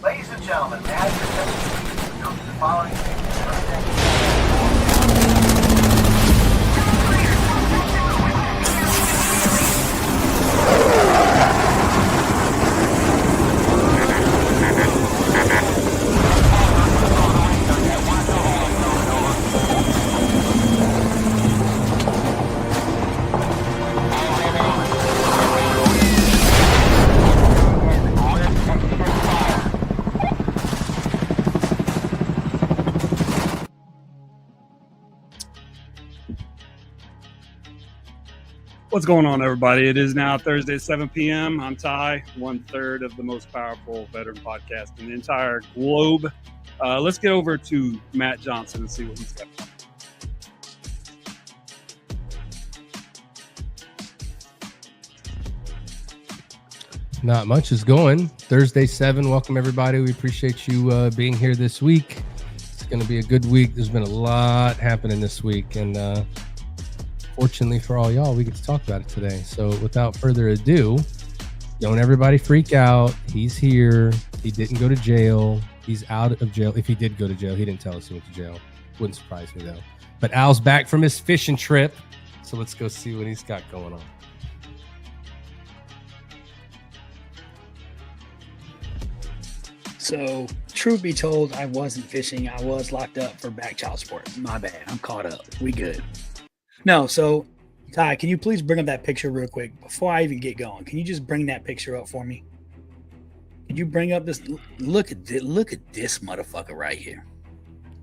Ladies and gentlemen, may I present the following What's going on, everybody? It is now Thursday, 7 p.m. I'm Ty, 1/3 of the most powerful veteran podcast in the entire globe. Let's get over to Matt Johnson and see what he's got. Not much is going. Thursday 7. Welcome, everybody. We appreciate you being here this week. It's going to be a good week. There's been a lot happening this week, and fortunately for all y'all, we get to talk about it today. So without further ado, don't everybody freak out. He's here. He didn't go to jail. He's out of jail. If he did go to jail, he didn't tell us he went to jail. Wouldn't surprise me, though. But Al's back from his fishing trip. So let's go see what he's got going on. So, truth be told, I wasn't fishing. I was locked up for back child support. My bad. I'm caught up. We good. No, so, Ty, can you please bring up that picture real quick before I even get going? Can you just bring that picture up for me? Can you bring up this? Look at this motherfucker right here.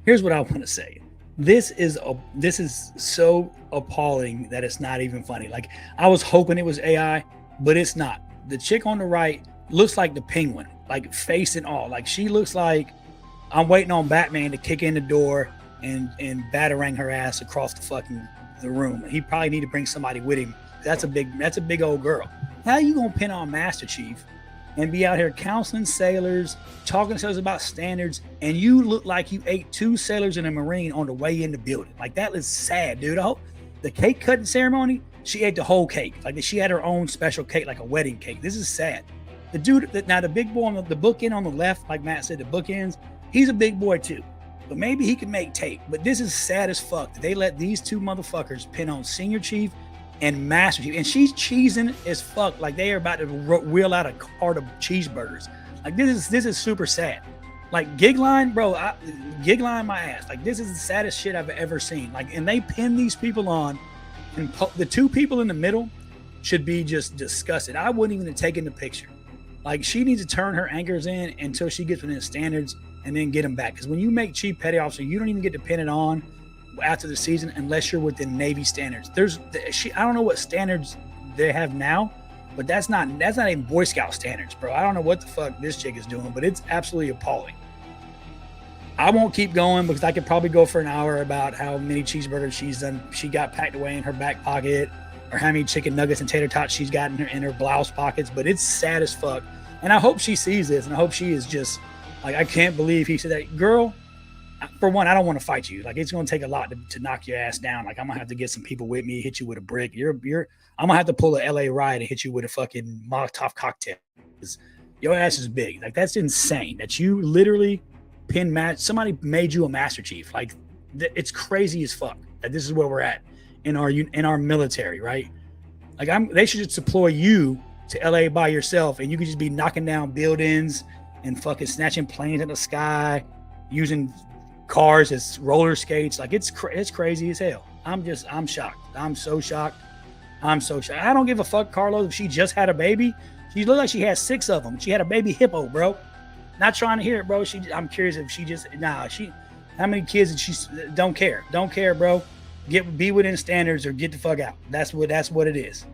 Here's what I want to say. This is so appalling that it's not even funny. Like, I was hoping it was AI, but it's not. The chick on the right looks like the Penguin, like face and all. Like, she looks like I'm waiting on Batman to kick in the door and batarang her ass across the room. He probably need to bring somebody with him. That's a big old girl. How you gonna pin on Master Chief and be out here counseling sailors, talking to sailors about standards, and you look like you ate 2 sailors and a Marine on the way in the building? Like, that is sad, dude. I hope the cake cutting ceremony, she ate the whole cake. Like, she had her own special cake, like a wedding cake. This is sad. The dude, now the big boy on the bookend on the left, like Matt said, the bookends, he's a big boy too. But maybe he can make tape. But this is sad as fuck that they let these 2 motherfuckers pin on Senior Chief and Master Chief. And she's cheesing as fuck. Like, they are about to wheel out a cart of cheeseburgers. Like, this is super sad. Like, gig line, bro, gig line my ass. Like, this is the saddest shit I've ever seen. Like, and they pin these people on, and the 2 people in the middle should be just disgusted. I wouldn't even have taken the picture. Like, she needs to turn her anchors in until she gets within the standards and then get them back. Because when you make Chief Petty Officer, you don't even get to pin it on after the season unless you're within Navy standards. I don't know what standards they have now, but that's not even Boy Scout standards, bro. I don't know what the fuck this chick is doing, but it's absolutely appalling. I won't keep going because I could probably go for an hour about how many cheeseburgers she got packed away in her back pocket, or how many chicken nuggets and tater tots she's got in her blouse pockets. But it's sad as fuck. And I hope she sees this, and I hope she is just like, I can't believe he said that. Girl, for one, I don't want to fight you. Like, it's going to take a lot to knock your ass down. Like, I'm going to have to get some people with me, hit you with a brick. I'm going to have to pull a LA riot and hit you with a fucking Molotov cocktail. Your ass is big. Like, that's insane that you literally somebody made you a Master Chief. Like, it's crazy as fuck that this is where we're at in our military, right? Like, they should just deploy you to LA by yourself, and you could just be knocking down buildings and fucking snatching planes in the sky, using cars as roller skates. Like, it's crazy as hell. I'm shocked. I'm so shocked. I don't give a fuck, Carlos, if she just had a baby. She looked like she had 6 of them. She had a baby hippo, bro. Not trying to hear it, bro. I'm curious if she just how many kids did she? Don't care, bro. Be within standards or get the fuck out. That's what it is.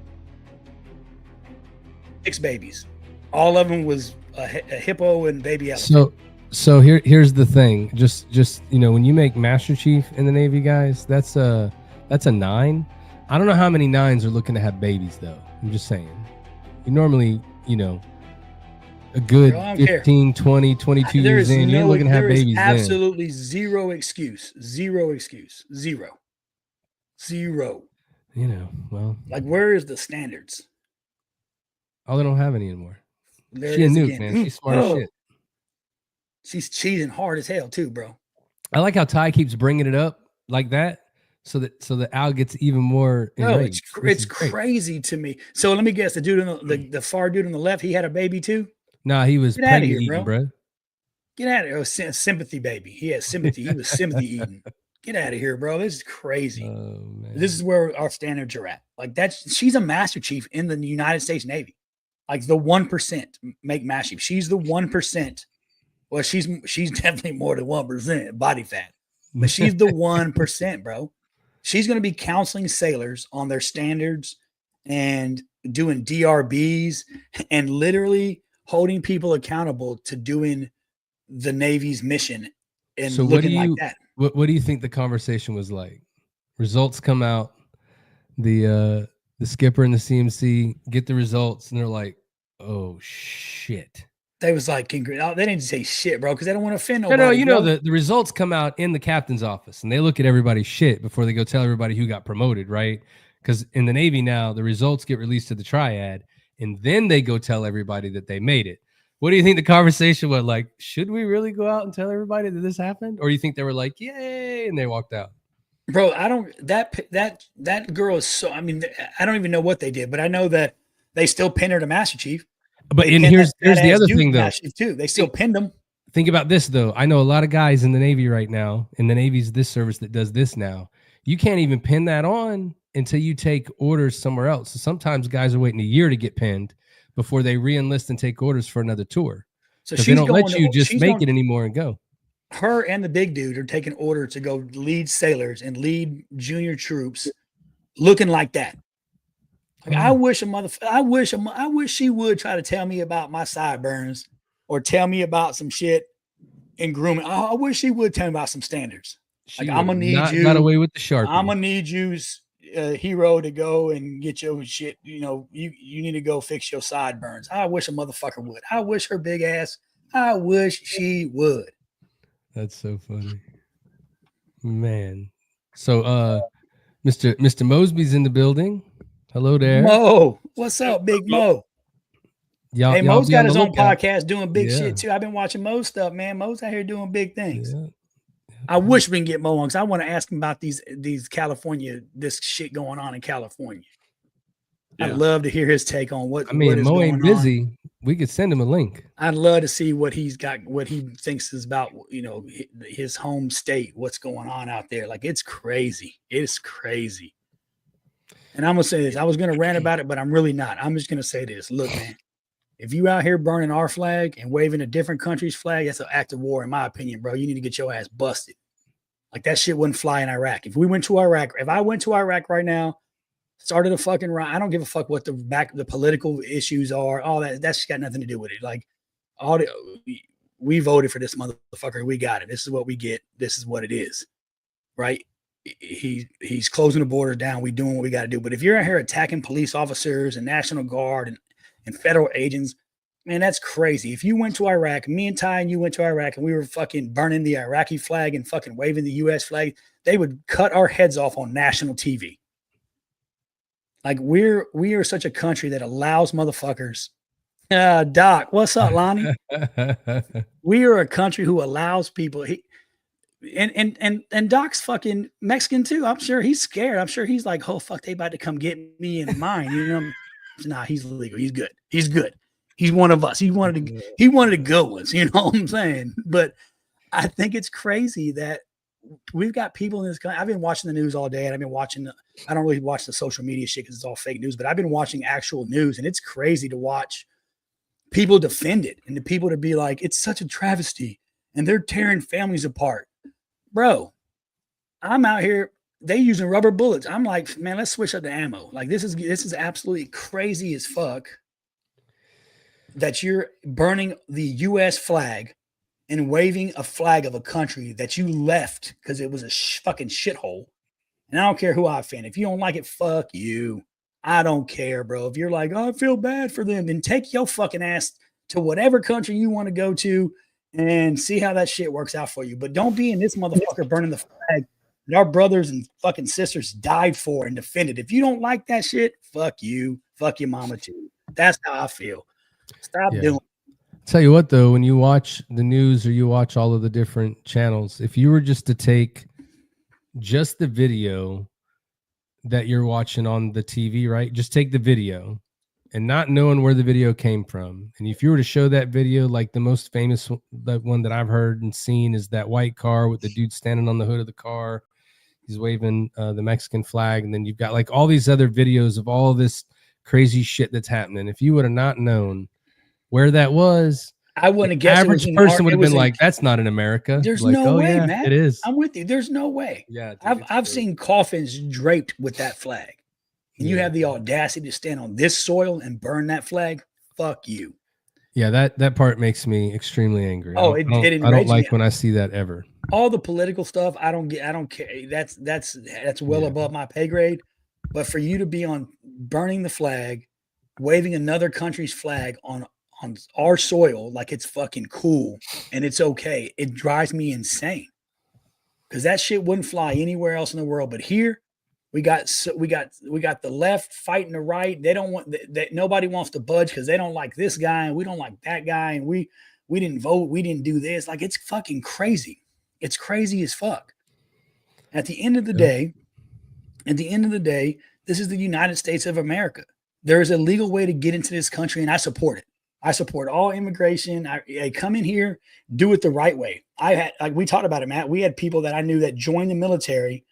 6 babies. All of them was a hippo and baby elephant. So here's the thing. Just when you make Master Chief in the Navy, guys, that's a 9. I don't know how many 9s are looking to have babies, though. I'm just saying. You normally, a good 15, 20, 22 years in, you're looking to have babies. There is absolutely zero excuse. Zero. Well, like, where is the standards? Oh, they don't have any anymore. She a nuke, man. She's smart as shit. She's cheating hard as hell too, bro. I like how Ty keeps bringing it up like that, so that Al gets even more enraged. It's crazy to me. So let me guess, the dude on the far dude on the left, he had a baby too. Nah, he was pregnant eating, bro. Get out of here! It was sympathy, baby. He had sympathy. He was sympathy eating. Get out of here, bro. This is crazy. Oh, man. This is where our standards are at. Like she's a Master Chief in the United States Navy. Like the 1% make Master Chief. She's the 1%. Well, she's definitely more than 1% body fat, but she's the 1%, bro. She's going to be counseling sailors on their standards and doing DRBs and literally holding people accountable to doing the Navy's mission and so looking like that. What do you think the conversation was like? Results come out, the skipper and the CMC get the results, and they're like, "Oh shit." They was like, they didn't say shit, bro, because they don't want to offend nobody. No, you know, the results come out in the captain's office, and they look at everybody's shit before they go tell everybody who got promoted, right? Because in the Navy now, the results get released to the triad, and then they go tell everybody that they made it. What do you think the conversation was like? Should we really go out and tell everybody that this happened? Or you think they were like, yay, and they walked out? Bro, that girl is so, I mean, I don't even know what they did, but I know that they still pinned her to Master Chief. But here's the other thing, though. Too. They still pinned them. Think about this, though. I know a lot of guys in the Navy right now, and the Navy's this service that does this now. You can't even pin that on until you take orders somewhere else. So sometimes guys are waiting a year to get pinned before they re-enlist and take orders for another tour. So they don't let you just make it anymore and go. Her and the big dude are taking orders to go lead sailors and lead junior troops looking like that. Like, I wish she would try to tell me about my sideburns or tell me about some shit in grooming. I wish she would tell me about some standards. Like, I'm gonna need you. Got away with the Sharpie. I'm gonna need you, hero, to go and get your shit. You know, you need to go fix your sideburns. I wish a motherfucker would. I wish her big ass. I wish she would. That's so funny, man. So, Mr. Mosby's in the building. Hello there, Mo. What's up, Big Mo? Hey, Mo's got his own podcast doing big shit too. I've been watching Mo's stuff, man. Mo's out here doing big things. Yeah. I wish we can get Mo on because I want to ask him about these California, this shit going on in California. Yeah. I'd love to hear his take on what. I mean, what is Mo ain't busy. On. We could send him a link. I'd love to see what he's got, what he thinks is about, you know, his home state, what's going on out there. Like, it's crazy. It's crazy. And I'm gonna say this. I was gonna rant about it, but I'm really not. I'm just gonna say this. Look, man. If you out here burning our flag and waving a different country's flag, that's an act of war, in my opinion, bro. You need to get your ass busted. Like, that shit wouldn't fly in Iraq. If I went to Iraq right now, started a fucking riot, I don't give a fuck what the political issues are, all that. That's got nothing to do with it. Like, we voted for this motherfucker. We got it. This is what we get. This is what it is, right? He's closing the border down. We doing what we got to do. But if you're out here attacking police officers and National Guard and federal agents, man, that's crazy. If you went to Iraq, me and Ty and you went to Iraq and we were fucking burning the Iraqi flag and fucking waving the U.S. flag, they would cut our heads off on national TV. Like, we are such a country that allows motherfuckers. Doc, what's up, Lonnie? We are a country who allows people. And Doc's fucking Mexican too. I'm sure he's scared. I'm sure he's like, oh fuck, they about to come get me and mine. You know. Nah, he's legal. He's good. He's good. He's one of us. He wanted the good ones. You know what I'm saying? But I think it's crazy that we've got people in this country. I've been watching the news all day, and I've been watching. I don't really watch the social media shit because it's all fake news. But I've been watching actual news, and it's crazy to watch people defend it and the people to be like, it's such a travesty, and they're tearing families apart, bro. I'm out here. They using rubber bullets. I'm like, man, let's switch up the ammo. Like, this is absolutely crazy as fuck that you're burning the U.S. flag and waving a flag of a country that you left because it was a fucking shithole. And I don't care who I offend. If you don't like it, fuck you. I don't care, bro. If you're like, oh, I feel bad for them, then take your fucking ass to whatever country you want to go to and see how that shit works out for you. But don't be in this motherfucker burning the flag that our brothers and fucking sisters died for and defended. If you don't like that shit, fuck you. Fuck your mama too. That's how I feel. Stop doing it. Tell you what, though, when you watch the news or you watch all of the different channels, if you were just to take just the video that you're watching on the TV, right? Just take the video and not knowing where the video came from. And if you were to show that video, like the most famous one that I've heard and seen is that white car with the dude standing on the hood of the car. He's waving the Mexican flag. And then you've got like all these other videos of all this crazy shit that's happening. If you would have not known where that was, I wouldn't have guessed. Average person would have been like, "That's not in America." There's like, no way, yeah, man. It is. I'm with you. There's no way. Yeah, dude, I've seen coffins draped with that flag, and you have the audacity to stand on this soil and burn that flag. Fuck you. Yeah, that part makes me extremely angry. Oh, I don't like when I see that ever. All the political stuff, I don't care. That's well above my pay grade. But for you to be on burning the flag, waving another country's flag on our soil like it's fucking cool and it's okay, it drives me insane. Because that shit wouldn't fly anywhere else in the world. But here, we got the left fighting the right. They don't want that. Nobody wants to budge because they don't like this guy and we don't like that guy and we didn't vote. We didn't do this. Like, it's fucking crazy. It's crazy as fuck. At the end of the day, this is the United States of America. There is a legal way to get into this country, and I support it. I support all immigration. I come in here, do it the right way. We talked about it, Matt. We had people that I knew that joined the military.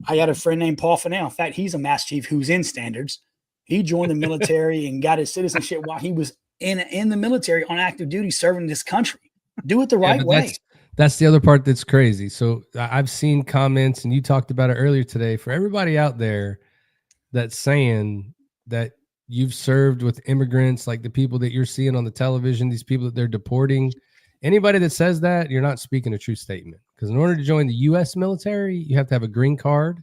I had a friend named Paul Fennell. In fact, he's a Mass Chief who's in standards. He joined the military and got his citizenship while he was in the military on active duty serving this country. Do it the right way. That's the other part that's crazy. So I've seen comments, and you talked about it earlier today, for everybody out there that's saying that you've served with immigrants, like the people that you're seeing on the television, these people that they're deporting. Anybody that says that, you're not speaking a true statement. Because in order to join the U.S. military, you have to have a green card,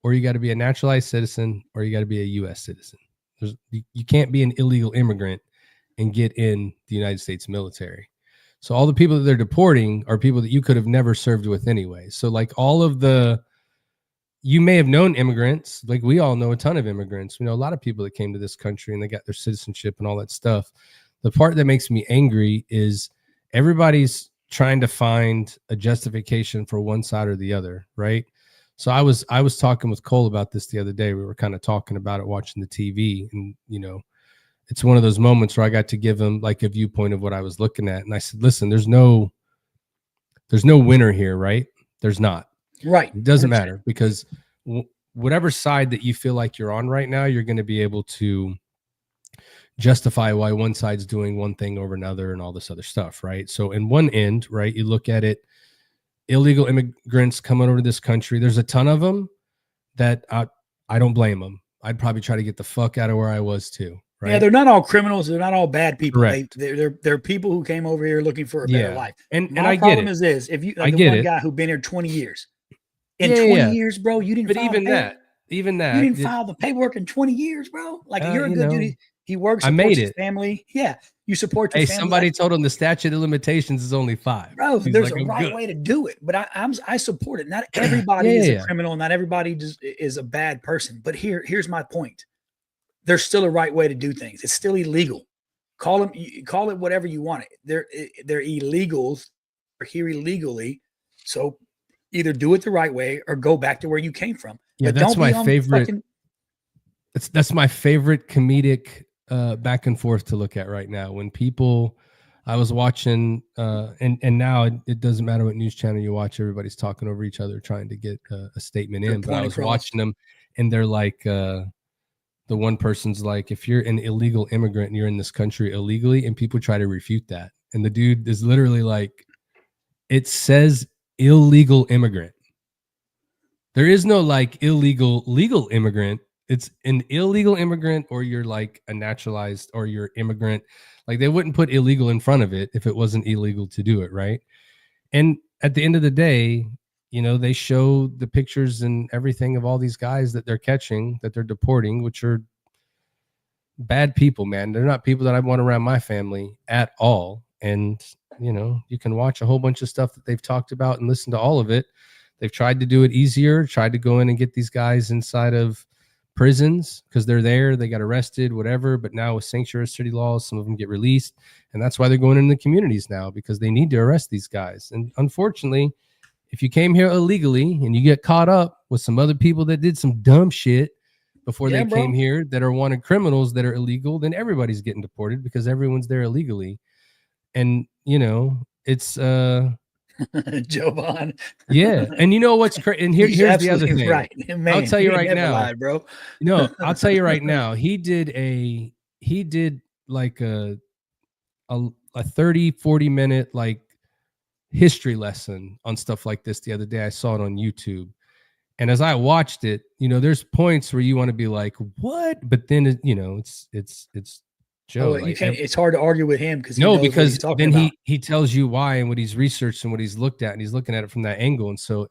or you got to be a naturalized citizen, or you got to be a U.S. citizen. You can't be an illegal immigrant and get in the United States military. So all the people that they're deporting are people that you could have never served with anyway. So like you may have known immigrants, like we all know a ton of immigrants. We know a lot of people that came to this country and they got their citizenship and all that stuff. The part that makes me angry is everybody's trying to find a justification for one side or the other, right? So I was talking with Cole about this the other day. We were kind of talking about it, watching the TV, and it's one of those moments where I got to give him like a viewpoint of what I was looking at. And I said, listen, there's no winner here, right? There's not. Right. It doesn't matter, because whatever side that you feel like you're on right now, you're going to be able to justify why one side's doing one thing over another and all this other stuff, right? So in one end, right, you look at it, illegal immigrants coming over to this country. There's a ton of them that I don't blame them. I'd probably try to get the fuck out of where I was too. Right? Yeah, they're not all criminals. They're not all bad people. Correct. They're people who came over here looking for a better life. And I get it. Is if you like the one guy who's been here 20 years. In 20 years, bro, you didn't. But even that, you didn't file the paperwork in 20 years, bro. Like, you're a good dude. He works. I made it. His family. Yeah, you support your family. Somebody told him the statute of limitations is only 5. Bro, there's a right way to do it. But I support it. Not everybody is a criminal. Not everybody is a bad person. But here's my point. There's still a right way to do things. It's still illegal. Call it whatever you want it. They're illegals. They're here illegally. So either do it the right way or go back to where you came from. Yeah, but that's my favorite. That's my favorite comedic back and forth to look at right now. When people, I was watching, and now it doesn't matter what news channel you watch, everybody's talking over each other trying to get a statement in. But I was watching them, and they're like, the one person's like, if you're an illegal immigrant and you're in this country illegally, and people try to refute that, and the dude is literally like, it says illegal immigrant. There is no like legal immigrant. It's an illegal immigrant, or you're like a naturalized, or you're immigrant. Like, they wouldn't put illegal in front of it if it wasn't illegal to do it, right? And at the end of the day, they show the pictures and everything of all these guys that they're catching, that they're deporting, which are bad people, man. They're not people that I want around my family at all. And, you can watch a whole bunch of stuff that they've talked about and listen to all of it. They've tried to do it easier, tried to go in and get these guys inside of prisons because they're there, they got arrested, whatever. But now with sanctuary city laws, some of them get released, and that's why they're going into the communities now, because they need to arrest these guys. And unfortunately, if you came here illegally and you get caught up with some other people that did some dumb shit before they came here that are wanted criminals that are illegal, then everybody's getting deported because everyone's there illegally. And it's Jovan. Yeah. And you know what's crazy? And here's the other thing. Right. Man, I'll tell you right now, lied, bro. I'll tell you right now, he did like a 30-40 minute like history lesson on stuff like this the other day. I saw it on YouTube. And as I watched it, there's points where you want to be like, what? But then it's Joe. You can't, it's hard to argue with him because then he tells you why and what he's researched and what he's looked at, and he's looking at it from that angle. And so,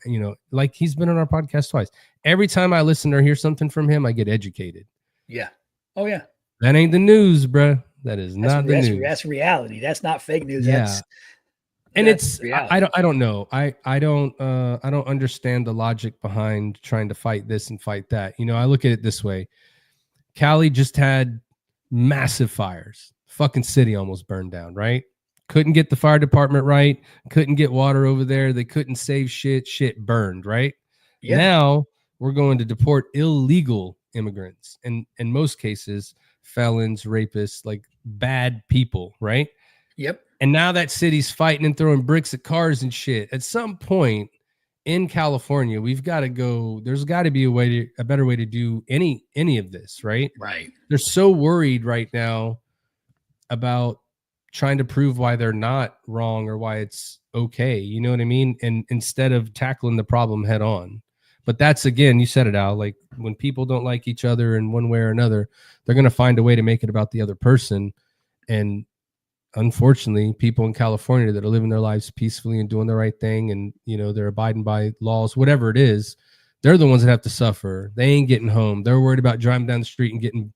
like, he's been on our podcast twice. Every time I listen or hear something from him, I get educated. Yeah. Oh yeah. That ain't the news, bro. That's not the news. That's reality. That's not fake news. Yeah. That's reality. I don't know. I don't understand the logic behind trying to fight this and fight that. I look at it this way. Cali just had massive fires. Fucking city almost burned down, right? Couldn't get the fire department right. Couldn't get water over there. They couldn't save shit. Shit burned, right? Yeah. Now we're going to deport illegal immigrants, and in most cases, felons, rapists, like bad people, right? Yep. And now that city's fighting and throwing bricks at cars and shit. At some point in California, we've got to go. There's got to be a better way to do any of this, right? Right. They're so worried right now about trying to prove why they're not wrong or why it's okay. You know what I mean? And instead of tackling the problem head on. But that's, again, you said it, Al, like when people don't like each other in one way or another, they're going to find a way to make it about the other person. And unfortunately, people in California that are living their lives peacefully and doing the right thing, and they're abiding by laws, whatever it is, they're the ones that have to suffer. They ain't getting home. They're worried about driving down the street and getting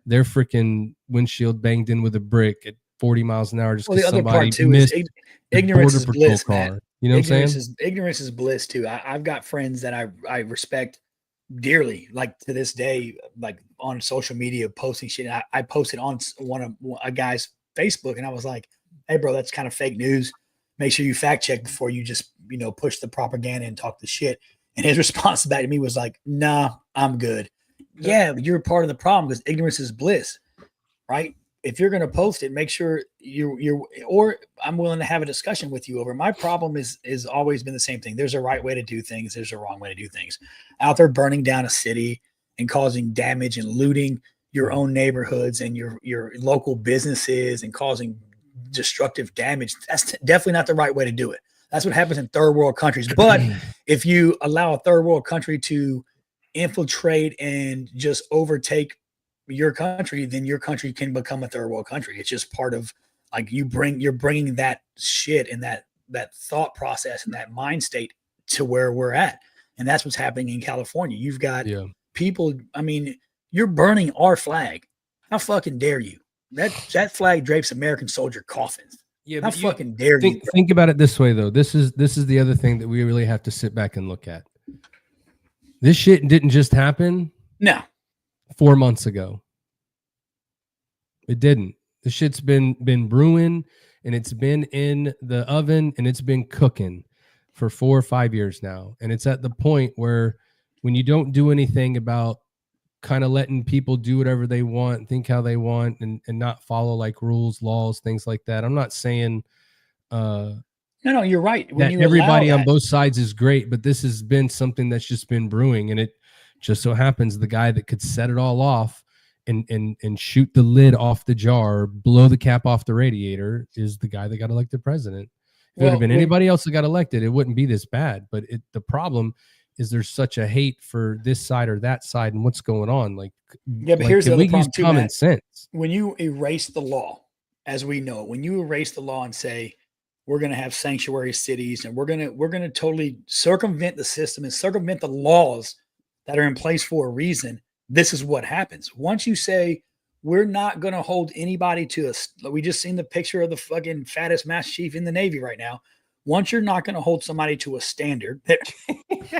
their freaking windshield banged in with a brick at 40 miles an hour just because somebody missed ignorance is bliss, car. man. You know what I'm saying? Ignorance is bliss too. I've got friends that I respect dearly, like to this day, like on social media, posting shit. I posted on one of a guy's Facebook, and I was like, hey bro, that's kind of fake news. Make sure you fact check before you just push the propaganda and talk the shit. And his response back to me was like, nah, I'm good. Yeah, you're part of the problem because ignorance is bliss, right? If you're going to post it, make sure or I'm willing to have a discussion with you over. My problem is always been the same thing. There's a right way to do things. There's a wrong way to do things. Out there burning down a city and causing damage and looting your own neighborhoods and your local businesses and causing destructive damage. That's definitely not the right way to do it. That's what happens in third world countries. But if you allow a third world country to infiltrate and just overtake your country, then your country can become a third world country. It's just part of, like, you're bringing that shit and that thought process and that mind state to where we're at. And that's what's happening in California. You've got people, I mean, you're burning our flag. How fucking dare you? That flag drapes American soldier coffins. Yeah, how fucking dare you? Think about it this way though. This is the other thing that we really have to sit back and look at. This shit didn't just happen. No. 4 months ago. It didn't. The shit's been brewing, and it's been in the oven, and it's been cooking for 4 or 5 years now. And it's at the point where when you don't do anything about kind of letting people do whatever they want, think how they want, and not follow like rules, laws, things like that. I'm not saying no, you're right. When everybody on both sides is great, but this has been something that's just been brewing, and it just so happens the guy that could set it all off and shoot the lid off the jar, blow the cap off the radiator, is the guy that got elected president. If it would have been anybody else that got elected, it wouldn't be this bad. But the problem is there's such a hate for this side or that side and what's going on. Like, yeah, but here's the other problem too, common sense. When you erase the law, as we know, when you erase the law and say we're going to have sanctuary cities and we're going to totally circumvent the system and circumvent the laws that are in place for a reason, this is what happens. Once you say we're not going to hold anybody to us, we just seen the picture of the fucking fattest Master Chief in the Navy right now. once you're not going to hold somebody to a standard,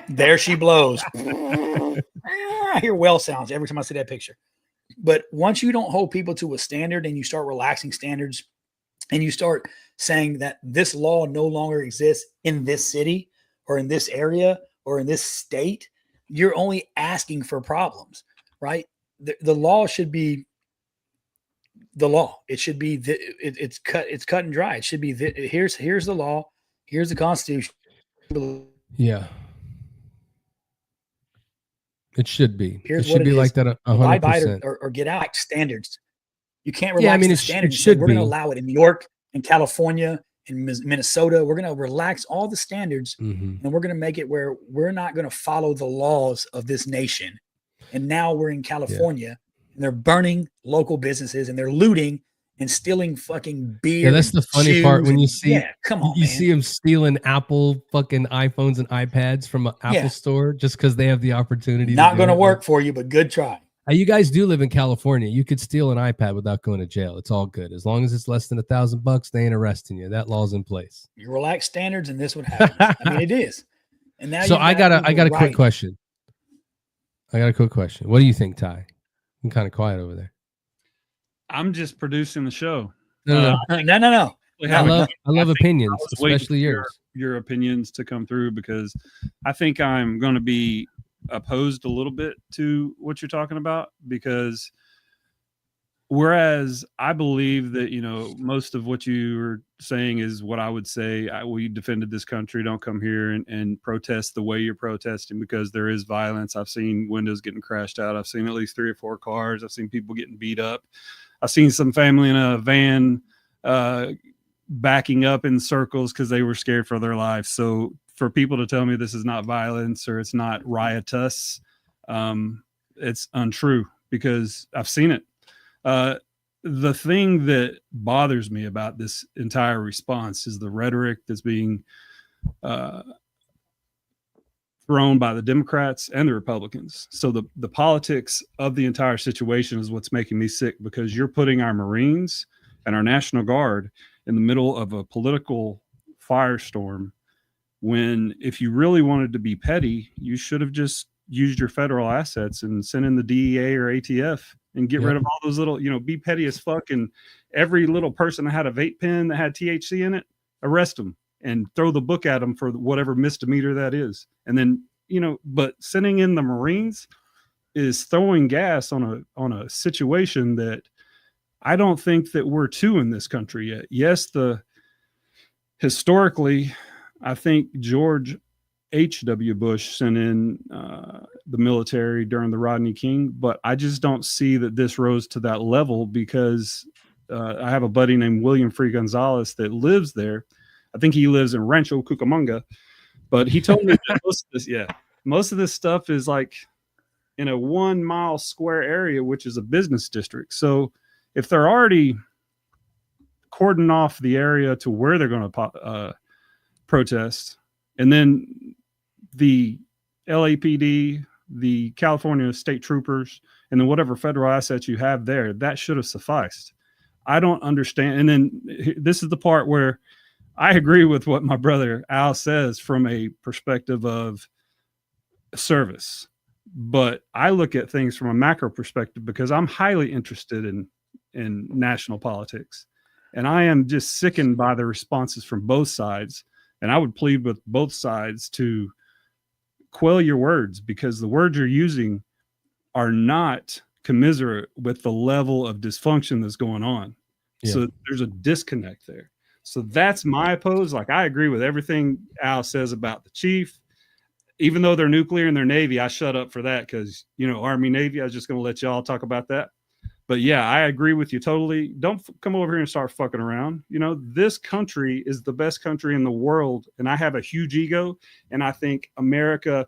there she blows. I hear well sounds every time I see that picture. But once you don't hold people to a standard and you start relaxing standards and you start saying that this law no longer exists in this city or in this area or in this state, you're only asking for problems, right? The law should be the law. It should be it's cut and dry. It should be here's the law, here's the Constitution. Yeah. It should be. Here's it should what be it like is. that 100%. Or Or get out like standards. You can't relax the standards. It should we're going to allow it in New York, in California, in Minnesota. We're going to relax all the standards, and we're going to make it where we're not going to follow the laws of this nation. And now we're in California, and they're burning local businesses, and they're looting and stealing fucking beer. Yeah, that's the funny part when you see, come on, you see them stealing Apple fucking iPhones and iPads from an Apple store just because they have the opportunity. Not going to work for you, but good try. You guys do live in California. You could steal an iPad without going to jail. It's all good. As long as it's less than $1,000, they ain't arresting you. That law's in place. You relax standards and this would happen. I mean, it is. And now so I got a quick question. I got a quick question. What do you think, Ty? I'm kind of quiet over there. I'm just producing the show. No. I love opinions, especially yours. Your opinions to come through, because I think I'm going to be opposed a little bit to what you're talking about, because whereas I believe that, most of what you were saying is what I would say. We defended this country. Don't come here and protest the way you're protesting, because there is violence. I've seen windows getting crashed out. I've seen at least 3 or 4 cars. I've seen people getting beat up. I've seen some family in a van backing up in circles because they were scared for their lives. So for people to tell me this is not violence or it's not riotous, it's untrue, because I've seen it. The thing that bothers me about this entire response is the rhetoric that's being thrown by the Democrats and the Republicans. So the politics of the entire situation is what's making me sick, because you're putting our Marines and our National Guard in the middle of a political firestorm, when if you really wanted to be petty, you should have just used your federal assets and sent in the DEA or ATF and get rid of all those little, be petty as fuck. And every little person that had a vape pen that had THC in it, arrest them and throw the book at them for whatever misdemeanor that is. And then, but sending in the Marines is throwing gas on a situation that I don't think that we're to in this country yet. Yes, historically, I think George H.W. Bush sent in the military during the Rodney King, but I just don't see that this rose to that level, because I have a buddy named William Free Gonzalez that lives there. I think he lives in Rancho Cucamonga, but he told me that most of this stuff is like in a 1 mile square area, which is a business district. So if they're already cordon off the area to where they're going to protest, and then the LAPD, the California state troopers, and then whatever federal assets you have there, that should have sufficed. I don't understand. And then this is the part where I agree with what my brother Al says from a perspective of service, but I look at things from a macro perspective, because I'm highly interested in national politics, and I am just sickened by the responses from both sides. And I would plead with both sides to quell your words, because the words you're using are not commiserate with the level of dysfunction that's going on. Yeah. So there's a disconnect there. So that's my oppose. Like, I agree with everything Al says about the chief. Even though they're nuclear and they're Navy, I shut up for that, because, Army, Navy, I was just going to let y'all talk about that. But yeah, I agree with you totally. Don't come over here and start fucking around. This country is the best country in the world. And I have a huge ego. And I think America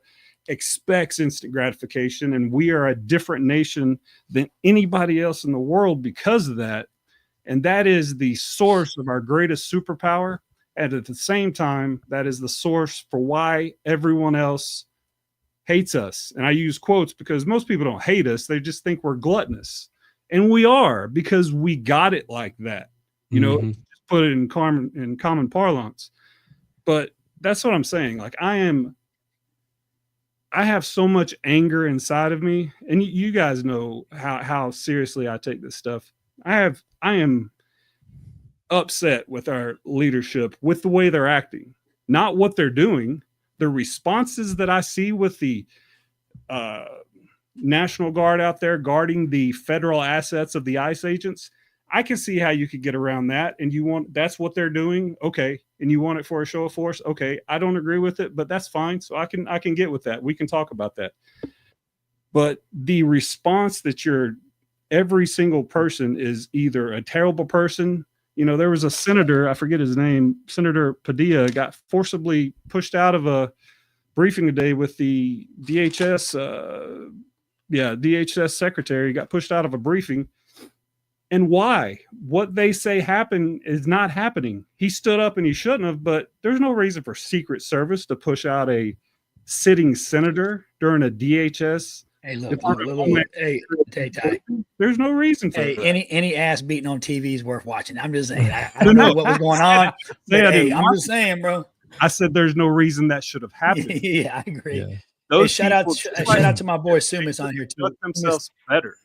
expects instant gratification. And we are a different nation than anybody else in the world because of that. And that is the source of our greatest superpower. And at the same time, that is the source for why everyone else hates us. And I use quotes because most people don't hate us. They just think we're gluttonous. And we are, because we got it like that. Just put it in common parlance. But that's what I'm saying. Like I have so much anger inside of me, and you guys know how seriously I take this stuff. I am upset with our leadership, with the way they're acting, not what they're doing. The responses that I see with the National Guard out there guarding the federal assets of the ICE agents, I can see how you could get around that. And that's what they're doing. Okay. And you want it for a show of force. Okay. I don't agree with it, but that's fine. So I can get with that. We can talk about that. But the response that every single person is either a terrible person. There was a senator, I forget his name, Senator Padilla, got forcibly pushed out of a briefing today with the DHS. DHS secretary got pushed out of a briefing. And why? What they say happened is not happening. He stood up and he shouldn't have, but there's no reason for Secret Service to push out a sitting senator during a DHS. Hey, look. Hey, Ty. There's no reason for that. Any ass beating on TV is worth watching. I'm just saying. I don't know what was going on. I'm just saying, bro. I said there's no reason that should have happened. Yeah, I agree. Yeah. Those shout out to my boy Sumis on here too. Conduct themselves better.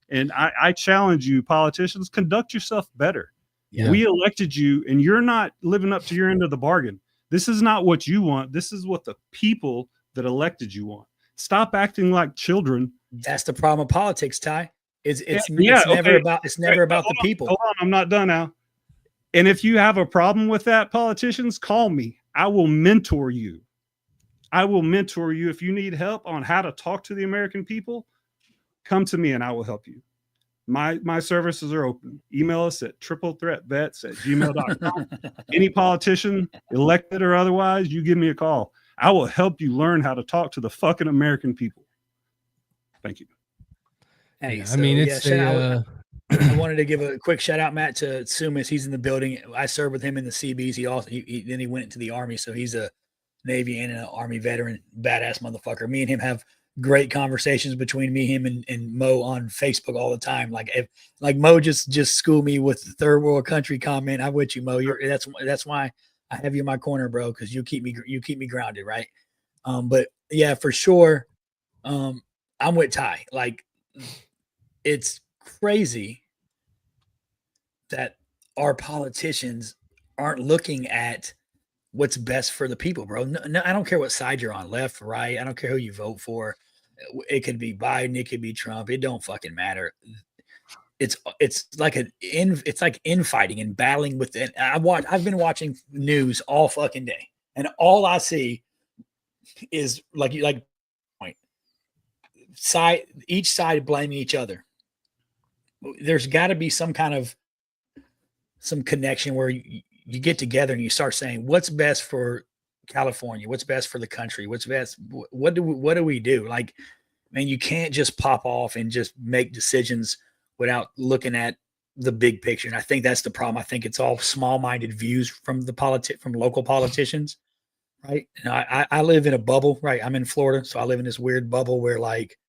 And I challenge you, politicians, conduct yourself better. Yeah. We elected you, and you're not living up to your end of the bargain. This is not what you want. This is what the people that elected you want. Stop acting like children. That's the problem with politics, Ty. It's never about the people. Hold on, I'm not done now. And if you have a problem with that, politicians, call me. I will mentor you. If you need help on how to talk to the American people, come to me and I will help you. My services are open. Email us at triplethreatvets@gmail.com. Any politician, elected or otherwise, you give me a call. I will help you learn how to talk to the fucking American people. Thank you. Hey, I wanted to give a quick shout out, Matt, to Sumis. He's in the building. I served with him in the CBs. Then he went into the Army, so he's a Navy and an Army veteran, badass motherfucker. Me and him have great conversations between me, him, and Mo on Facebook all the time. Like Mo just schooled me with the third world country comment. I'm with you, Mo. That's why I have you in my corner, bro, because you keep me grounded, right? But yeah, for sure. I'm with Ty. Like, it's crazy that our politicians aren't looking at what's best for the people, bro. No, I don't care what side you're on, left, right. I don't care who you vote for. It could be Biden, it could be Trump. It don't fucking matter. It's like infighting and battling with it. I've been watching news all fucking day, and all I see is each side blaming each other. There's got to be some connection where you get together and you start saying what's best for California, what's best for the country, what's best. What do we do? Like, man, you can't just pop off and just make decisions without looking at the big picture. And I think that's the problem. I think it's all small-minded views from from local politicians, right? And I live in a bubble, right? I'm in Florida, so I live in this weird bubble where, like,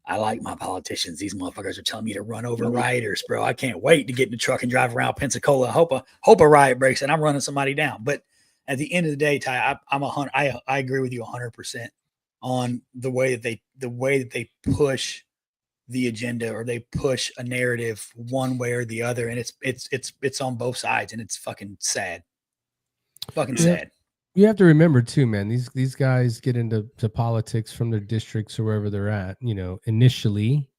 I like my politicians. These motherfuckers are telling me to run over rioters, bro. I can't wait to get in the truck and drive around Pensacola. Hope a riot breaks and I'm running somebody down. But at the end of the day, Ty, I agree with you 100% on the way that they push the agenda, or they push a narrative one way or the other, and it's on both sides, and it's fucking sad. Sad. You have to remember too, man, these guys get into politics from their districts or wherever they're at, initially.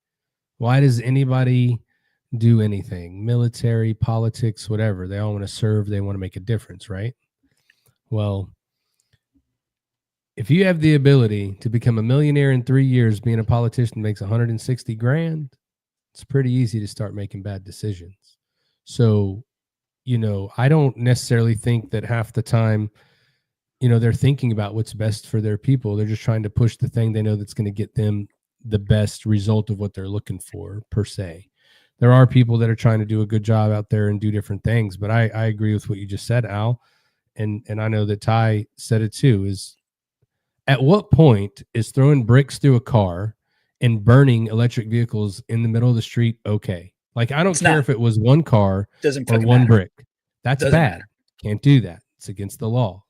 Why does anybody do anything? Military, politics, whatever. They all want to serve. They want to make a difference, right? Well, if you have the ability to become a millionaire in 3 years, being a politician makes $160,000, it's pretty easy to start making bad decisions. So, I don't necessarily think that half the time, they're thinking about what's best for their people. They're just trying to push the thing they know that's going to get them the best result of what they're looking for, per se. There are people that are trying to do a good job out there and do different things, but I agree with what you just said, Al. And I know that Ty said it too, is at what point is throwing bricks through a car and burning electric vehicles in the middle of the street okay? Like, I don't care if it was one car or one brick. That's bad. Can't do that. It's against the law.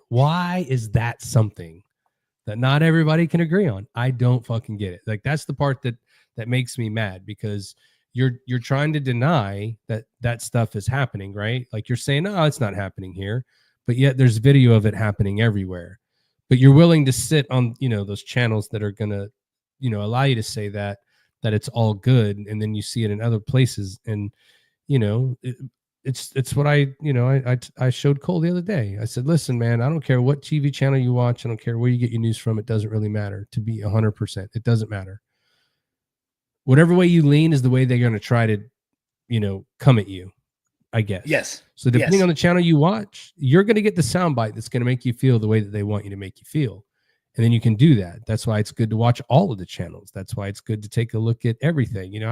Why is that something that not everybody can agree on? I don't fucking get it. Like, that's the part that makes me mad, because you're trying to deny that stuff is happening, right? Like, you're saying, oh, it's not happening here, but yet there's video of it happening everywhere. But you're willing to sit on, those channels that are going to, allow you to say that it's all good. And then you see it in other places. And, it's what I showed Cole the other day. I said, listen, man, I don't care what TV channel you watch. I don't care where you get your news from. It doesn't really matter, to be 100%. It doesn't matter. Whatever way you lean is the way they're going to try to, come at you, I guess. Yes. So depending on the channel you watch, you're going to get the soundbite that's going to make you feel the way that they want you to make you feel. And then you can do that. That's why it's good to watch all of the channels. That's why it's good to take a look at everything.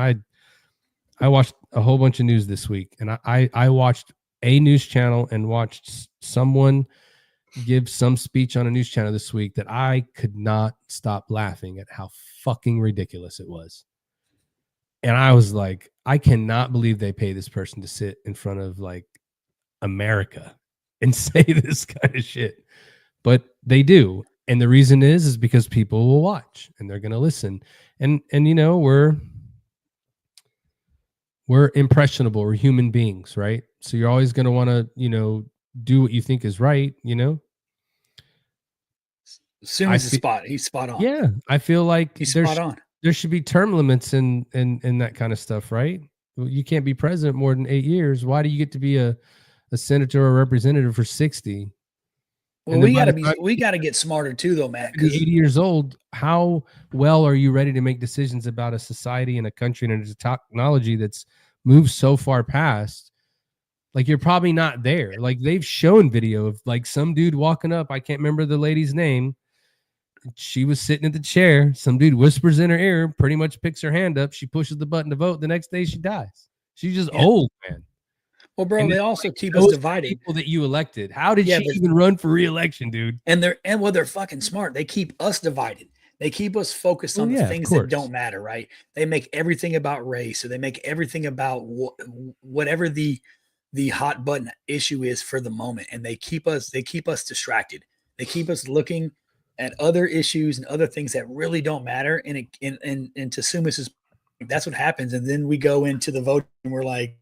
I watched a whole bunch of news this week, and I watched a news channel and watched someone give some speech on a news channel this week that I could not stop laughing at how fucking ridiculous it was. And I was like, I cannot believe they pay this person to sit in front of like America and say this kind of shit. But they do. And the reason is because people will watch and they're going to listen. And we're impressionable. We're human beings, right? So you're always going to want to, do what you think is right, He's spot on. Yeah. I feel like he's spot on. There should be term limits in that kind of stuff, right? You can't be president more than 8 years. Why do you get to be a senator or representative for 60? Well, we got to get smarter too, though, Matt. 80 years old. How well are you ready to make decisions about a society and a country and a technology that's moved so far past? Like, you're probably not there. Like, they've shown video of like some dude walking up. I can't remember the lady's name. She was sitting at the chair. Some dude whispers in her ear, pretty much picks her hand up. She pushes the button to vote. The next day she dies. She's just old, man. Well, bro, they also keep us divided. People that you elected. How did she even run for re-election, dude? And they're fucking smart. They keep us divided. They keep us focused on the things that don't matter, right? They make everything about race, or they make everything about whatever the hot button issue is for the moment, and they keep us distracted. They keep us looking at other issues and other things that really don't matter. And to Sumis's, that's what happens. And then we go into the vote and we're like,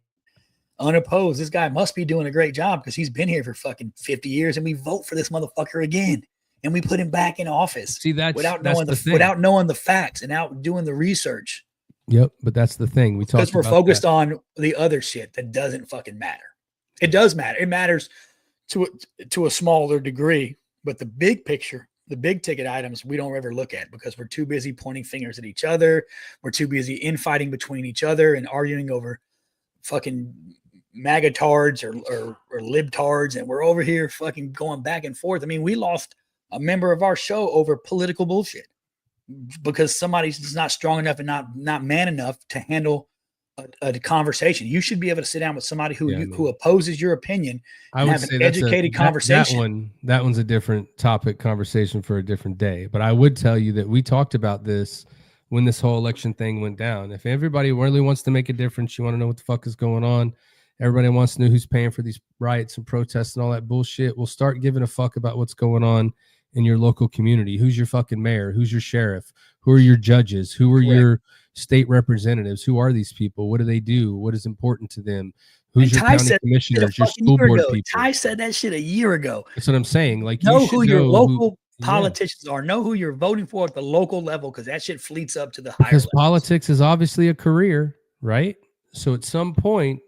unopposed, this guy must be doing a great job because he's been here for fucking 50 years, and we vote for this motherfucker again, and we put him back in office. See, without knowing the facts and out doing the research. Yep, but that's the thing. Because we're focused on the other shit that doesn't fucking matter. It does matter. It matters to a smaller degree, but the big picture, the big ticket items, we don't ever look at because we're too busy pointing fingers at each other. We're too busy infighting between each other and arguing over fucking magatards or libtards, and we're over here fucking going back and forth. I mean, we lost a member of our show over political bullshit because somebody's just not strong enough and not man enough to handle a conversation. You should be able to sit down with somebody who opposes your opinion and have an educated conversation. That one's a different topic, conversation for a different day. But I would tell you that we talked about this when this whole election thing went down. If everybody really wants to make a difference, you want to know what the fuck is going on, everybody wants to know who's paying for these riots and protests and all that bullshit, we'll start giving a fuck about what's going on in your local community. Who's your fucking mayor? Who's your sheriff? Who are your judges? Who are your state representatives? Who are these people? What do they do? What is important to them? Who's your county commissioners? Your school board people? Ty said that shit a year ago. That's what I'm saying. Like, know who your local politicians are. Know who you're voting for at the local level, because that shit fleets up to the higher because levels. Politics is obviously a career, right? So at some point,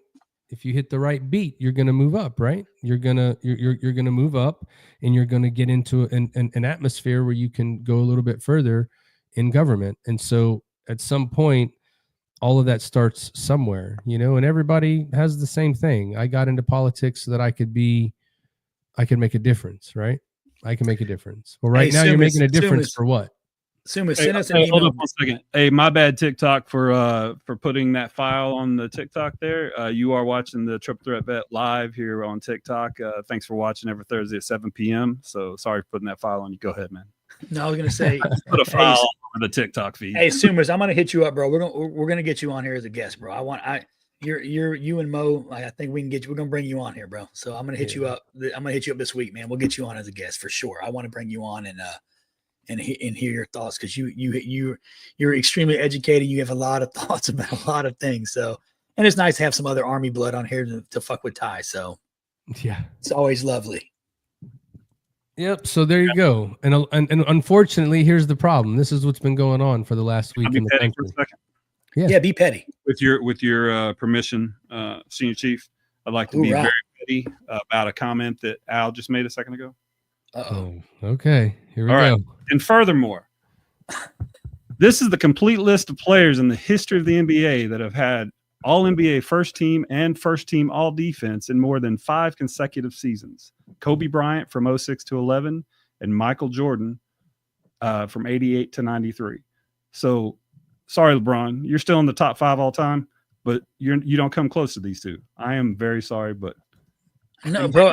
if you hit the right beat, you're going to move up, right? You're going to move up, and you're going to get into an atmosphere where you can go a little bit further in government. And so at some point, all of that starts somewhere, and everybody has the same thing. I got into politics so that I could make a difference, right? I can make a difference. Well, right now you're making a difference for what? Send us an email. Hold up 1 second. Hey, my bad, TikTok, for putting that file on the TikTok there. You are watching the Triple Threat Bet live here on TikTok. Thanks for watching every Thursday at 7 p.m. So sorry for putting that file on you. Go ahead, man. No, I was gonna say put a file over the TikTok feed. Hey, Summers, I'm gonna hit you up, bro. We're gonna get you on here as a guest, bro. You and Mo. I think we can get you. We're gonna bring you on here, bro. So I'm gonna hit you up. I'm gonna hit you up this week, man. We'll get you on as a guest for sure. I want to bring you on and hear your thoughts because you're extremely educated. You have a lot of thoughts about a lot of things. So, and it's nice to have some other Army blood on here to fuck with Ty. So, yeah, it's always lovely. Yep. So there you go. And unfortunately, here's the problem. This is what's been going on for the last week in the country. Yeah, be petty. With your permission, Senior Chief, I'd like to be very petty about a comment that Al just made a second ago. Oh, okay. Here we go. And furthermore, this is the complete list of players in the history of the NBA that have had all NBA first team and first team all defense in more than 5 consecutive seasons. Kobe Bryant from 06 to 11 and Michael Jordan from 88 to 93. So sorry, LeBron, you're still in the top 5 all time, but you don't come close to these two. I am very sorry, but no, bro.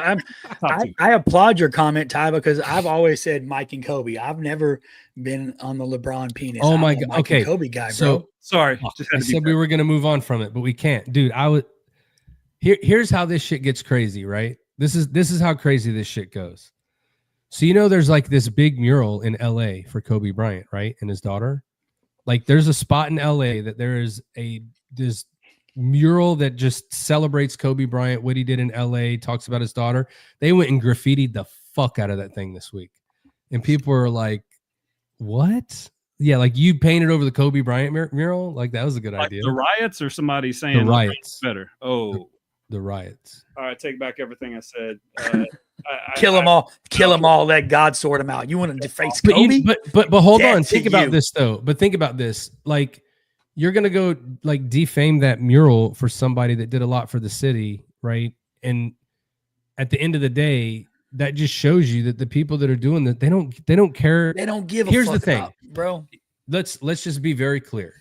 I applaud your comment, Ty, because I've always said Mike and Kobe. I've never been on the LeBron penis. Oh my god. Okay, Kobe guy, bro. So sorry. I said we were gonna move on from it, but we can't, dude. Here's how this shit gets crazy, right? This is how crazy this shit goes. So there's like this big mural in LA for Kobe Bryant, right, and his daughter. Like there's a spot in LA that there is this mural that just celebrates Kobe Bryant, what he did in LA, talks about his daughter. They went and graffitied the fuck out of that thing this week. And people were like, what? Yeah, like you painted over the Kobe Bryant mural? Like that was a good idea. The riots or somebody saying the riots better? Oh, the riots. All right, take back everything I said. Kill them all. Kill them all. Let God sort them out. You want to deface Kobe? But hold on. Think about this though. But think about this. Like you're gonna go like defame that mural for somebody that did a lot for the city, right? And at the end of the day, that just shows you that the people that are doing that, they don't care. They don't give a Here's fuck the thing, about, bro. Let's just be very clear.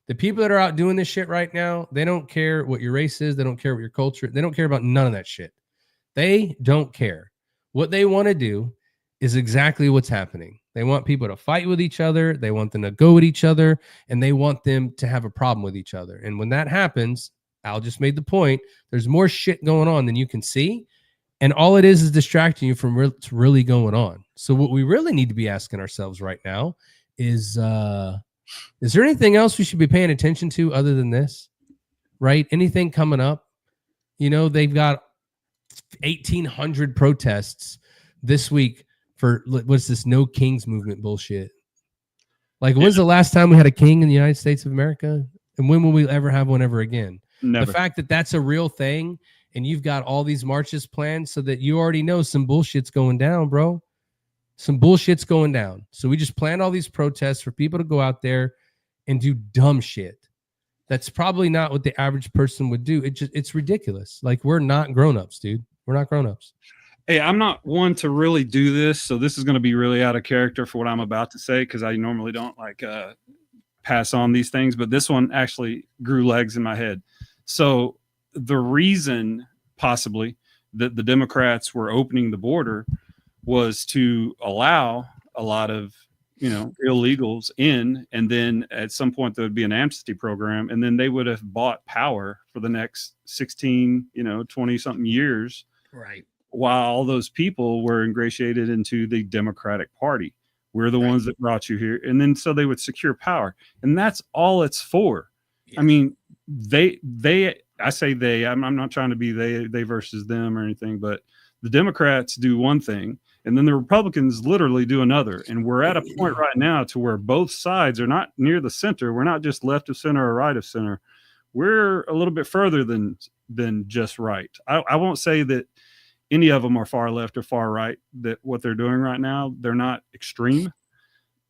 The people that are out doing this shit right now, they don't care what your race is. They don't care what your culture. They don't care about none of that shit. They don't care. What they want to do is exactly what's happening. They want people to fight with each other. They want them to go at each other, and they want them to have a problem with each other. And when that happens, Al just made the point, there's more shit going on than you can see. And all it is distracting you from what's really going on. So what we really need to be asking ourselves right now is there anything else we should be paying attention to other than this? Right? Anything coming up? They've got 1,800 protests this week for what's this No Kings movement bullshit. Like, when's the last time we had a king in the United States of America? And when will we ever have one ever again? Never. The fact that that's a real thing and you've got all these marches planned so that you already know some bullshit's going down, bro. Some bullshit's going down. So we just planned all these protests for people to go out there and do dumb shit. That's probably not what the average person would do. It's ridiculous. Like, we're not grown-ups, dude. We're not grown-ups. Hey, I'm not one to really do this, so this is going to be really out of character for what I'm about to say because I normally don't pass on these things, but this one actually grew legs in my head. So the reason possibly that the Democrats were opening the border was to allow a lot of illegals in, and then at some point there would be an amnesty program, and then they would have bought power for the next 16, 20 something years, right? While all those people were ingratiated into the Democratic Party. We're the ones that brought you here, and then so they would secure power, and that's all it's for. Yeah. I mean, I say they. I'm not trying to be they versus them or anything, but the Democrats do one thing, and then the Republicans literally do another. And we're at a point right now to where both sides are not near the center. We're not just left of center or right of center. We're a little bit further than just right. I won't say that any of them are far left or far right, that what they're doing right now, they're not extreme,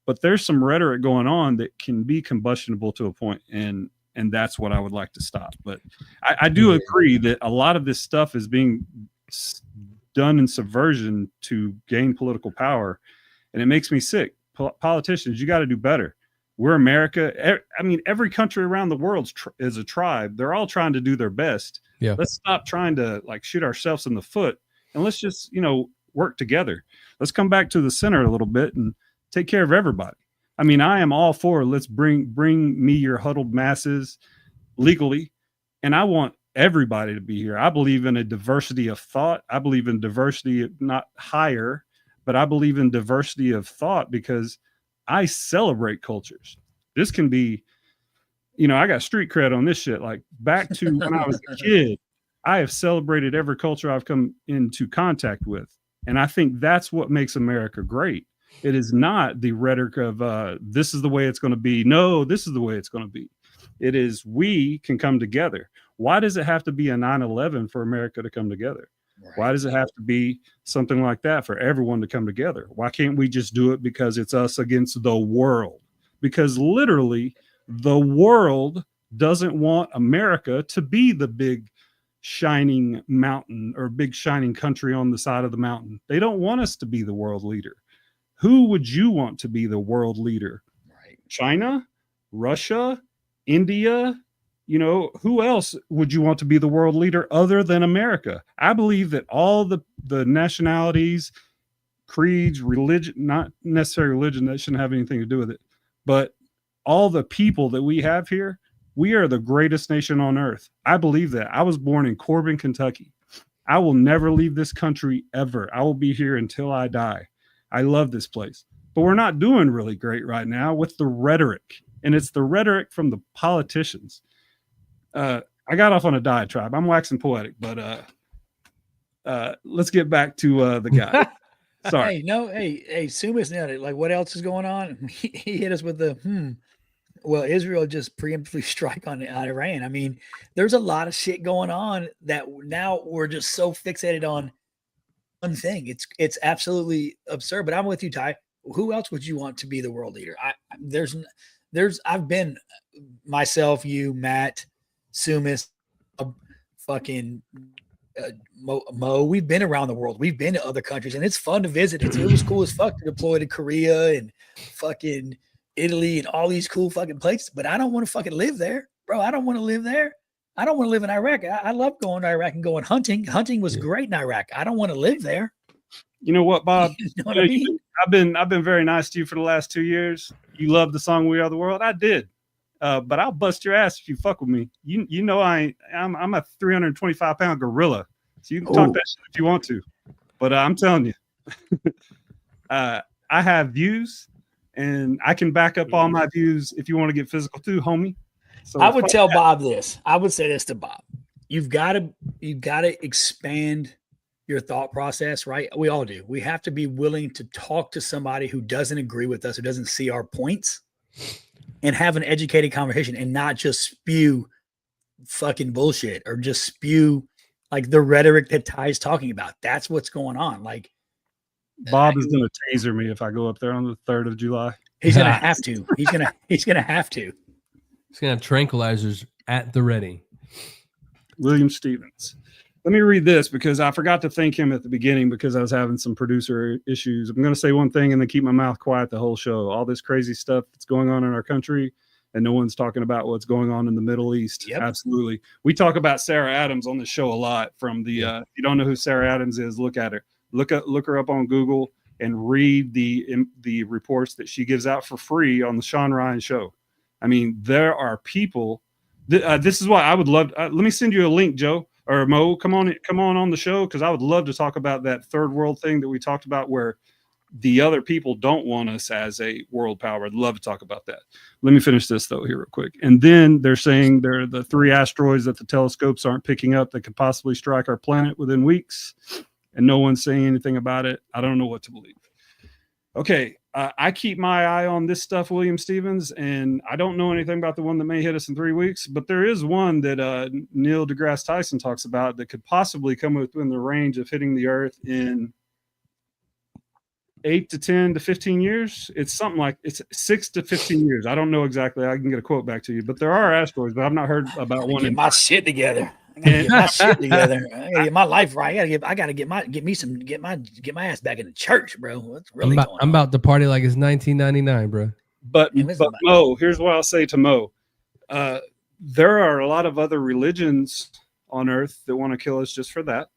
but there's some rhetoric going on that can be combustible to a point, and that's what I would like to stop. But I do agree that a lot of this stuff is being done in subversion to gain political power, and it makes me sick. Politicians, you got to do better. We're America. I mean, every country around the world is a tribe. They're all trying to do their best. Yeah. Let's stop trying to shoot ourselves in the foot, and let's just work together. Let's come back to the center a little bit and take care of everybody. I mean, I am all for let's bring me your huddled masses legally, and I want everybody to be here. I believe in a diversity of thought. I believe in diversity, not higher, but I believe in diversity of thought because I celebrate cultures. This can be, I got street cred on this shit. Like back to when I was a kid, I have celebrated every culture I've come into contact with. And I think that's what makes America great. It is not the rhetoric of this is the way it's going to be. No, this is the way it's going to be. It is we can come together. Why does it have to be a 9/11 for America to come together? Right. Why does it have to be something like that for everyone to come together? Why can't we just do it because it's us against the world? Because literally the world doesn't want America to be the big shining mountain or big shining country on the side of the mountain. They don't want us to be the world leader. Who would you want to be the world leader? Right. China, Russia, India, who else would you want to be the world leader other than America? I believe that all the nationalities, creeds, religion, not necessarily religion, that shouldn't have anything to do with it, but all the people that we have here, we are the greatest nation on earth. I believe that. I was born in Corbin, Kentucky. I will never leave this country ever. I will be here until I die. I love this place, but we're not doing really great right now with the rhetoric, and it's the rhetoric from the politicians. I got off on a diatribe. I'm waxing poetic, but let's get back to the guy. Sorry. Hey, Sumas nailed it. Like, what else is going on? He hit us with the Well, Israel just preemptively strike on Iran. I mean, there's a lot of shit going on that now we're just so fixated on one thing. It's absolutely absurd. But I'm with you, Ty. Who else would you want to be the world leader? I've been myself, you, Matt, Sumas, fucking Mo. We've been around the world. We've been to other countries, and it's fun to visit. It was cool as fuck to deploy to Korea and fucking Italy and all these cool fucking places. But I don't want to fucking live there, bro. I don't want to live there. I don't want to live in Iraq. I love going to Iraq and going hunting. Hunting was great in Iraq. I don't want to live there. You know what, Bob? You know what I mean? I've been very nice to you for the last 2 years. You love the song "We Are the World." I did. But I'll bust your ass if you fuck with me. You know I'm a 325-pound gorilla, so you can talk that shit if you want to. But I'm telling you, I have views, and I can back up all my views if you want to get physical too, homie. So I would tell Bob this. I would say this to Bob: you've got to expand your thought process, right? We all do. We have to be willing to talk to somebody who doesn't agree with us, who doesn't see our points, and have an educated conversation and not just spew fucking bullshit or just spew like the rhetoric that Ty's talking about. That's what's going on. Like Bob is going to taser me if I go up there on the 3rd of July. He's going to have to. He's going to have to. He's going to have tranquilizers at the ready. William Stevens. Let me read this because I forgot to thank him at the beginning because I was having some producer issues. I'm going to say one thing and then keep my mouth quiet the whole show. All this crazy stuff that's going on in our country, and no one's talking about what's going on in the Middle East. Yep. Absolutely. We talk about Sarah Adams on the show a lot. From the if you don't know who Sarah Adams is, look at her. Look her up on Google and read the reports that she gives out for free on the Sean Ryan show. I mean, there are people. This is why I would love. Let me send you a link, Joe. Or Mo, come on the show, because I would love to talk about that third world thing that we talked about where the other people don't want us as a world power. I'd love to talk about that. Let me finish this, though, here real quick. And then they're saying they're the 3 asteroids that the telescopes aren't picking up that could possibly strike our planet within weeks, and no one's saying anything about it. I don't know what to believe. Okay, I keep my eye on this stuff, William Stevens, and I don't know anything about the one that may hit us in 3 weeks, but there is one that Neil deGrasse Tyson talks about that could possibly come within the range of hitting the Earth in 8 to 10 to 15 years. It's something like it's 6 to 15 years. I don't know exactly. I can get a quote back to you, but there are asteroids, but I've not heard about one. Get my shit together. I gotta get my shit together. I gotta get my life right. I gotta get my ass back in the church, bro. What's really going on? I'm about to party like it's 1999, bro. But Mo, here's what I'll say to Mo. There are a lot of other religions on Earth that want to kill us just for that.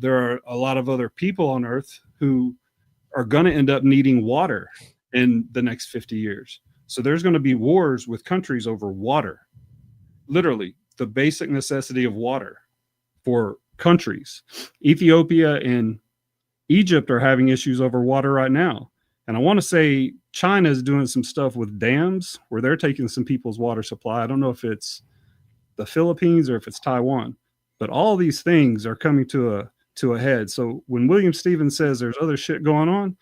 There are a lot of other people on Earth who are going to end up needing water in the next 50 years. So there's going to be wars with countries over water. Literally. the basic necessity of water for countries. Ethiopia and Egypt are having issues over water right now. And I want to say China is doing some stuff with dams where they're taking some people's water supply. I don't know if it's the Philippines or if it's Taiwan, but all these things are coming to a head. So when William Stevens says there's other shit going on,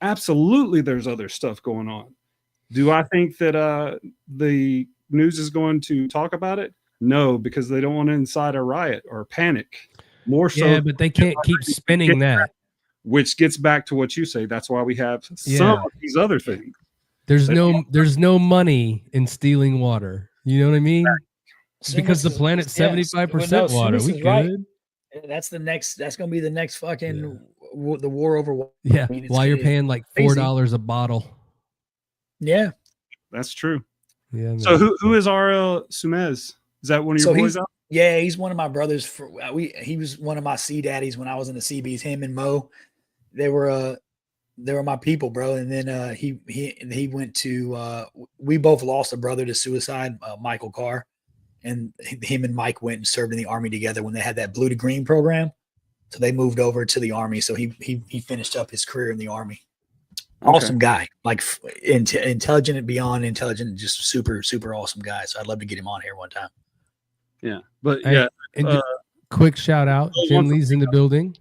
absolutely there's other stuff going on. Do I think that the news is going to talk about it? No, because they don't want to incite a riot or panic. More so, yeah, but they can't keep spinning that. Which gets back to what you say. That's why we have some of these other things. There's no money in stealing water. You know what I mean? Because the planet's 75% water. We good. Right. That's going to be the next fucking the war over water. Yeah. I mean, while you're paying like $4 a bottle. Yeah. That's true. Yeah. Man. So who is R.L. Sumez? Is that one of your boys out? Yeah, he's one of my brothers. He was one of my sea daddies when I was in the CBs. Him and Mo, they were my people, bro. And then he went to. We both lost a brother to suicide, Michael Carr, and him and Mike went and served in the Army together when they had that Blue to Green program. So they moved over to the Army. So he finished up his career in the Army. Okay. Awesome guy, like intelligent and beyond intelligent, just super super awesome guy. So I'd love to get him on here one time. Yeah, but hey, and quick shout out, Jen Lee's in the building.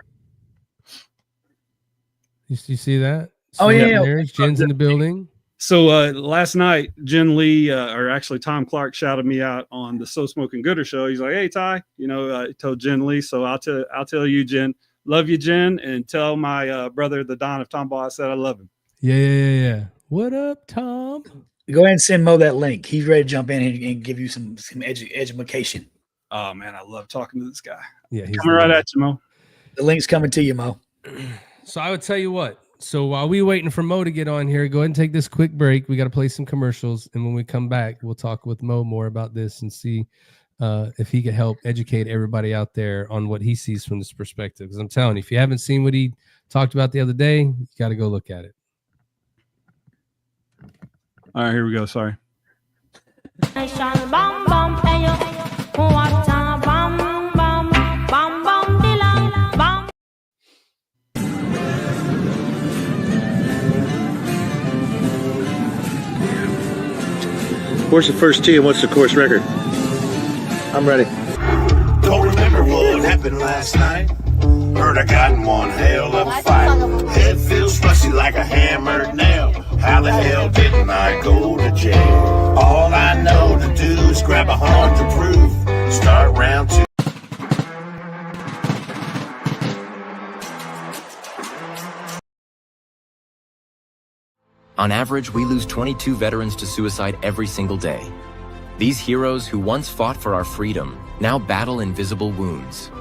You see that? Oh yeah, Jen's in the building. So last night, Jen Lee, or actually Tom Clark, shouted me out on the So Smoking Gooder show. He's like, "Hey Ty, I told Jen Lee, so I'll tell you, Jen, love you, Jen, and tell my brother, the Don of Tomball, I said I love him." Yeah. What up, Tom? Go ahead and send Mo that link. He's ready to jump in and give you some education. Oh man, I love talking to this guy. Yeah, he's coming right at you, Mo. The link's coming to you, Mo. So I would tell you what. So while we waiting for Mo to get on here, go ahead and take this quick break. We got to play some commercials, and when we come back, we'll talk with Mo more about this and see if he can help educate everybody out there on what he sees from this perspective. Because I'm telling you, if you haven't seen what he talked about the other day, you got to go look at it. All right, here we go. Sorry. What's the first tee and what's the course record? I'm ready. Don't remember what happened last night. Heard I got in one hell of a fight. Head feels rusty like a hammered nail. How the hell didn't I go to jail? All I know to do is grab a horn to prove. Start round two. On average, we lose 22 veterans to suicide every single day. These heroes who once fought for our freedom now battle invisible wounds.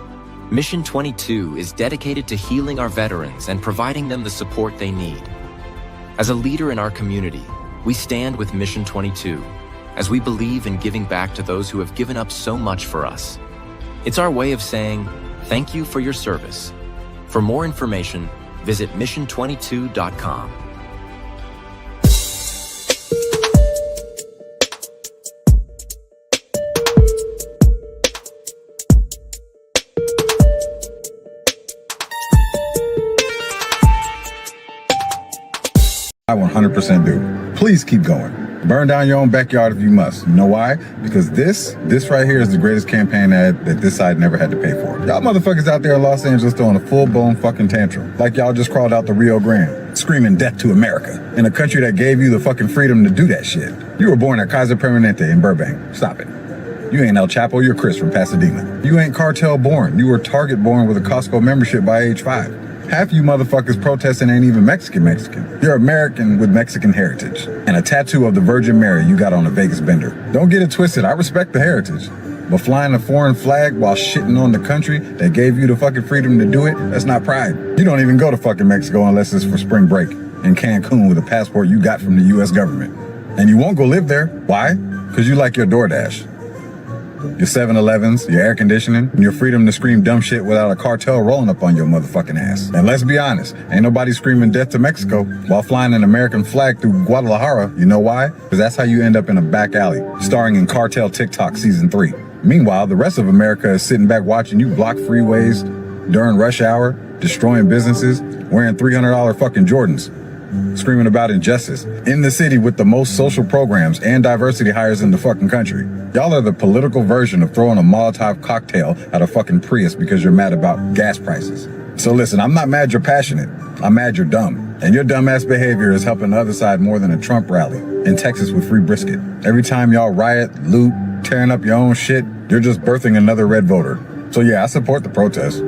Mission 22 is dedicated to healing our veterans and providing them the support they need. As a leader in our community, we stand with Mission 22 as we believe in giving back to those who have given up so much for us. It's our way of saying, thank you for your service. For more information, visit mission22.com. I 100% do. Please keep going. Burn down your own backyard if you must. You know why? Because this right here is the greatest campaign ad that this side never had to pay for. Y'all motherfuckers out there in Los Angeles throwing a full-blown fucking tantrum. Like y'all just crawled out the Rio Grande, screaming death to America, in a country that gave you the fucking freedom to do that shit. You were born at Kaiser Permanente in Burbank. Stop it. You ain't El Chapo, you're Chris from Pasadena. You ain't cartel born. You were Target born with a Costco membership by age 5. Half you motherfuckers protesting ain't even Mexican. You're American with Mexican heritage. And a tattoo of the Virgin Mary you got on a Vegas bender. Don't get it twisted, I respect the heritage. But flying a foreign flag while shitting on the country that gave you the fucking freedom to do it, that's not pride. You don't even go to fucking Mexico unless it's for spring break in Cancun with a passport you got from the US government. And you won't go live there. Why? Because you like your DoorDash, your 7-Elevens, your air conditioning, and your freedom to scream dumb shit without a cartel rolling up on your motherfucking ass. And let's be honest, ain't nobody screaming death to Mexico while flying an American flag through Guadalajara. You know why? Because that's how you end up in a back alley, starring in Cartel TikTok Season 3. Meanwhile, the rest of America is sitting back watching you block freeways during rush hour, destroying businesses, wearing $300 fucking Jordans, screaming about injustice in the city with the most social programs and diversity hires in the fucking country. Y'all are the political version of throwing a Molotov cocktail at a fucking Prius because you're mad about gas prices. So listen, I'm not mad you're passionate. I'm mad you're dumb. And your dumbass behavior is helping the other side more than a Trump rally in Texas with free brisket. Every time y'all riot, loot, tearing up your own shit, you're just birthing another red voter. So yeah, I support the protest.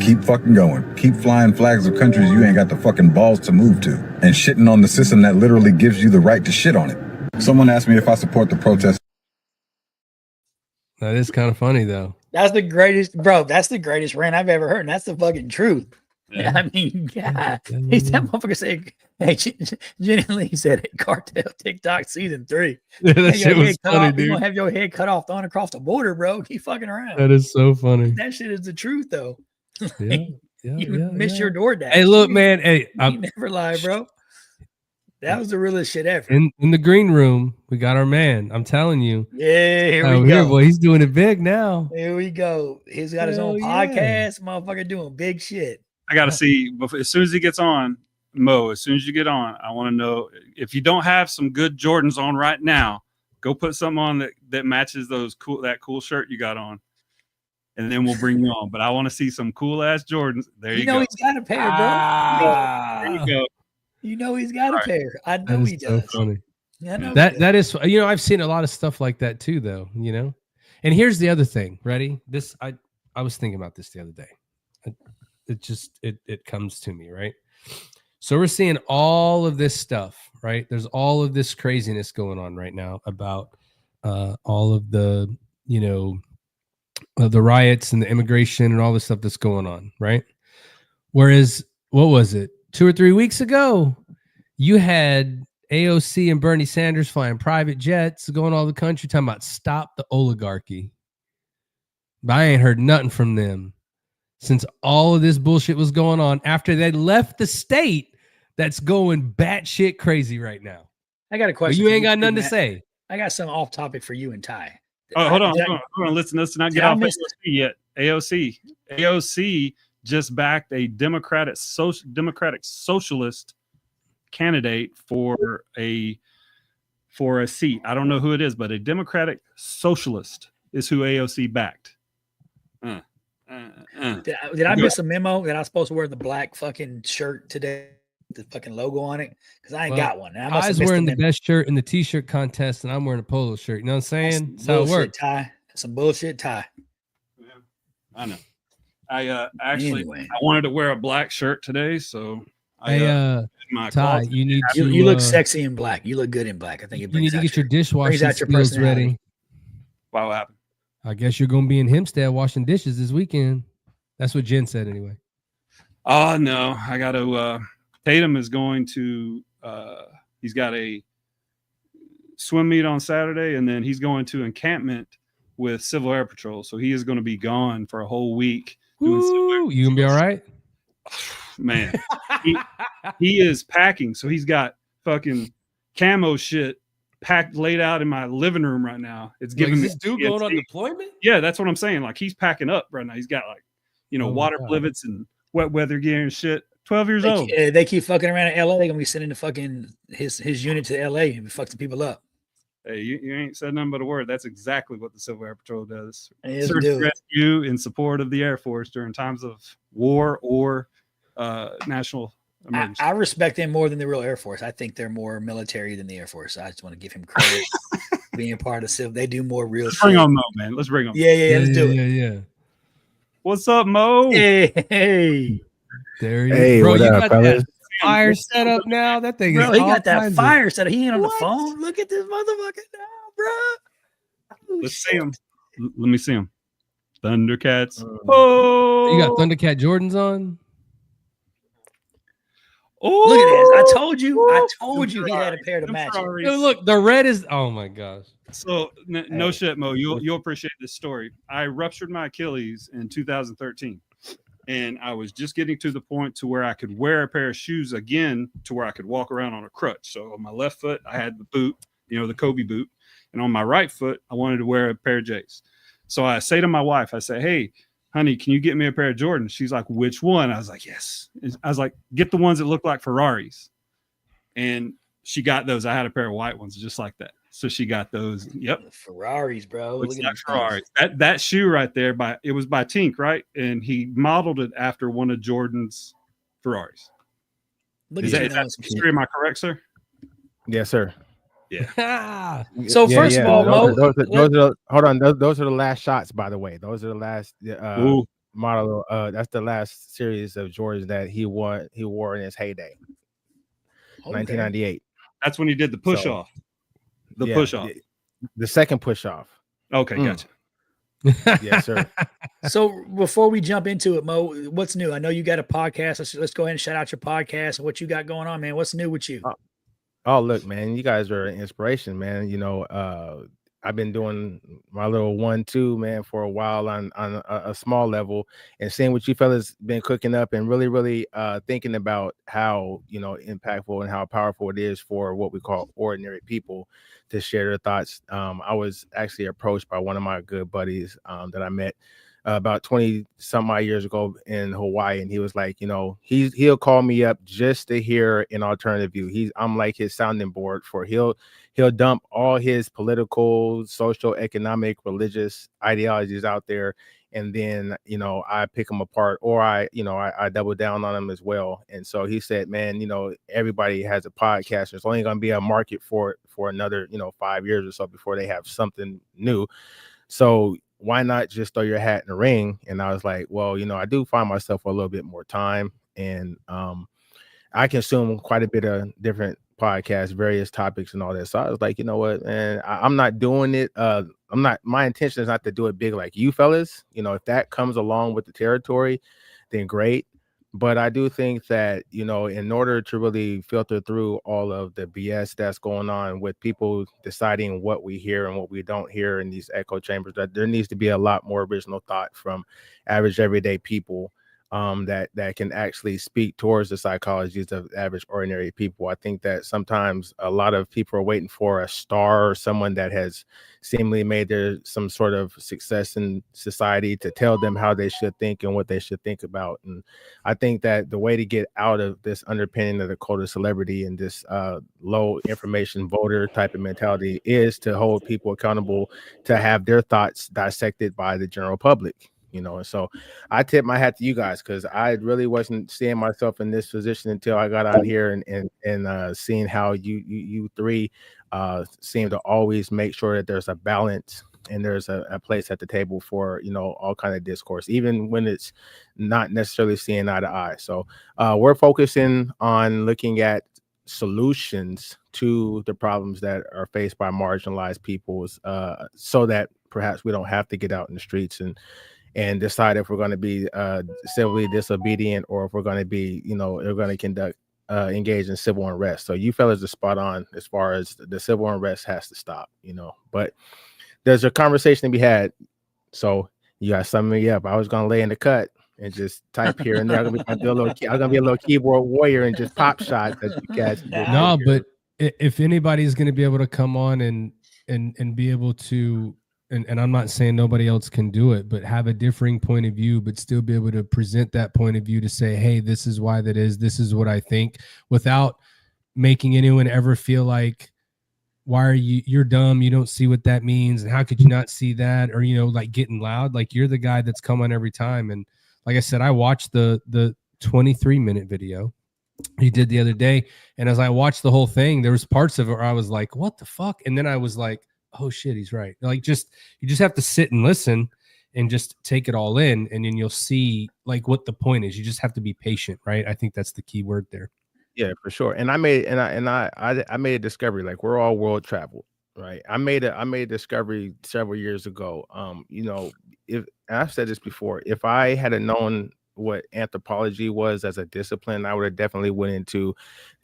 Keep fucking going. Keep flying flags of countries you ain't got the fucking balls to move to. And shitting on the system that literally gives you the right to shit on it. Someone asked me if I support the protest. That is kind of funny, though. That's the greatest, bro. That's the greatest rant I've ever heard. And that's the fucking truth. Yeah. I mean, God. He's that motherfucker said, hey, Jenny Lee said it, Cartel TikTok season 3. That shit was funny, dude. You're gonna have your head cut off, thrown across the border, bro. Keep fucking around. That is so funny. That shit is the truth, though. Yeah, you missed your DoorDash. Hey, look, man. Hey, you never lie, bro. That was the realest shit ever. In the green room, we got our man. I'm telling you. Yeah, here we go. Boy, he's doing it big now. Here we go. He's got his own podcast. Motherfucker doing big shit. I got to see as soon as he gets on, Mo. As soon as you get on, I want to know if you don't have some good Jordans on right now. Go put something on that matches that cool shirt you got on, and then we'll bring you on. But I want to see some cool ass Jordans. There you go. He's got a pair, bro. There you go. You know he's got a pair. I know he does. So funny. Yeah, I know that is, I've seen a lot of stuff like that too, though. And here's the other thing. Ready? This I was thinking about this the other day. It comes to me, right? So we're seeing all of this stuff, right? There's all of this craziness going on right now about all of the the riots and the immigration and all the stuff that's going on, right? Whereas, what was it? 2 or 3 weeks ago, you had AOC and Bernie Sanders flying private jets, going all the country, talking about stop the oligarchy. But I ain't heard nothing from them since all of this bullshit was going on after they left the state that's going batshit crazy right now. I got a question. But you ain't got nothing to say. I got some off topic for you and Ty. Oh, hold on. Let's not get off AOC yet. AOC just backed a Democratic socialist candidate for a seat. I don't know who it is, but a Democratic socialist is who AOC backed. Did I miss a memo that I was supposed to wear the black fucking shirt today, the fucking logo on it? Because I ain't got one. I was wearing the best shirt in the t-shirt contest, and I'm wearing a polo shirt. You know what I'm saying? That's how it works. Some bullshit tie. Yeah, I know. I wanted to wear a black shirt today, so Ty, you look sexy in black. You look good in black. I think you need to get your dishwashing skills ready. Wow, what happened? I guess you're going to be in Hempstead washing dishes this weekend. That's what Jen said anyway. Oh, no. I got to Tatum is going to he's got a swim meet on Saturday, and then he's going to encampment with Civil Air Patrol. So he is going to be gone for a whole week. Ooh, you gonna be all right? Man, he is packing. So he's got fucking camo shit laid out in my living room right now. It's giving me this dude going on deployment. Yeah, that's what I'm saying. Like he's packing up right now. He's got water blivets and wet weather gear and shit. 12 years old. They keep fucking around in LA. They're gonna be sending the fucking his unit to LA and be fucking people up. Hey, you ain't said nothing but a word. That's exactly what the Civil Air Patrol does. Search and rescue in support of the Air Force during times of war or national emergency. I respect them more than the real Air Force. I think they're more military than the Air Force. I just want to give him credit being part of Civil. They do more real shit. Bring on Mo, man. Let's bring on. Yeah, let's do it. Yeah. What's up, Mo? Hey. There you go. Bro, you got that fire set up now. That thing is he got that fire set up. He ain't on the phone. Look at this motherfucker now, bro. Let's see him. Let me see him. Thundercats. You got Thundercat Jordans on? Oh, look at this. I told you he had a pair to match. Look, the red is, oh my gosh. So no shit, Mo. You'll appreciate this story. I ruptured my Achilles in 2013. And I was just getting to the point to where I could wear a pair of shoes again to where I could walk around on a crutch. So on my left foot, I had the boot, the Kobe boot. And on my right foot, I wanted to wear a pair of J's. So I say to my wife, I say, hey, honey, can you get me a pair of Jordans? She's like, which one? I was like, yes. I was like, get the ones that look like Ferraris. And she got those. I had a pair of white ones just like that. So she got those. Yep. The Ferraris, bro. Looks Look at like these Ferraris. things. That shoe right there, it was by Tink, right? And he modeled it after one of Jordan's Ferraris. Look Is at you that knowing some shit. history? Am I correct, sir? Yes, sir. So first of all, Mo, hold on. Those are the last shots, by the way. Those are the last model. That's the last series of Jordans that he wore in his heyday. 1998. That's when he did the push off. Push off. The second push off. Okay, gotcha. Yes, sir. So before we jump into it, Mo, what's new? I know you got a podcast. Let's go ahead and shout out your podcast and what you got going on, man. What's new with you? Oh, look, man, you guys are an inspiration, man. You know, I've been doing my little 1-2, man, for a while on a small level, and seeing what you fellas been cooking up, and really thinking about how, you know, impactful and how powerful it is for what we call ordinary people to share their thoughts. I was actually approached by one of my good buddies that I met about 20 some odd years ago in Hawaii, and he was like, you know, he'll call me up just to hear an alternative view. I'm like his sounding board for he'll dump all his political, social, economic, religious ideologies out there, and then, you know, I pick them apart, or I double down on them as well. And so he said, man, you know, everybody has a podcast. There's only going to be a market for it for another, you know, 5 years or so before they have something new. So why not just throw your hat in the ring? And I was like, well, you know, I do find myself a little bit more time, and I consume quite a bit of different podcasts, various topics and all that. So I was like, you know what, man, I'm not doing it. My intention is not to do it big like you fellas. You know, if that comes along with the territory, then great. But I do think that, you know, in order to really filter through all of the BS that's going on with people deciding what we hear and what we don't hear in these echo chambers, that there needs to be a lot more original thought from average everyday people that can actually speak towards the psychologies of average ordinary people. I think that sometimes a lot of people are waiting for a star or someone that has seemingly made some sort of success in society to tell them how they should think and what they should think about. And I think that the way to get out of this underpinning of the cult of celebrity and this low information voter type of mentality is to hold people accountable to have their thoughts dissected by the general public. You know, and so I tip my hat to you guys, because I really wasn't seeing myself in this position until I got out here and seeing how you three seem to always make sure that there's a balance and there's a place at the table for, you know, all kind of discourse, even when it's not necessarily seeing eye to eye. So we're focusing on looking at solutions to the problems that are faced by marginalized peoples, so that perhaps we don't have to get out in the streets and decide if we're going to be civilly disobedient, or if we're going to be, you know, we're going to engage in civil unrest. So you fellas are spot on as far as the civil unrest has to stop, you know. But there's a conversation to be had. So you got summing me up. I was going to lay in the cut and just type here and there. I'm going to be a little keyboard warrior and just pop shots as you guys. No, but if anybody's going to be able to come on and be able to, and I'm not saying nobody else can do it, but have a differing point of view, but still be able to present that point of view to say, hey, this is why that is, this is what I think, without making anyone ever feel like, why are you're dumb, you don't see what that means, and how could you not see that, or, you know, like getting loud. Like, you're the guy that's come on every time. And like I said, I watched the 23-minute video he did the other day, and as I watched the whole thing, there was parts of it where I was like, what the fuck? And then I was like, oh shit, he's right. Like, you just have to sit and listen and just take it all in, and then you'll see like what the point is. You just have to be patient, right? I think that's the key word there. Yeah, for sure. And I made a discovery. Like, we're all world traveled, right? I made a discovery several years ago. You know, and I've said this before, if I had known what anthropology was as a discipline, I would have definitely went into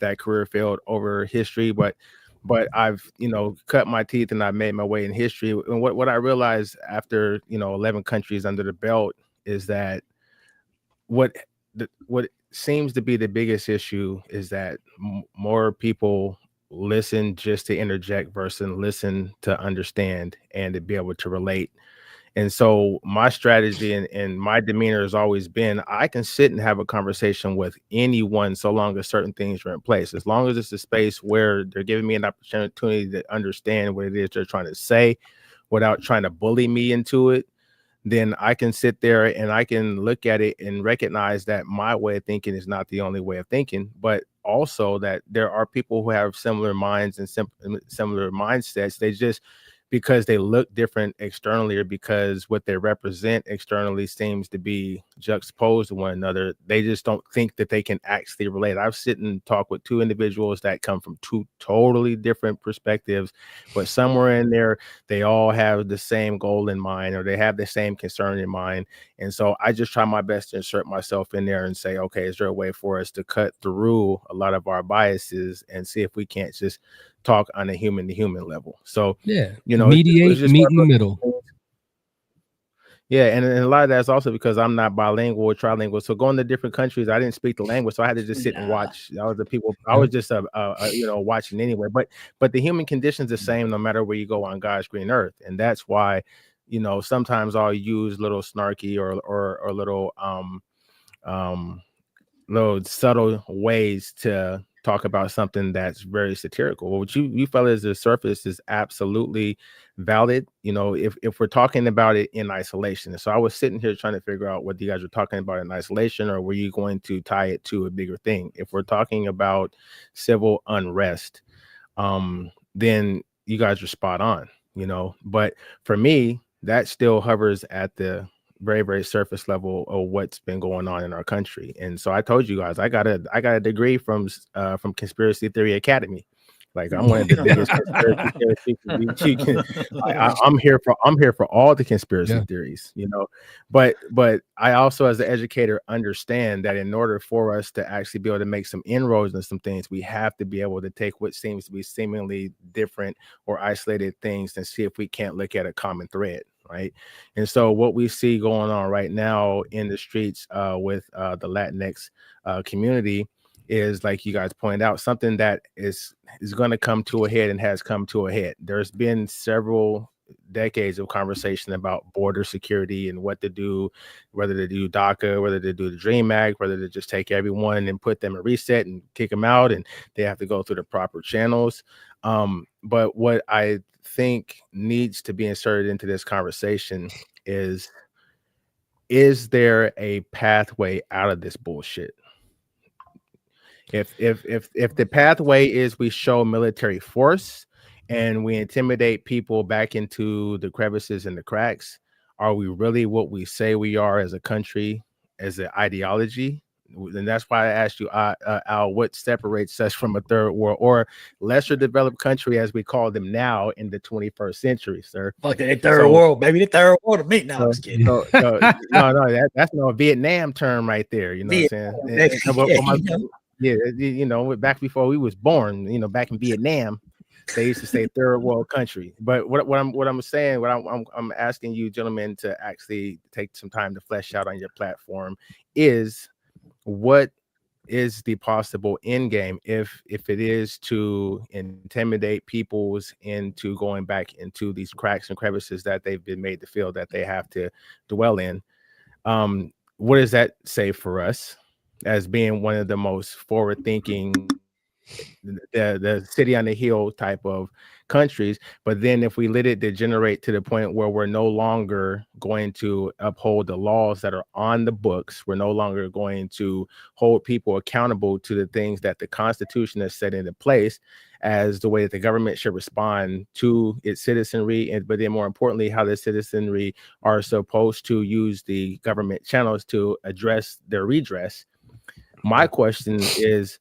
that career field over history. But I've, you know, cut my teeth and I made my way in history. And what I realized after, you know, 11 countries under the belt is that what seems to be the biggest issue is that more people listen just to interject versus listen to understand and to be able to relate And so my strategy and my demeanor has always been, I can sit and have a conversation with anyone so long as certain things are in place. As long as it's a space where they're giving me an opportunity to understand what it is they're trying to say without trying to bully me into it, then I can sit there and I can look at it and recognize that my way of thinking is not the only way of thinking, but also that there are people who have similar minds and similar mindsets. They just, because they look different externally or because what they represent externally seems to be juxtaposed to one another, they just don't think that they can actually relate. I've sit and talk with two individuals that come from two totally different perspectives, but somewhere in there, they all have the same goal in mind, or they have the same concern in mind. And so I just try my best to insert myself in there and say, okay, is there a way for us to cut through a lot of our biases and see if we can't just talk on a human to human level? So, yeah, you know, mediate, meet in the middle. Yeah, and a lot of that's also because I'm not bilingual or trilingual. So going to different countries, I didn't speak the language, so I had to just sit and watch. I was the people. I was just watching anyway. But the human condition's the same no matter where you go on God's green earth, and that's why, you know, sometimes I'll use little snarky or little subtle ways to talk about something that's very satirical. What you fellas, the surface is absolutely valid. You know, if we're talking about it in isolation. So I was sitting here trying to figure out what you guys were talking about in isolation, or were you going to tie it to a bigger thing? If we're talking about civil unrest, then you guys are spot on, you know. But for me, that still hovers at the very, very surface level of what's been going on in our country. And so I told you guys, I got a degree from Conspiracy Theory Academy. Like, I'm one of the biggest conspiracy theories. I'm here for all the conspiracy theories, you know. But I also, as an educator, understand that in order for us to actually be able to make some inroads in some things, we have to be able to take what seems to be seemingly different or isolated things and see if we can't look at a common thread. Right. And so what we see going on right now in the streets with the Latinx community is, like you guys pointed out, something that is going to come to a head and has come to a head. There's been several decades of conversation about border security and what to do, whether to do DACA, whether to do the DREAM Act, whether to just take everyone and put them in reset and kick them out, and they have to go through the proper channels. But what I think needs to be inserted into this conversation is there a pathway out of this bullshit? If the pathway is we show military force and we intimidate people back into the crevices and the cracks, are we really what we say we are as a country, as an ideology? And that's why I asked you, Al, what separates us from a third world or lesser developed country, as we call them now in the 21st century, sir? Fuck the third world, baby. The third world of me. No, I'm just kidding. No, that's no Vietnam term right there. You know what I'm saying? You know, back before we was born, you know, back in Vietnam, they used to say third world country. But what I'm asking you gentlemen to actually take some time to flesh out on your platform is, what is the possible end game if it is to intimidate peoples into going back into these cracks and crevices that they've been made to feel that they have to dwell in? What does that say for us as being one of the most forward-thinking, the city on the hill type of countries? But then if we let it degenerate to the point where we're no longer going to uphold the laws that are on the books, we're no longer going to hold people accountable to the things that the Constitution has set into place as the way that the government should respond to its citizenry, but then more importantly, how the citizenry are supposed to use the government channels to address their redress. My question is,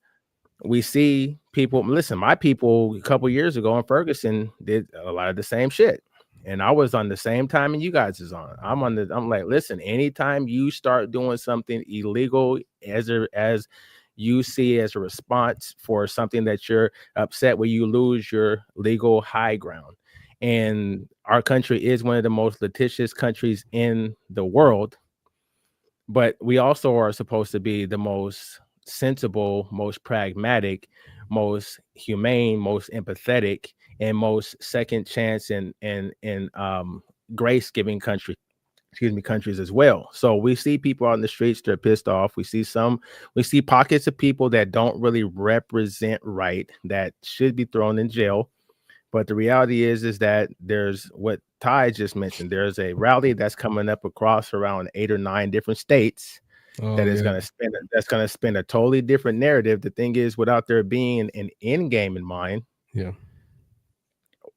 we see people, listen, my people a couple years ago in Ferguson did a lot of the same shit. And I was on the same time and you guys is on. I'm like, listen, anytime you start doing something illegal as you see as a response for something that you're upset with, you lose your legal high ground. And our country is one of the most litigious countries in the world. But we also are supposed to be the most sensible, most pragmatic, most humane, most empathetic, and most second chance and grace-giving countries as well. So we see people out in the streets, they're pissed off. We see pockets of people that don't really represent right, that should be thrown in jail. But the reality is that there's what Ty just mentioned. There's a rally that's coming up across around 8 or 9 different states that is going to spin a totally different narrative. The thing is, without there being an end game in mind,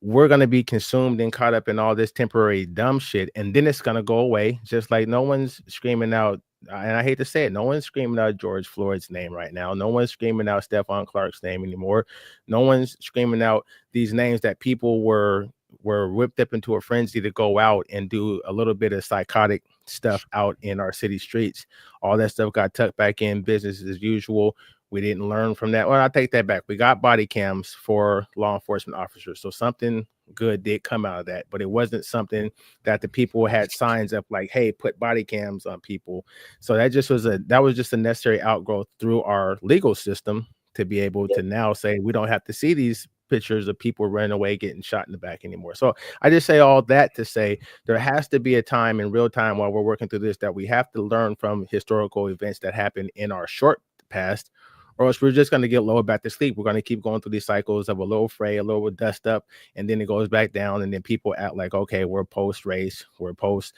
we're going to be consumed and caught up in all this temporary dumb shit, and then it's going to go away. Just like no one's screaming out, and I hate to say it, no one's screaming out George Floyd's name right now. No one's screaming out Stephon Clark's name anymore. No one's screaming out these names that people were whipped up into a frenzy to go out and do a little bit of psychotic stuff out in our city streets. All that stuff got tucked back in business as usual. We didn't learn from that. Well, I take that back. We got body cams for law enforcement officers. So something good did come out of that, but it wasn't something that the people had signs up like, hey, put body cams on people. So that was just a necessary outgrowth through our legal system to be able to now say we don't have to see these pictures of people running away, getting shot in the back anymore. So I just say all that to say there has to be a time in real time while we're working through this that we have to learn from historical events that happened in our short past, or else we're just going to get lower back to sleep. We're going to keep going through these cycles of a little fray, a little dust up, and then it goes back down, and then people act like, okay, we're post-race, we're post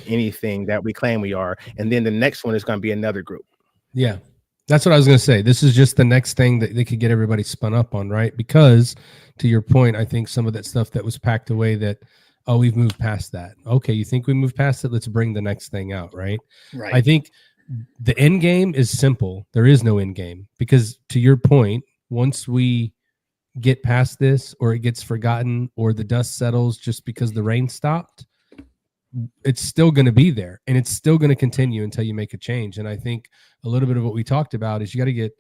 anything that we claim we are, and then the next one is going to be another group. Yeah, that's what I was going to say. This is just the next thing that they could get everybody spun up on, right? Because to your point, I think some of that stuff that was packed away that, oh, we've moved past that. Okay, you think we moved past it? Let's bring the next thing out, right? Right. I think the end game is simple. There is no end game because, to your point, once we get past this, or it gets forgotten, or the dust settles just because the rain stopped, it's still going to be there, and it's still going to continue until you make a change. And I think a little bit of what we talked about is you got to get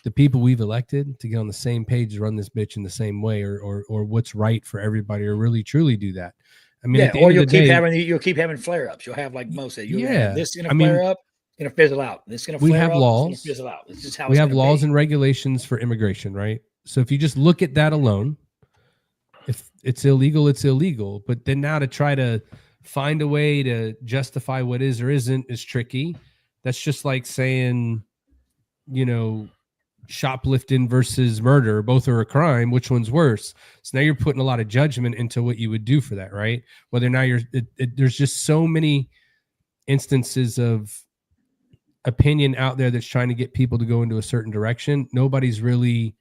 the people we've elected to get on the same page to run this bitch in the same way, or what's right for everybody, or really truly do that. I mean, or you'll keep having flare ups. You'll have, like Mo said, this is going to flare up. Going to fizzle out. This is going to flare up. Laws. It's going to fizzle out. It's just how we have laws and regulations for immigration, right? So if you just look at that alone, if it's illegal, it's illegal. But then now to try to find a way to justify what is or isn't is tricky. That's just like saying, shoplifting versus murder. Both are a crime. Which one's worse? So now you're putting a lot of judgment into what you would do for that, right? Whether now there's just so many instances of opinion out there that's trying to get people to go into a certain direction. Nobody's really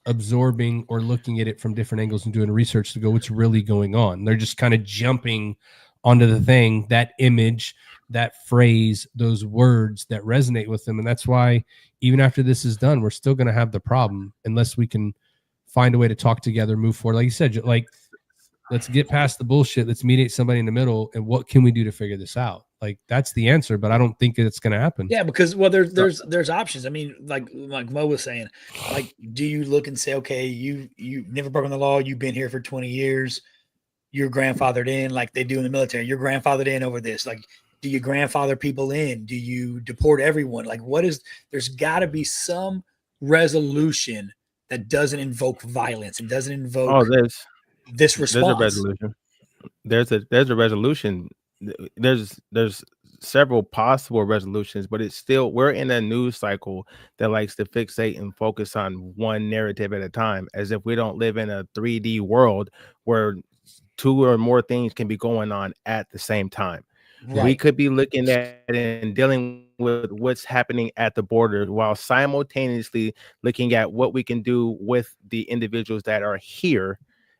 absorbing or looking at it from different angles and doing research to go, what's really going on? They're just kind of jumping onto the thing, that image, that phrase, those words that resonate with them. And that's why even after this is done, we're still going to have the problem unless we can find a way to talk together, move forward. Like you said, let's get past the bullshit. Let's mediate somebody in the middle. And what can we do to figure this out? Like, that's the answer, but I don't think it's going to happen. Yeah, because there's options. I mean, like Mo was saying, like, do you look and say, okay, you've never broken the law, you've been here for 20 years, you're grandfathered in, like they do in the military. You're grandfathered in over this. Like, do you grandfather people in? Do you deport everyone? Like, there's got to be some resolution that doesn't invoke violence and doesn't invoke this response. There's a resolution. There's several possible resolutions, but it's still, we're in a news cycle that likes to fixate and focus on one narrative at a time, as if we don't live in a 3D world where 2 or more things can be going on at the same time. Right. We could be looking at and dealing with what's happening at the border while simultaneously looking at what we can do with the individuals that are here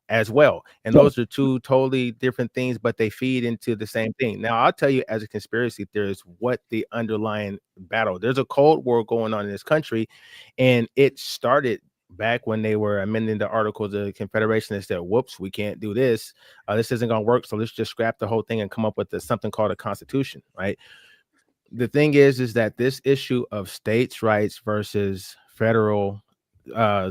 as well. And those are 2 totally different things, but they feed into the same thing. Now, I'll tell you, as a conspiracy theorist, what the underlying battle. There's a Cold War going on in this country, and it started back when they were amending the Articles of the Confederation and said, whoops, we can't do this. This isn't going to work. So let's just scrap the whole thing and come up with something called a constitution, right? The thing is that this issue of states' rights versus federal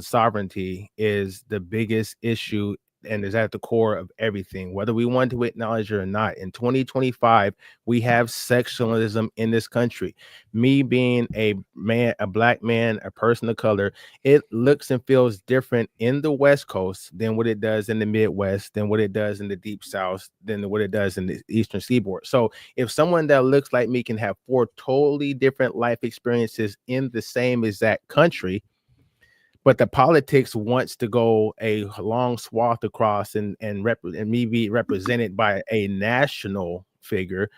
sovereignty is the biggest issue and is at the core of everything, whether we want to acknowledge it or not. In 2025, we have sectionalism in this country. Me being a black man, a person of color, it looks and feels different in the West Coast than what it does in the Midwest, than what it does in the Deep South, than what it does in the Eastern Seaboard. So if someone that looks like me can have 4 totally different life experiences in the same exact country, but the politics wants to go a long swath across and me be represented by a national figure,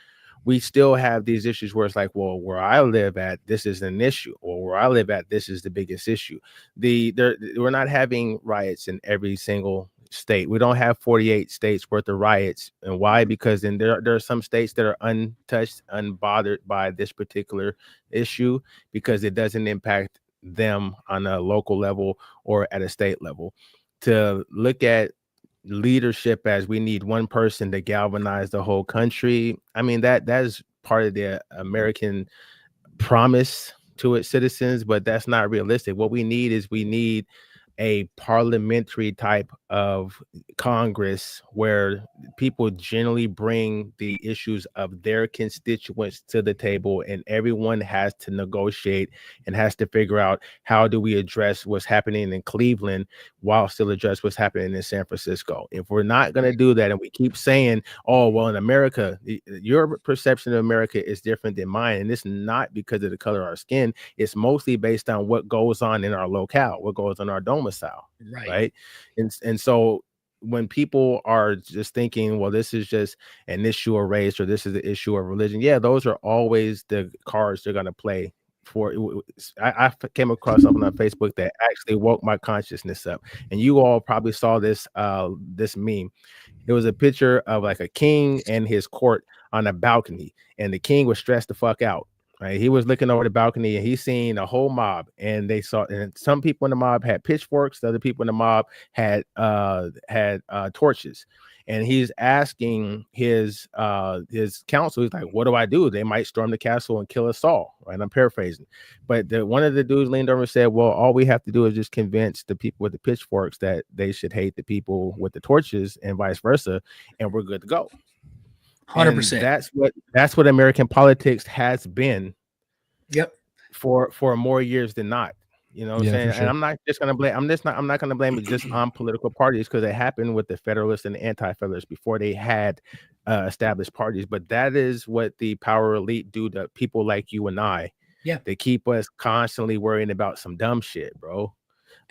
we still have these issues where it's like, well, where I live at, this is an issue, or where I live at, this is the biggest issue. We're not having riots in every single state. We don't have 48 states worth of riots. And why? Because then there are some states that are untouched, unbothered by this particular issue, because it doesn't impact them on a local level or at a state level. To look at leadership as we need one person to galvanize the whole country, I mean, that is part of the American promise to its citizens, but that's not realistic. What we need is a parliamentary type of Congress where people generally bring the issues of their constituents to the table, and everyone has to negotiate and has to figure out how do we address what's happening in Cleveland while still address what's happening in San Francisco. If we're not going to do that, and we keep saying, oh, well, in America, your perception of America is different than mine, and it's not because of the color of our skin. It's mostly based on what goes on in our locale, what goes on our domicile. Right. And so when people are just thinking, well, this is just an issue of race, or this is the issue of religion, yeah, those are always the cards they're going to play for. I came across something on Facebook that actually woke my consciousness up, and you all probably saw this this meme. It was a picture of like a king and his court on a balcony, and the king was stressed the fuck out. Right, he was looking over the balcony and he's seen a whole mob, and and some people in the mob had pitchforks, the other people in the mob had torches, and he's asking his counsel. He's like, "What do I do? They might storm the castle and kill us all." Right, I'm paraphrasing, but one of the dudes leaned over and said, "Well, all we have to do is just convince the people with the pitchforks that they should hate the people with the torches, and vice versa, and we're good to go." 100%. That's what American politics has been. Yep. For more years than not. You know what I'm saying? Sure. And I'm not going to blame it just on political parties, because it happened with the Federalists and the Anti-Federalists before they had established parties. But that is what the power elite do to people like you and I. Yeah. They keep us constantly worrying about some dumb shit, bro.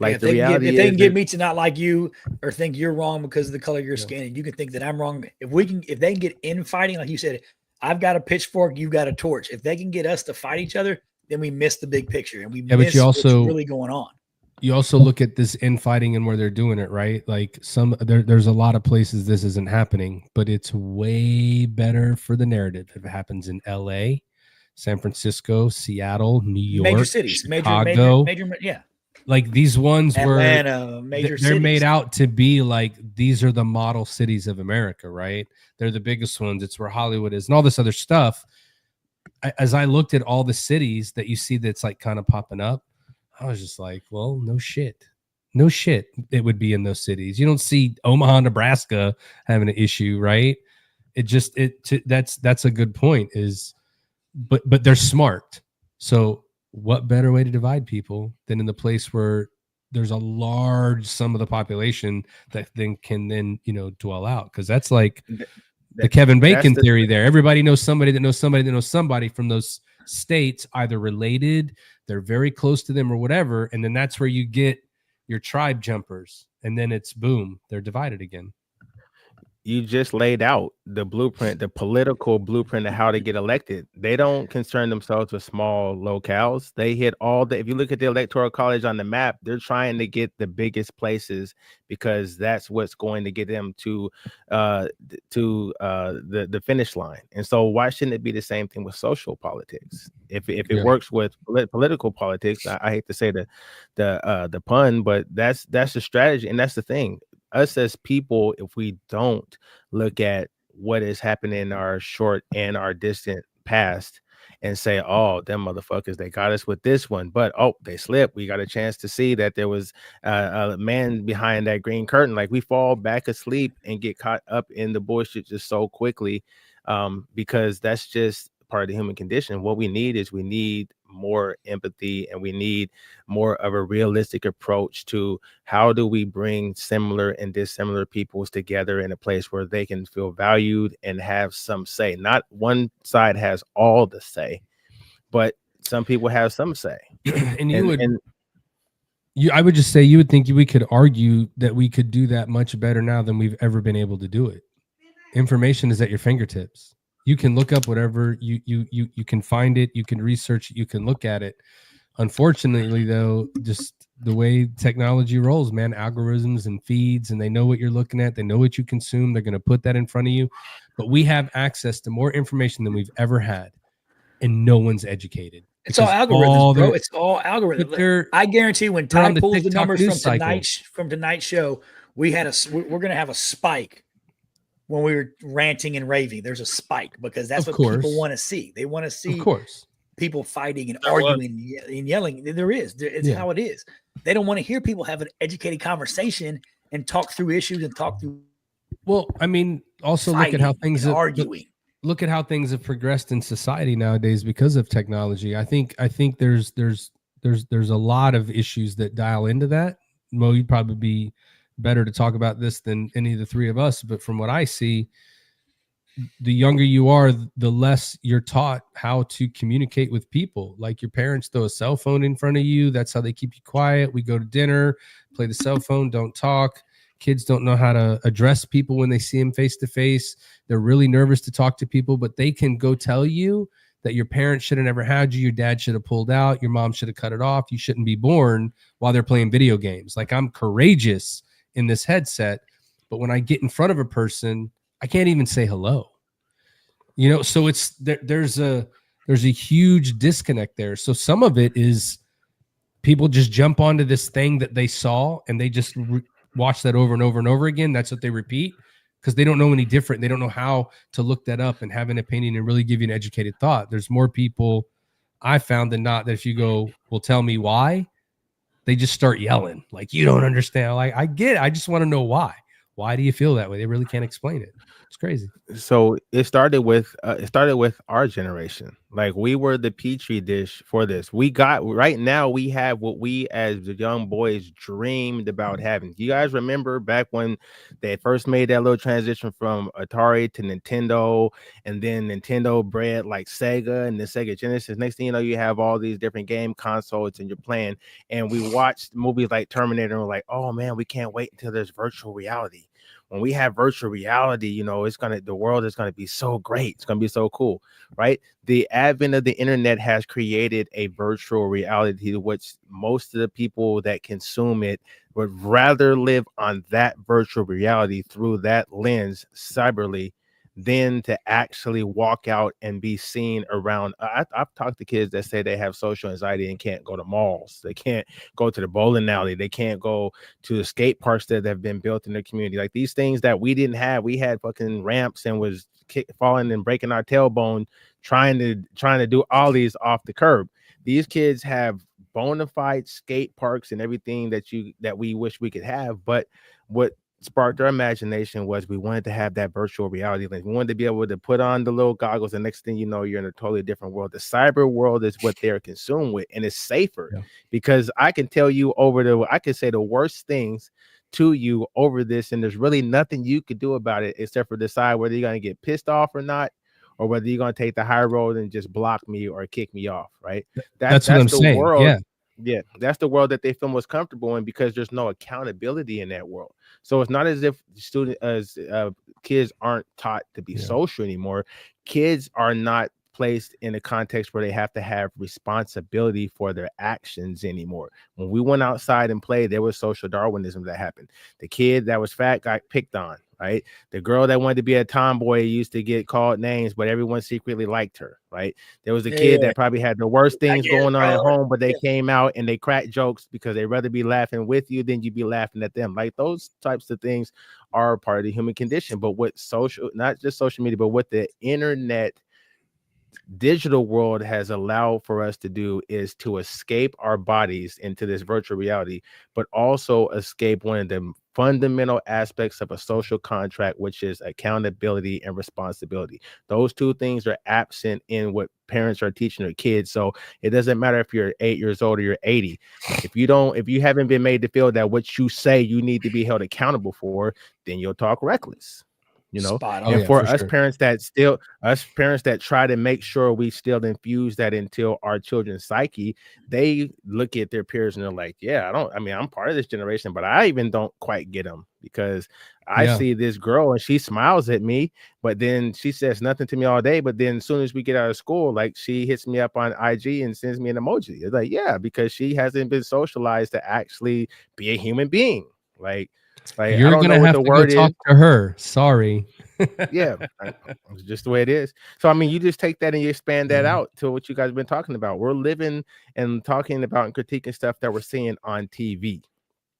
Like, if they can get me to not like you or think you're wrong because of the color of your skin, and you can think that I'm wrong. If they can get infighting, like you said, I've got a pitchfork, you got a torch. If they can get us to fight each other, then we miss the big picture, and we miss what's really going on. You also look at this infighting and where they're doing it, right? Like there's a lot of places this isn't happening, but it's way better for the narrative if it happens in LA, San Francisco, Seattle, New York, major cities, Chicago, major, yeah. Like these ones Atlanta, where they're made out to be like, these are the model cities of America, right? They're the biggest ones. It's where Hollywood is and all this other stuff. As I looked at all the cities that you see that's like kind of popping up, I was just like, well, no shit. It would be in those cities. You don't see Omaha, Nebraska having an issue, right? That's a good point but they're smart. So what better way to divide people than in the place where there's a large sum of the population that then can dwell out? Because that's like the Kevin Bacon theory there. Everybody knows somebody that knows somebody that knows somebody from those states, either related, they're very close to them or whatever. And then that's where you get your tribe jumpers. And then it's boom, they're divided again. You just laid out the blueprint, the political blueprint of how to get elected. They don't concern themselves with small locales. They hit if you look at the Electoral College on the map, they're trying to get the biggest places, because that's what's going to get them to the finish line. And so why shouldn't it be the same thing with social politics? If it works with political politics, I hate to say the pun, but that's the strategy. And that's the thing. Us as people, if we don't look at what is happening in our short and our distant past and say, oh, them motherfuckers, they got us with this one, but oh, they slipped. We got a chance to see that there was a man behind that green curtain. Like, we fall back asleep and get caught up in the bullshit just so quickly, because that's just part of the human condition. What we need more empathy, and we need more of a realistic approach to how do we bring similar and dissimilar peoples together in a place where they can feel valued and have some say. Not one side has all the say, but some people have some say. I would just say, you would think we could argue that we could do that much better now than we've ever been able to do it. Information is at your fingertips. You can look up whatever you can find it. You can research it. You can look at it. Unfortunately, though, just the way technology rolls, man, algorithms and feeds, and they know what you're looking at. They know what you consume. They're going to put that in front of you. But we have access to more information than we've ever had, and no one's educated. It's all algorithms, bro. It's all algorithms. I guarantee when Ty pulls the numbers from tonight's show, we're going to have a spike. When we were ranting and raving, there's a spike, because that's what people want to see. They want to see people fighting and arguing and yelling. It's how it is. They don't want to hear people have an educated conversation and talk through issues and talk through. Well, I mean, also look at how things are arguing. Look at how things have progressed in society nowadays because of technology. I think there's a lot of issues that dial into that. Mo, you'd probably be better to talk about this than any of the three of us, but from what I see, the younger you are, the less you're taught how to communicate with people. Like, your parents throw a cell phone in front of you. That's how they keep you quiet. We go to dinner, play the cell phone, don't talk. Kids don't know how to address people when they see them face to face. They're really nervous to talk to people, but they can go tell you that your parents should have never had you. Your dad should have pulled out. Your mom should have cut it off. You shouldn't be born, while they're playing video games. Like, I'm courageous in this headset, but when I get in front of a person, I can't even say hello. So it's there's a huge disconnect there. So some of it is people just jump onto this thing that they saw, and they just watch that over and over and over again. That's what they repeat, because they don't know any different. They don't know how to look that up and have an opinion and really give you an educated thought. There's more people I found than not that if you go, well, tell me why, they just start yelling like, you don't understand. Like, I get it. I just want to know why. Why do you feel that way? They really can't explain it. It's crazy. So it started with our generation. Like, we were the petri dish for this. Right now we have what we as the young boys dreamed about having. You guys remember back when they first made that little transition from Atari to Nintendo, and then Nintendo bred like Sega and the Sega Genesis. Next thing you know, you have all these different game consoles and you're playing. And we watched movies like Terminator and we're like, oh man, we can't wait until there's virtual reality. When we have virtual reality, the world is going to be so great. It's going to be so cool, right? The advent of the internet has created a virtual reality, which most of the people that consume it would rather live on that virtual reality through that lens, cyberly, than to actually walk out and be seen around. I've talked to kids that say they have social anxiety and can't go to malls. They can't go to the bowling alley. They can't go to the skate parks that have been built in the community. Like, these things that we didn't have. We had fucking ramps and was falling and breaking our tailbone trying to do all these off the curb. These kids have bona fide skate parks and everything that we wish we could have. But what sparked our imagination was we wanted to have that virtual reality lens. We wanted to be able to put on the little goggles, and next thing you know, you're in a totally different world. The cyber world is what they're consumed with, and it's safer because I can tell you I can say the worst things to you over this, and there's really nothing you could do about it except for decide whether you're going to get pissed off or not, or whether you're going to take the high road and just block me or kick me off, right? That's what I'm saying. World. Yeah, that's the world that they feel most comfortable in, because there's no accountability in that world. So it's not as if kids aren't taught to be social anymore. Kids are not placed in a context where they have to have responsibility for their actions anymore. When we went outside and played, there was social Darwinism that happened. The kid that was fat got picked on, right? The girl that wanted to be a tomboy used to get called names, but everyone secretly liked her, right? There was a kid that probably had the worst things going on at home, but they came out and they cracked jokes because they'd rather be laughing with you than you be laughing at them. Like, those types of things are part of the human condition. But what not just social media, but what the internet digital world has allowed for us to do is to escape our bodies into this virtual reality, but also escape one of the fundamental aspects of a social contract, which is accountability and responsibility. Those two things are absent in what parents are teaching their kids. So it doesn't matter if you're 8 years old or you're 80. If you haven't been made to feel that what you say you need to be held accountable for, then you'll talk reckless. Spot on. And for us sure. parents that try to make sure we still infuse that into our children's psyche, they look at their peers and they're like, yeah, I'm part of this generation, but I even don't quite get them, because I see this girl and she smiles at me, but then she says nothing to me all day. But then as soon as we get out of school, like, she hits me up on IG and sends me an emoji. It's like, yeah, because she hasn't been socialized to actually be a human being. Like You're I don't gonna know what have the to word go talk is. to her. Sorry. Yeah, it's just the way it is. So I mean, you just take that and you expand that out to what you guys have been talking about. We're living and talking about and critiquing stuff that we're seeing on TV.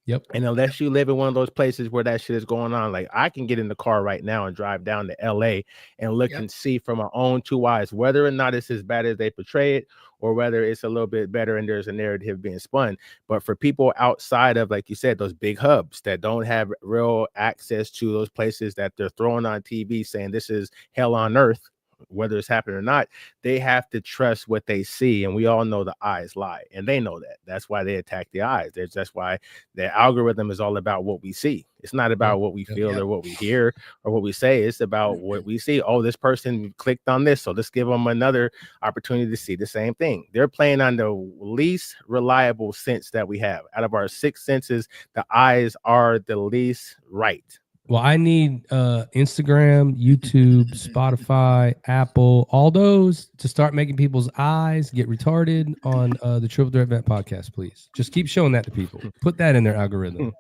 Yep. And unless you live in one of those places where that shit is going on, like, I can get in the car right now and drive down to LA and look and see from my own two eyes whether or not it's as bad as they portray it, or whether it's a little bit better and there's a narrative being spun. But for people outside of, like you said, those big hubs that don't have real access to those places that they're throwing on TV saying this is hell on earth, whether it's happening or not, they have to trust what they see. And we all know the eyes lie, and they know that. That's why they attack the eyes. That's why the algorithm is all about what we see. It's not about what we feel or what we hear or what we say. It's about what we see. Oh, this person clicked on this, so let's give them another opportunity to see the same thing. They're playing on the least reliable sense that we have. Out of our 6 senses, the eyes are the least right. Well, I need Instagram, YouTube, Spotify, Apple, all those to start making people's eyes get retarded on the Triple Threat Vet podcast, please. Just keep showing that to people. Put that in their algorithm.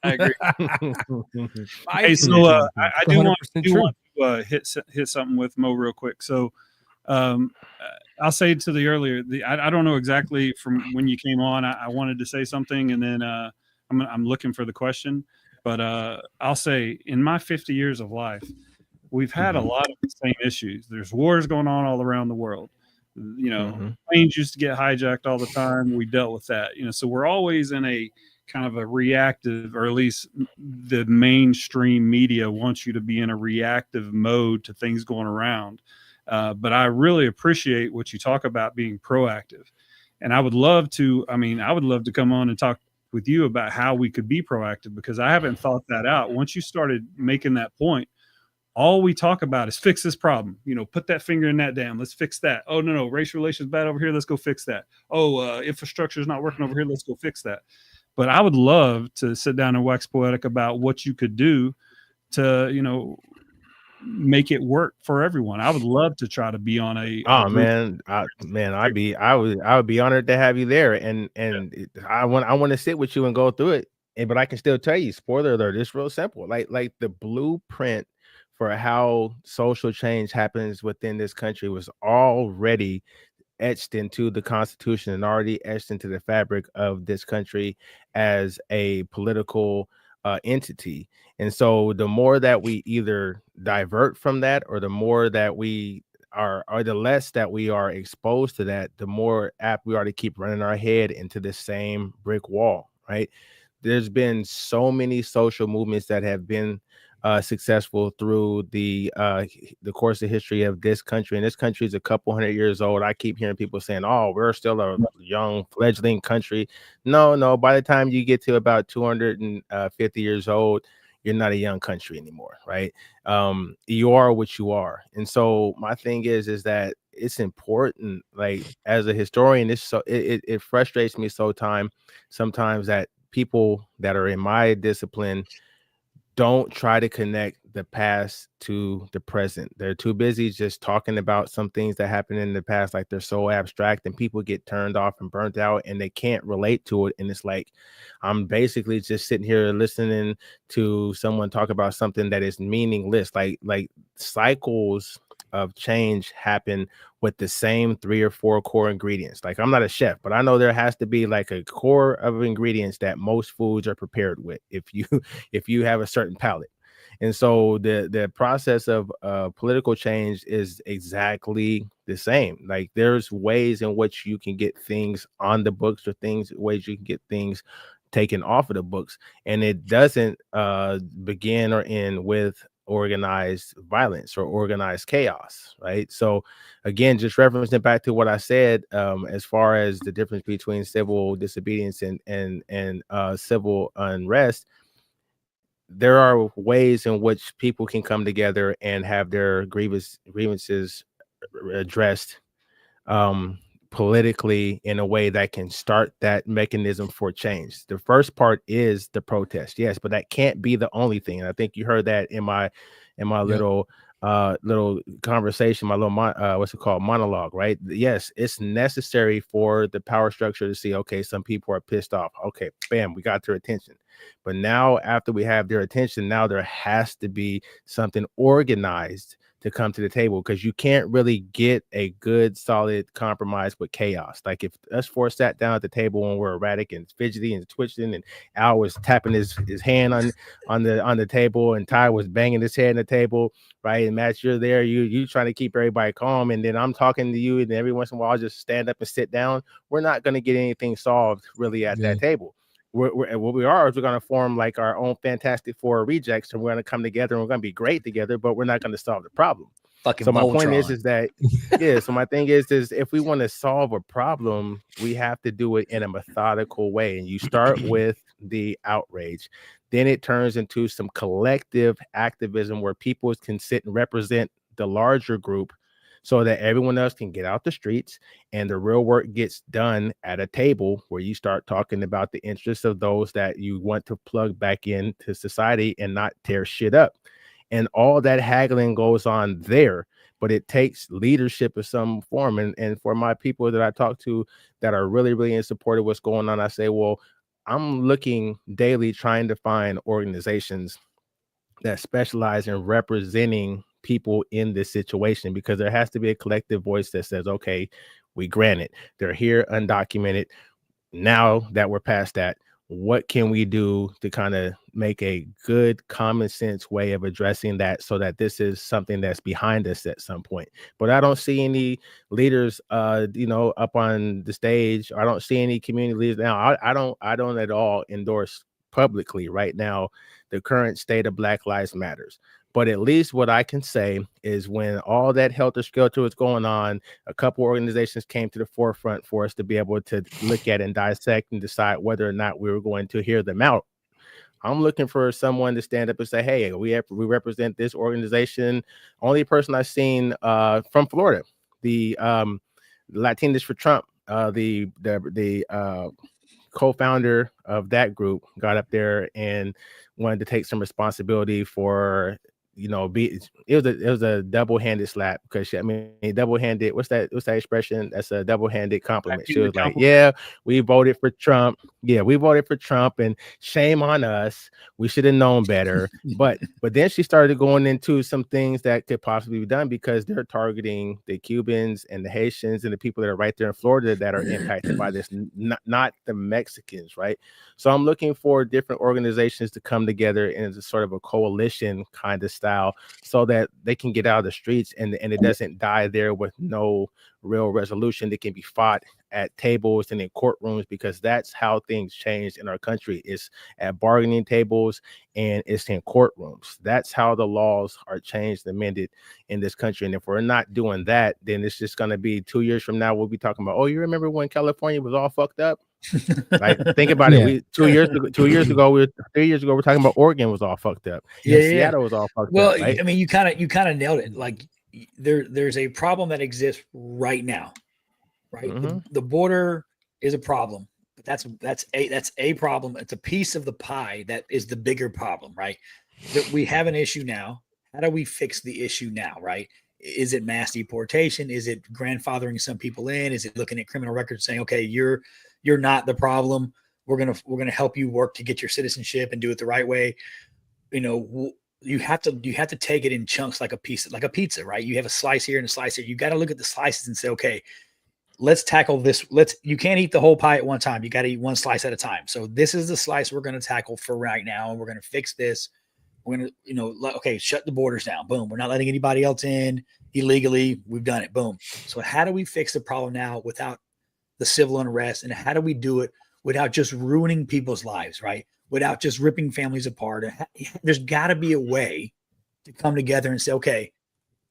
I agree. Hey, so I do want to hit something with Mo real quick. So I'll say to the earlier, I don't know exactly from when you came on. I wanted to say something, and then I'm looking for the question. But I'll say, in my 50 years of life, we've had a lot of the same issues. There's wars going on all around the world. Planes used to get hijacked all the time. We dealt with that. So we're always in a kind of a reactive, or at least the mainstream media wants you to be in a reactive mode to things going around. But I really appreciate what you talk about being proactive. And I would love to come on and talk with you about how we could be proactive, because I haven't thought that out. Once you started making that point, all we talk about is fix this problem. Put that finger in that dam. Let's fix that. Oh, no, race relations bad over here. Let's go fix that. Oh, infrastructure is not working over here. Let's go fix that. But I would love to sit down and wax poetic about what you could do to, make it work for everyone. I would love to try to be on a I would be honored to have you there, and I want to sit with you and go through it. But I can still tell you, spoiler alert, it's real simple. Like the blueprint for how social change happens within this country was already etched into the Constitution and already etched into the fabric of this country as a political entity. And so the more that we either divert from that, or the more that we are, or the less that we are exposed to that, the more apt we are to keep running our head into the same brick wall, right? There's been so many social movements that have been successful through the course of history of this country. And this country is a couple hundred years old. I keep hearing people saying, oh, we're still a young fledgling country. No, by the time you get to about 250 years old, you're not a young country anymore, right? You are what you are. And so my thing is that it's important, like, as a historian, it frustrates me sometimes that people that are in my discipline don't try to connect the past to the present. They're too busy just talking about some things that happened in the past, like they're so abstract, and people get turned off and burnt out and they can't relate to it. And it's like, I'm basically just sitting here listening to someone talk about something that is meaningless. Like cycles of change happen with the same 3 or 4 core ingredients. Like, I'm not a chef, but I know there has to be like a core of ingredients that most foods are prepared with if you have a certain palate. And so the process of political change is exactly the same. Like there's ways in which you can get things on the books, or ways you can get things taken off of the books, and it doesn't begin or end with organized violence or organized chaos, right? So again, just referencing back to what I said, as far as the difference between civil disobedience and civil unrest, there are ways in which people can come together and have their grievances addressed politically in a way that can start that mechanism for change. The first part is the protest, yes, but that can't be the only thing. And I think you heard that in my little conversation, my little monologue, right? Yes, it's necessary for the power structure to see, okay, some people are pissed off, okay, bam, we got their attention. But now after we have their attention, now there has to be something organized to come to the table, because you can't really get a good solid compromise with chaos. Like if us four sat down at the table when we're erratic and fidgety and twitching, and Al was tapping his hand on the table, and Ty was banging his head on the table, right? And Matt, you're there, you trying to keep everybody calm, and then I'm talking to you, and every once in a while I'll just stand up and sit down. We're not going to get anything solved really at that table. What we are is we're going to form like our own Fantastic Four rejects, and we're going to come together and we're going to be great together, but we're not going to solve the problem. So my point is that so my thing is if we want to solve a problem, we have to do it in a methodical way. And you start with the outrage, then it turns into some collective activism where people can sit and represent the larger group, so that everyone else can get out the streets and the real work gets done at a table where you start talking about the interests of those that you want to plug back into society and not tear shit up. And all that haggling goes on there, but it takes leadership of some form. And for my people that I talk to that are really, really in support of what's going on, I say, well, I'm looking daily trying to find organizations that specialize in representing people in this situation, because there has to be a collective voice that says, okay, we grant it, they're here undocumented. Now that we're past that, what can we do to kind of make a good common sense way of addressing that, so that this is something that's behind us at some point? But I don't see any leaders up on the stage. I don't see any community leaders now. I don't at all endorse publicly right now the current state of Black Lives Matters. But at least what I can say is when all that helter-skelter was going on, a couple organizations came to the forefront for us to be able to look at and dissect and decide whether or not we were going to hear them out. I'm looking for someone to stand up and say, hey, we represent this organization. Only person I've seen from Florida, the Latinos for Trump, the co-founder of that group, got up there and wanted to take some responsibility for, it was a double-handed slap, because double-handed, what's that expression? That's a double-handed compliment. She was like, yeah, we voted for Trump. Yeah, we voted for Trump, and shame on us. We should have known better. But then she started going into some things that could possibly be done, because they're targeting the Cubans and the Haitians and the people that are right there in Florida that are impacted by this, not the Mexicans, right? So I'm looking for different organizations to come together in a sort of a coalition kind of style, so that they can get out of the streets and it doesn't die there with no real resolution that can be fought at tables and in courtrooms, because that's how things change in our country. It's at bargaining tables and it's in courtrooms. That's how the laws are changed and amended in this country. And if we're not doing that, then it's just going to be 2 years from now, we'll be talking about, oh, you remember when California was all fucked up? Like, think about it. 3 years ago, we're talking about Oregon was all fucked up. Seattle was all fucked up. Right? I mean, you kind of nailed it. Like there's a problem that exists right now, right? Mm-hmm. The border is a problem, but that's a problem. It's a piece of the pie that is the bigger problem, right? That we have an issue now. How do we fix the issue now, right? Is it mass deportation? Is it grandfathering some people in? Is it looking at criminal records saying, okay, you're not the problem. We're gonna help you work to get your citizenship and do it the right way. You have to take it in chunks, like a pizza, right? You have a slice here and a slice here. You got to look at the slices and say, okay, let's tackle this. You can't eat the whole pie at one time. You got to eat one slice at a time. So this is the slice we're going to tackle for right now. And we're going to fix this. We're going to, okay, shut the borders down. Boom. We're not letting anybody else in illegally. We've done it. Boom. So how do we fix the problem now without the civil unrest? And how do we do it without just ruining people's lives, right? Without just ripping families apart? There's got to be a way to come together and say, okay,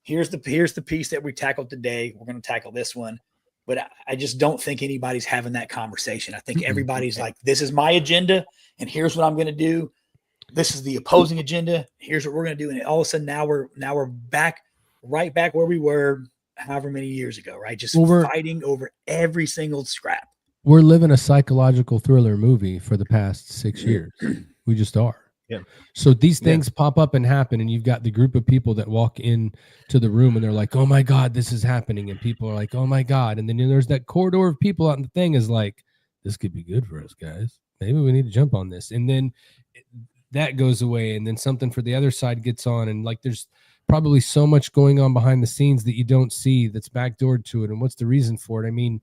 here's the piece that we tackled today. We're going to tackle this one. But I just don't think anybody's having that conversation. I think everybody's like, this is my agenda, and here's what I'm going to do. This is the opposing agenda. Here's what we're going to do. And all of a sudden now we're right back where we were however many years ago, right? Just fighting over every single scrap. We're living a psychological thriller movie for the past 6 years. We just are. Yeah. So these things pop up and happen, and you've got the group of people that walk in to the room and they're like, oh my God, this is happening. And people are like, oh my God. And then there's that corridor of people out, and the thing is like, this could be good for us, guys. Maybe we need to jump on this. And then that goes away, and then something for the other side gets on, and like there's probably so much going on behind the scenes that you don't see that's backdoored to it. And what's the reason for it? I mean,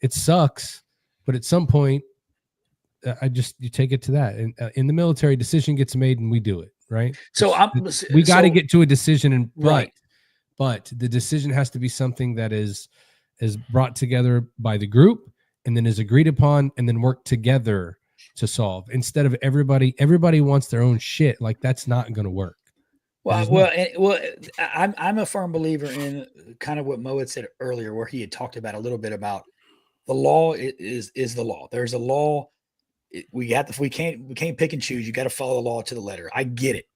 it sucks, but at some point, you take it to that. And in the military, decision gets made and we do it, right? So we got to get to a decision, and right. But the decision has to be something that is brought together by the group, and then is agreed upon, and then work together to solve, instead of everybody wants their own shit. Like, that's not going to work. I'm a firm believer in kind of what Mo had said earlier, where he had talked about a little bit about the law is the law. There's a law. We can't pick and choose. You got to follow the law to the letter. I get it,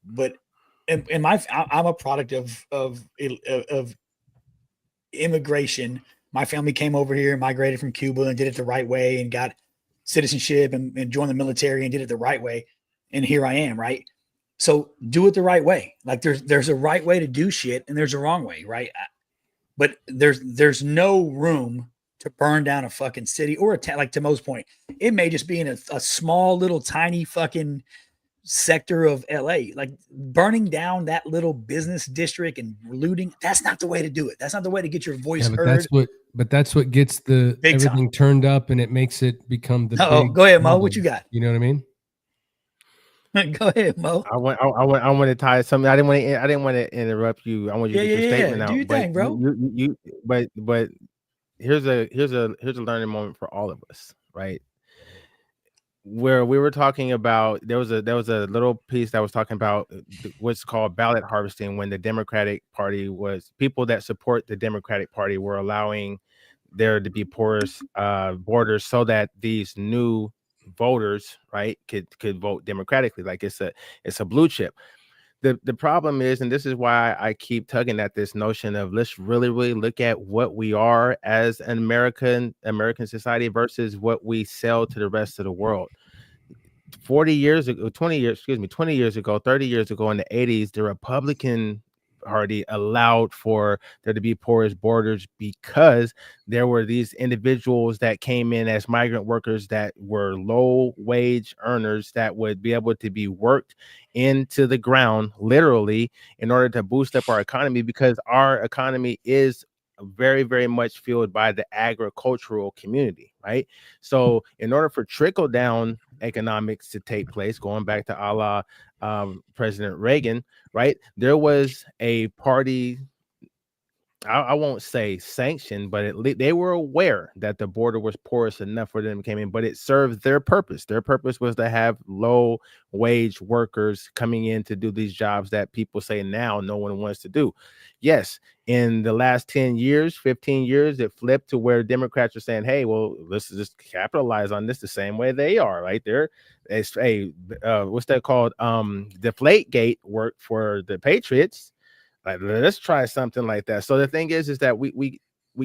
but I'm a product of immigration. My family came over here, migrated from Cuba, and did it the right way, and got citizenship and joined the military and did it the right way. And here I am, right? So do it the right way. Like there's a right way to do shit, and there's a wrong way, right? But there's no room to burn down a fucking city or a town. Like, to Mo's point, it may just be in a small little tiny fucking sector of LA. Like, burning down that little business district and looting, that's not the way to do it. That's not the way to get your voice heard. That's what gets the Big everything time turned up, and it makes it become the go ahead, Mo. What you got? You know what I mean? Go ahead, Mo. I want to tie something. I didn't want to interrupt you. I want you to get your statement out. Do your thing, bro. But here's a learning moment for all of us, right? Where we were talking about, there was a little piece that was talking about what's called ballot harvesting, when the Democratic Party was, people that support the Democratic Party were allowing there to be porous borders so that these new voters, right, could vote democratically, like it's a blue chip. The problem is, and this is why I keep tugging at this notion of, let's really look at what we are as an American society versus what we sell to the rest of the world. 20 years ago, 30 years ago, in the 80s, the Republican Party allowed for there to be porous borders because there were these individuals that came in as migrant workers that were low wage earners that would be able to be worked into the ground, literally, in order to boost up our economy, because our economy is very, very much fueled by the agricultural community, right? So in order for trickle down economics to take place, going back to a la President Reagan, right, there was a party, I won't say sanctioned, but at least they were aware that the border was porous enough for them to come in, but it served their purpose. Their purpose was to have low wage workers coming in to do these jobs that people say now no one wants to do. Yes, in the last 10 years, 15 years, it flipped to where Democrats are saying, hey, well, let's just capitalize on this the same way they are, right? It's what's that called? Deflategate worked for the Patriots. Like, let's try something like that. So the thing is that we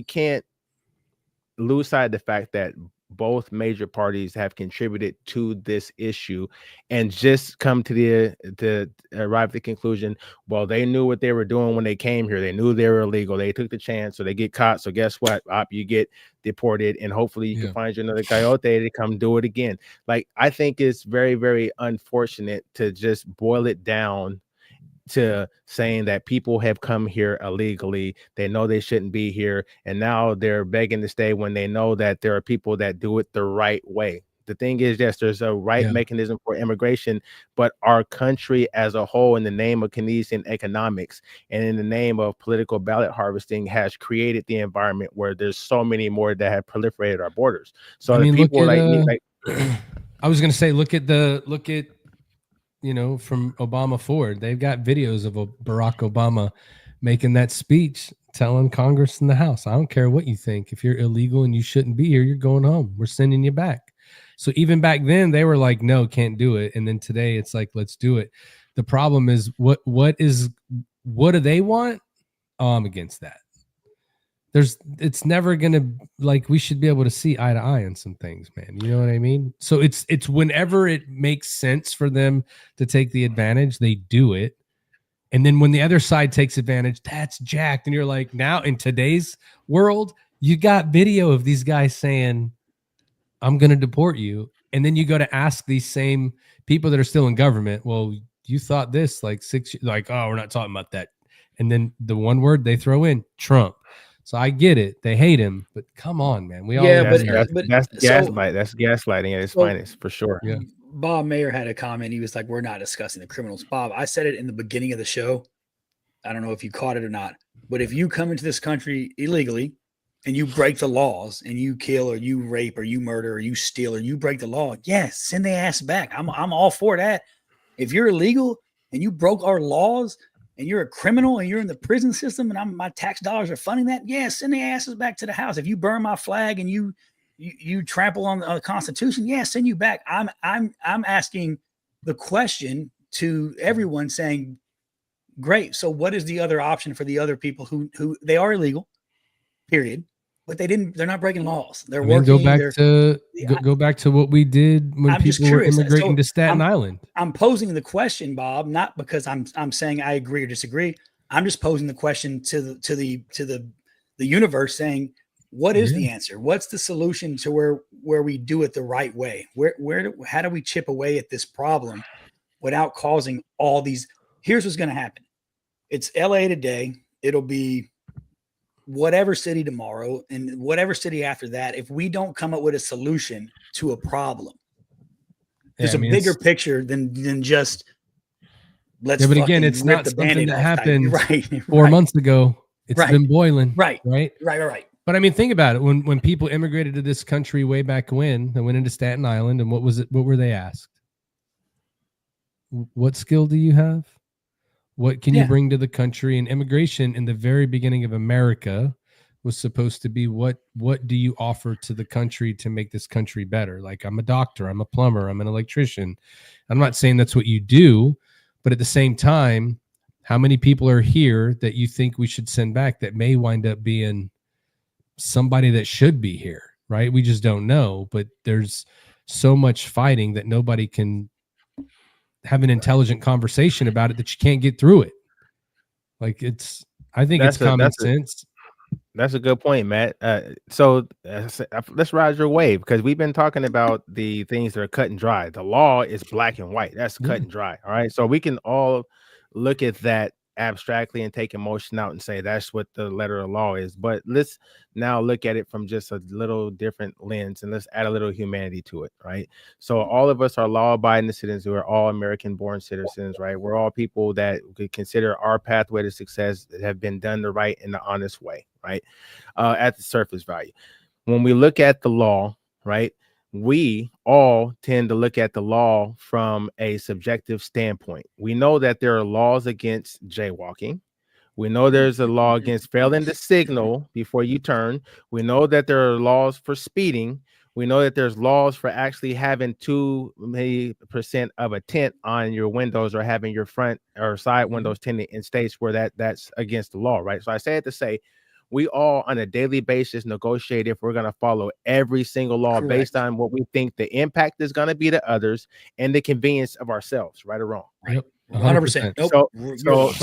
can't lose sight of the fact that both major parties have contributed to this issue, and just come to arrive at the conclusion, well, they knew what they were doing when they came here. They knew they were illegal. They took the chance, so they get caught. So guess what? You get deported, and hopefully you can find you another coyote to come do it again. Like, I think it's very, very unfortunate to just boil it down to saying that people have come here illegally. They know they shouldn't be here, and now they're begging to stay when they know that there are people that do it the right way. The thing is, yes, there's a right mechanism for immigration, but our country as a whole, in the name of Keynesian economics and in the name of political ballot harvesting, has created the environment where there's so many more that have proliferated our borders. So people are like me, like I was going to say, look at from Obama forward, they've got videos of Barack Obama making that speech, telling Congress and the House, I don't care what you think. If you're illegal and you shouldn't be here, you're going home. We're sending you back. So even back then they were like, no, can't do it. And then today it's like, let's do it. The problem is what do they want? Oh, I'm against that. It's never going to, like, we should be able to see eye to eye on some things, man. You know what I mean? So it's whenever it makes sense for them to take the advantage, they do it. And then when the other side takes advantage, that's jacked. And you're like, now in today's world, you got video of these guys saying, I'm going to deport you. And then you go to ask these same people that are still in government, well, you thought this like 6 years, like, oh, we're not talking about that. And then the one word they throw in, Trump. So I get it. They hate him, but come on, man. That's gaslight. That's gaslighting at its finest, for sure. Yeah. Bob Mayer had a comment. He was like, we're not discussing the criminals. Bob, I said it in the beginning of the show. I don't know if you caught it or not, but if you come into this country illegally and you break the laws and you kill or you rape or you murder or you steal or you break the law, yes, send their ass back. I'm all for that. If you're illegal and you broke our laws and you're a criminal and you're in the prison system and my tax dollars are funding that, yes, send their asses back to the house. If you burn my flag and you trample on the Constitution, yes, send you back. I'm asking the question to everyone, saying, great. So what is the other option for the other people who they are illegal, period, but they're not breaking laws. They're working. Go back to what we did when people were immigrating to Staten Island. I'm posing the question, Bob, not because I'm saying I agree or disagree. I'm just posing the question to the universe, saying, what is the answer? What's the solution to where we do it the right way? How do we chip away at this problem without causing all these? Here's what's going to happen. It's LA today. It'll be whatever city tomorrow and whatever city after that. If we don't come up with a solution to a problem, there's a bigger picture than just let's. Yeah, but again, it's not something that happened right 4 months ago. It's been boiling. Right. But I mean, think about it. When people immigrated to this country way back when, they went into Staten Island, and what was it? What were they asked? What skill do you have? What can you bring to the country? And immigration in the very beginning of America was supposed to be what do you offer to the country to make this country better? Like, I'm a doctor, I'm a plumber, I'm an electrician. I'm not saying that's what you do, but at the same time, how many people are here that you think we should send back that may wind up being somebody that should be here, right? We just don't know, but there's so much fighting that nobody can have an intelligent conversation about it, that you can't get through it. Like, I think it's common sense. That's a good point, Matt. So let's ride your wave, because we've been talking about the things that are cut and dry. The law is black and white. That's cut and dry. All right. So we can all look at that abstractly and take emotion out and say that's what the letter of law is. But let's now look at it from just a little different lens, and let's add a little humanity to it, right? So all of us are law-abiding citizens. We're all American-born citizens, right? We're all people that could consider our pathway to success that have been done the right and the honest way, right? At the surface value. When we look at the law, right, we all tend to look at the law from a subjective standpoint. We know that there are laws against jaywalking. We know there's a law against failing to signal before you turn. We know that there are laws for speeding. We know that there's laws for actually having 2% of a tint on your windows, or having your front or side windows tinted in states where that's against the law, right? So I say it to say, we all on a daily basis negotiate if we're going to follow every single law based on what we think the impact is going to be to others and the convenience of ourselves, right or wrong. Right. 100%. Nope.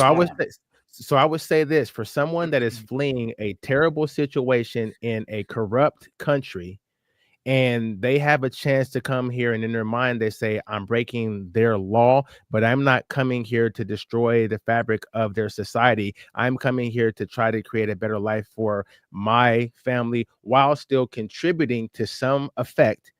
So I would say this: for someone that is fleeing a terrible situation in a corrupt country, and they have a chance to come here, and in their mind they say, I'm breaking their law, but I'm not coming here to destroy the fabric of their society. I'm coming here to try to create a better life for my family while still contributing to some effect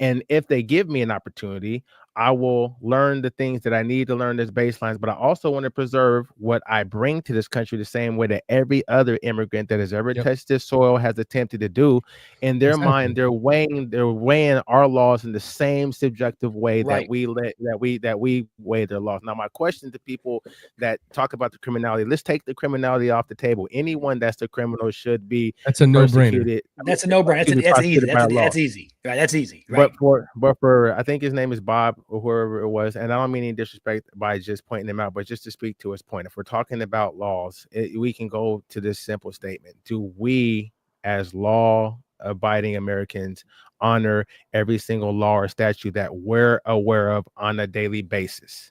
And if they give me an opportunity, I will learn the things that I need to learn as baselines, but I also want to preserve what I bring to this country the same way that every other immigrant that has ever touched this soil has attempted to do. In their mind, they're weighing our laws in the same subjective way that we weigh their laws. Now, my question to people that talk about the criminality, let's take the criminality off the table. Anyone that's a criminal should be That's a no-brainer. That's a no-brainer. That's easy. That's easy. Right. That's easy. Right. But for I think his name is Bob or whoever it was, and I don't mean any disrespect by just pointing him out, but just to speak to his point. If we're talking about laws, we can go to this simple statement: do we, as law-abiding Americans, honor every single law or statute that we're aware of on a daily basis?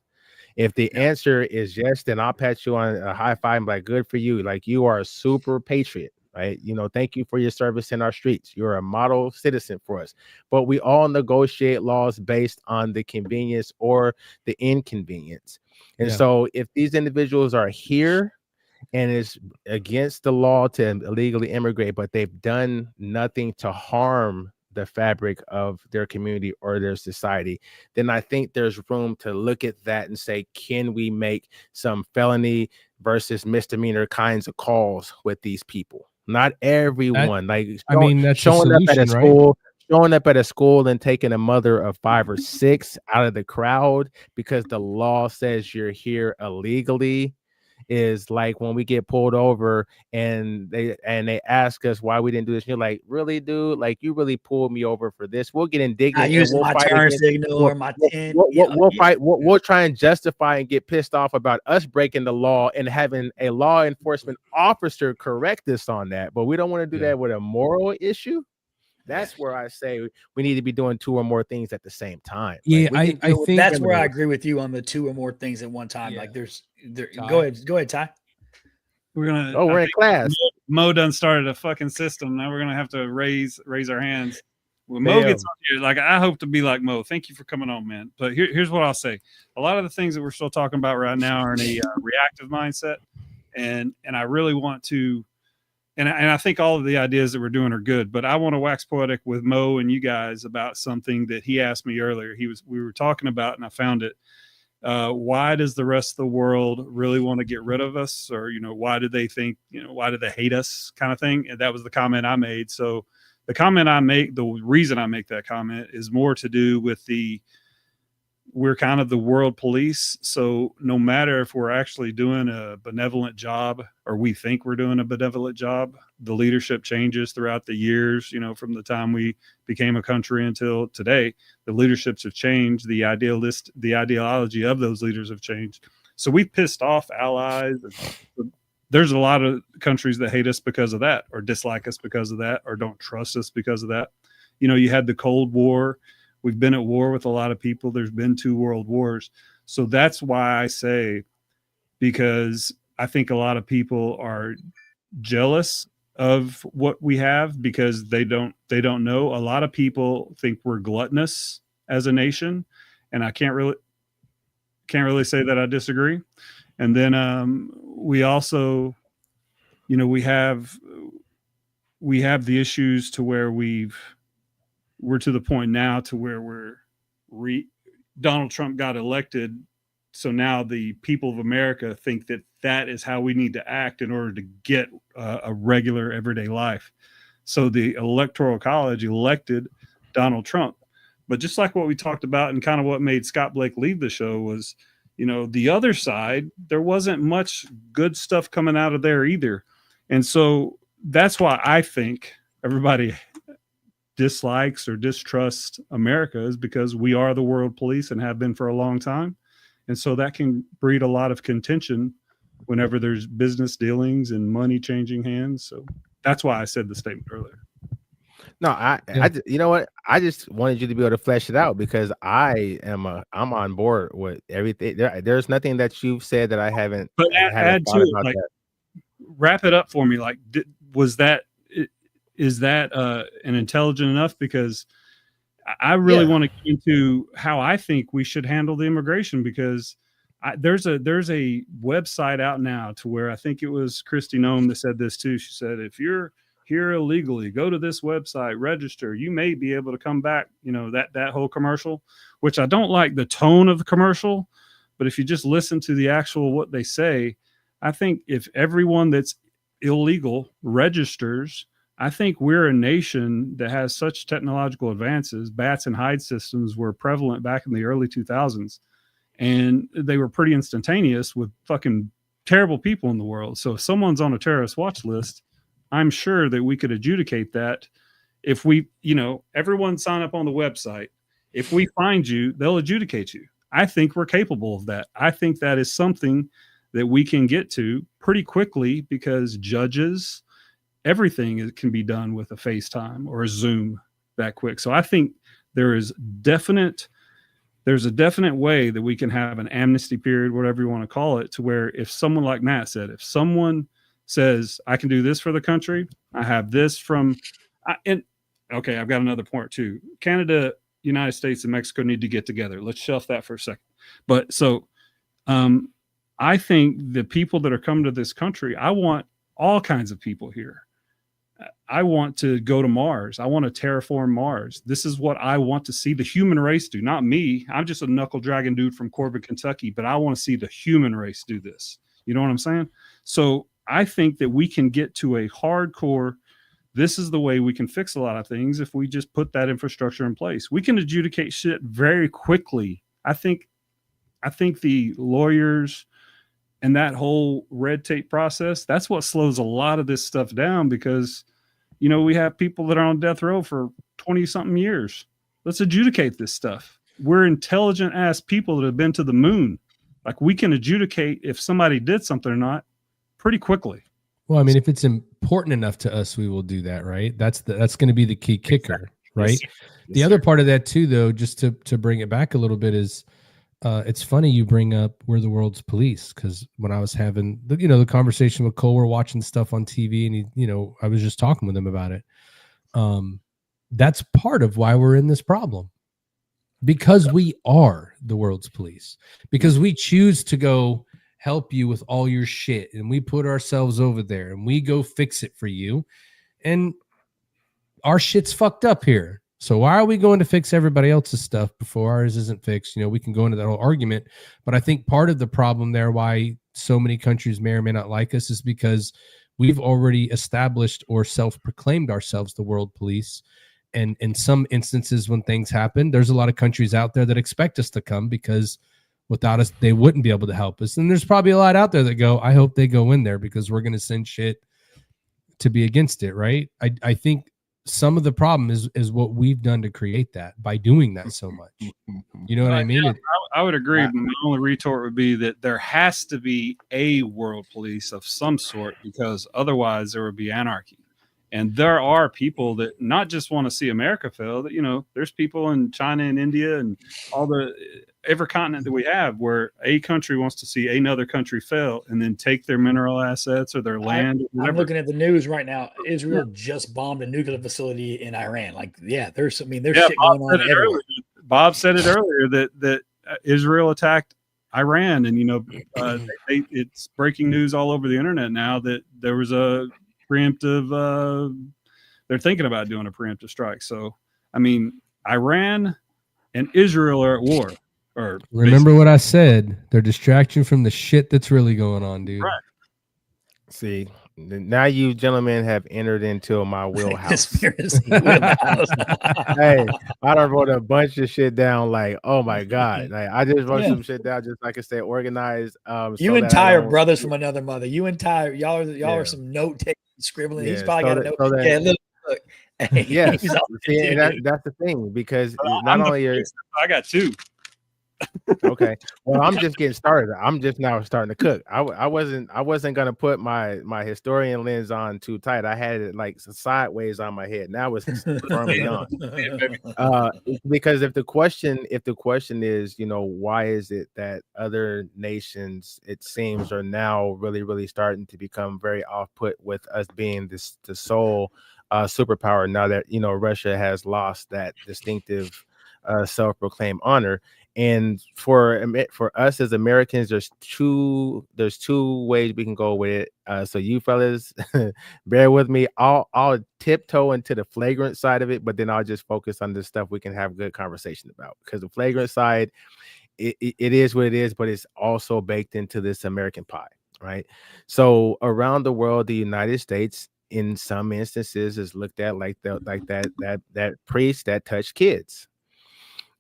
If the answer is yes, then I'll pat you on a high five and be like, good for you. Like, you are a super patriot, right? You know, thank you for your service in our streets. You're a model citizen for us. But we all negotiate laws based on the convenience or the inconvenience. And so if these individuals are here and it's against the law to illegally immigrate, but they've done nothing to harm the fabric of their community or their society, then I think there's room to look at that and say, can we make some felony versus misdemeanor kinds of calls with these people? Not everyone. That's showing up at a school, showing up at a school and taking a mother of 5 or 6 out of the crowd because the law says you're here illegally is like when we get pulled over and they ask us why we didn't do this. You're like, really, dude? Like, you really pulled me over for this? We'll get indignant. I use my turn signal or my 10. We'll fight. We'll try and justify and get pissed off about us breaking the law and having a law enforcement officer correct us on that. But we don't want to do that with a moral issue. That's where I say we need to be doing 2 or more things at the same time. Yeah, I think that's where I agree with you on the 2 or more things at one time. Like go ahead, Ty. We're in class. Mo done started a fucking system. Now we're gonna have to raise our hands. When Mo gets on here, like, I hope to be like Mo. Thank you for coming on, man. But here's what I'll say: a lot of the things that we're still talking about right now are in a reactive mindset, and I really want to. And I think all of the ideas that we're doing are good, but I want to wax poetic with Mo and you guys about something that he asked me earlier. We were talking about, and I found it. Why does the rest of the world really want to get rid of us? Or, why do they think, why do they hate us, kind of thing? And that was the comment I made. So the comment I make, the reason I make that comment is more to do with we're kind of the world police. So no matter if we're actually doing a benevolent job or we think we're doing a benevolent job, the leadership changes throughout the years, from the time we became a country until today. The leaderships have changed. The ideology of those leaders have changed. So we've pissed off allies. There's a lot of countries that hate us because of that, or dislike us because of that, or don't trust us because of that. You had the Cold War. We've been at war with a lot of people. There's been 2 world wars. So that's why I say, because I think a lot of people are jealous of what we have because they don't know. A lot of people think we're gluttonous as a nation, and I can't really say that I disagree. And then we also, we have the issues to where we're to the point now to where Donald Trump got elected. So now the people of America think that is how we need to act in order to get a regular everyday life. So the Electoral College elected Donald Trump. But just like what we talked about and kind of what made Scott Blake leave the show was, the other side, there wasn't much good stuff coming out of there either. And so that's why I think everybody dislikes or distrusts America, is because we are the world police and have been for a long time. And so that can breed a lot of contention whenever there's business dealings and money changing hands. So that's why I said the statement earlier. No, you know what? I just wanted you to be able to flesh it out because I'm on board with everything. There's nothing that you've said that I haven't. But add to it, like, wrap it up for me. Like, is that an intelligent enough? Because I really want to get into how I think we should handle the immigration, because there's a website out now to where I think it was Christy Nome that said this too. She said, if you're here illegally, go to this website, register, you may be able to come back, that whole commercial, which I don't like the tone of the commercial, but if you just listen to the actual what they say, I think if everyone that's illegal registers, I think we're a nation that has such technological advances. Bats and hide systems were prevalent back in the early 2000s, and they were pretty instantaneous with fucking terrible people in the world. So if someone's on a terrorist watch list, I'm sure that we could adjudicate that. If we, everyone sign up on the website, if we find you, they'll adjudicate you. I think we're capable of that. I think that is something that we can get to pretty quickly, because judges, everything can be done with a FaceTime or a Zoom that quick. So I think there's a definite way that we can have an amnesty period, whatever you want to call it, to where if someone, like Matt said, if someone says, I can do this for the country, I have this from, okay, I've got another point too. Canada, United States, and Mexico need to get together. Let's shelf that for a second. But so I think the people that are coming to this country, I want all kinds of people here. I want to go to Mars. I want to terraform Mars. This is what I want to see the human race do, not me. I'm just a knuckle dragging dude from Corbin, Kentucky, but I want to see the human race do this. You know what I'm saying? So I think that we can get to a hardcore, this is the way we can fix a lot of things if we just put that infrastructure in place. We can adjudicate shit very quickly. I think the lawyers and that whole red tape process, that's what slows a lot of this stuff down, because we have people that are on death row for 20 something years. Let's adjudicate this stuff. We're intelligent ass people that have been to the moon. Like, we can adjudicate if somebody did something or not pretty quickly. Well, I mean, if it's important enough to us, we will do that, right? That's going to be the key kicker, right? Yes, the other part of that too, though, just to bring it back a little bit, is it's funny you bring up we're the world's police, because when I was having the conversation with Cole, we're watching stuff on TV, and I was just talking with him about it. That's part of why we're in this problem, because we are the world's police, because we choose to go help you with all your shit, and we put ourselves over there and we go fix it for you, and our shit's fucked up here. So why are we going to fix everybody else's stuff before ours isn't fixed? We can go into that whole argument, but I think part of the problem there, why so many countries may or may not like us, is because we've already established or self-proclaimed ourselves the world police. And in some instances, when things happen, there's a lot of countries out there that expect us to come, because without us, they wouldn't be able to help us. And there's probably a lot out there that go, I hope they go in there, because we're going to send shit to be against it, right? I think some of the problem is what we've done to create that by doing that so much. You know what I mean? Yeah, I would agree. But my only retort would be that there has to be a world police of some sort, because otherwise there would be anarchy. And there are people that not just want to see America fail, that, there's people in China and India and every continent that we have, where a country wants to see another country fail and then take their mineral assets or their land. I'm looking at the news right now. Israel just bombed a nuclear facility in Iran. There's shit going on everywhere. Bob said it earlier that Israel attacked Iran, and it's breaking news all over the internet now that there was a preemptive. They're thinking about doing a preemptive strike. So, I mean, Iran and Israel are at war. Remember what I said? They're distraction from the shit that's really going on, dude. Right. See, now you gentlemen have entered into my wheelhouse. Hey, I done wrote a bunch of shit down. Like, oh my god, I just wrote some shit down, just like I said, organized. You and Ty are brothers from another mother. You and Ty, y'all are some note taking, scribbling. He's probably got a note. Look. Yes, see, that's the thing, because not only I got two. Okay, well, I'm just getting started. I'm just now starting to cook. I wasn't gonna put my historian lens on too tight. I had it like sideways on my head. Now it's firmly on. Because if the question is, why is it that other nations, it seems, are now really starting to become very off-put with us being the sole superpower, now that Russia has lost that distinctive self-proclaimed honor. And for us as Americans, there's two ways we can go with it. So you fellas, bear with me. I'll tiptoe into the flagrant side of it, but then I'll just focus on the stuff we can have good conversation about. Because the flagrant side, it is what it is, but it's also baked into this American pie, right? So around the world, the United States, in some instances, is looked at like that priest that touched kids.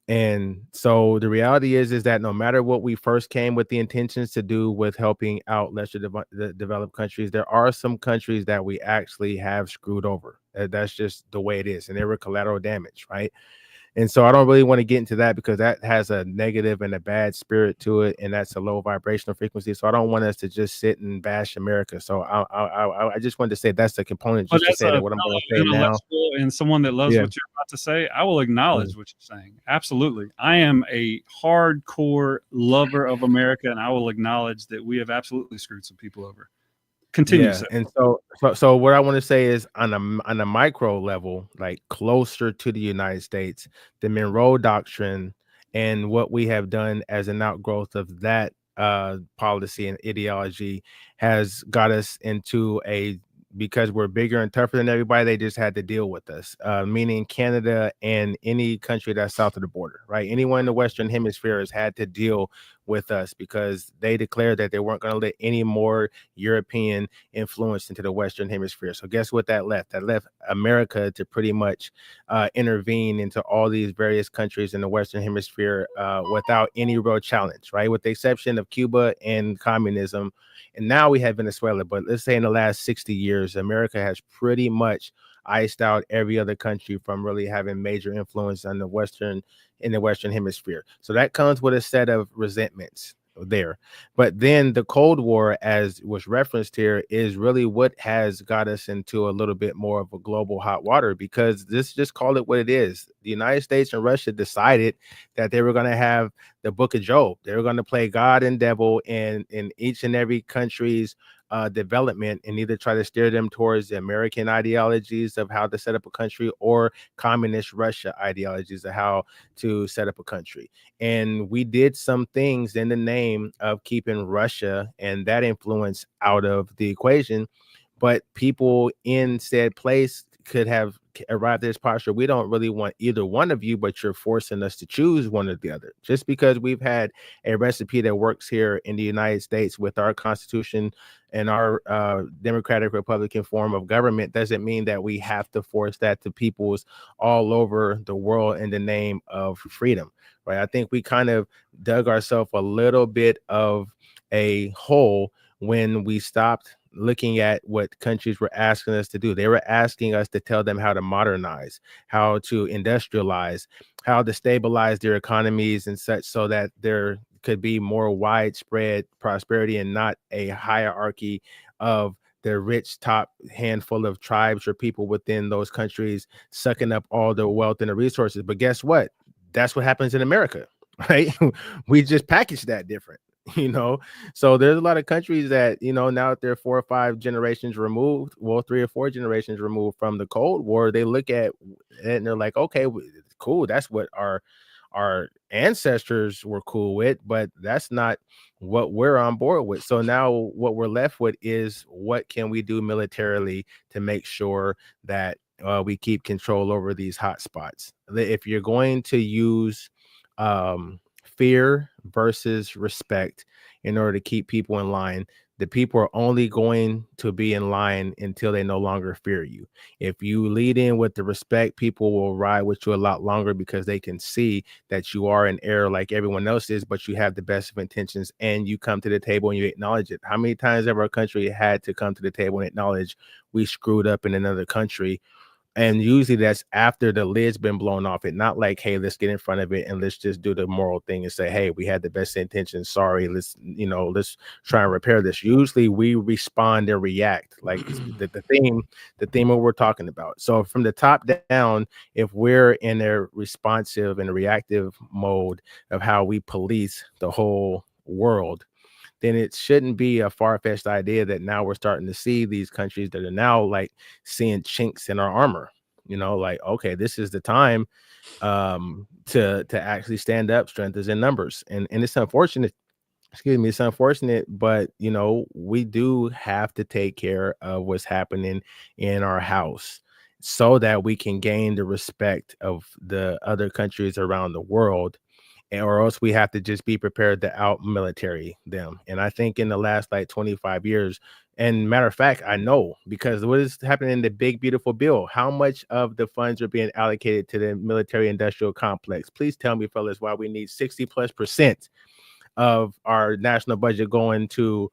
And so the reality is that no matter what we first came with the intentions to do with helping out lesser developed countries, there are some countries that we actually have screwed over. That's just the way it is. And there were collateral damage, right? And so I don't really want to get into that because that has a negative and a bad spirit to it, and that's a low vibrational frequency. So I don't want us to just sit and bash America. So I just wanted to say that's the component, just to say that what I'm going to say now. And someone that loves what you're about to say, I will acknowledge what you're saying. Absolutely. I am a hardcore lover of America, and I will acknowledge that we have absolutely screwed some people over. Continue. Yeah, and so what I want to say is on a micro level, like closer to the United States, the Monroe Doctrine and what we have done as an outgrowth of that policy and ideology has got us into because we're bigger and tougher than everybody, they just had to deal with us, meaning Canada and any country that's south of the border, right? Anyone in the Western Hemisphere has had to deal with us because they declared that they weren't going to let any more European influence into the Western Hemisphere. So guess what that left? That left America to pretty much intervene into all these various countries in the Western Hemisphere without any real challenge, right? With the exception of Cuba and communism. And now we have Venezuela, but let's say in the last 60 years, America has pretty much iced out every other country from really having major influence on the Western Hemisphere. So that comes with a set of resentments there. But then the Cold War, as was referenced here, is really what has got us into a little bit more of a global hot water, because just call it what it is. The United States and Russia decided that they were going to have the Book of Job. They were going to play God and devil in each and every country's development, and either try to steer them towards the American ideologies of how to set up a country or communist Russia ideologies of how to set up a country. And we did some things in the name of keeping Russia and that influence out of the equation, but people in said place could have arrived at this posture. We don't really want either one of you, but you're forcing us to choose one or the other. Just because we've had a recipe that works here in the United States with our Constitution and our democratic Republican form of government doesn't mean that we have to force that to peoples all over the world in the name of freedom, right? I think we kind of dug ourselves a little bit of a hole when we stopped looking at what countries were asking us to do. They were asking us to tell them how to modernize, how to industrialize, how to stabilize their economies and such, so that there could be more widespread prosperity and not a hierarchy of the rich top handful of tribes or people within those countries sucking up all the wealth and the resources. But guess what? That's what happens in America, right? We just package that different. So there's a lot of countries that, now that they're 4 or 5 generations removed, 3 or 4 generations removed from the Cold War, they look at it and they're like, okay, cool. That's what our ancestors were cool with, but that's not what we're on board with. So now what we're left with is, what can we do militarily to make sure that we keep control over these hot spots? If you're going to use fear versus respect in order to keep people in line, the people are only going to be in line until they no longer fear you. If you lead in with the respect, people will ride with you a lot longer because they can see that you are in error like everyone else is, but you have the best of intentions and you come to the table and you acknowledge it. How many times have our country had to come to the table and acknowledge we screwed up in another country? And usually that's after the lid's been blown off it. Not like, hey, let's get in front of it and let's just do the moral thing and say, hey, we had the best intentions. Sorry, let's try and repair this. Usually we respond and react, like the theme of what we're talking about. So from the top down, if we're in a responsive and reactive mode of how we police the whole world, then it shouldn't be a far-fetched idea that now we're starting to see these countries that are now like seeing chinks in our armor. You know, like, okay, this is the time to actually stand up. Strength is in numbers, and it's unfortunate. Excuse me, it's unfortunate, but you know, we do have to take care of what's happening in our house so that we can gain the respect of the other countries around the world, or else we have to just be prepared to out military them. And I think in the last like 25 years, and matter of fact, I know, because what is happening in the big beautiful bill, how much of the funds are being allocated to the military industrial complex? Please tell me, fellas, why we need 60+% of our national budget going to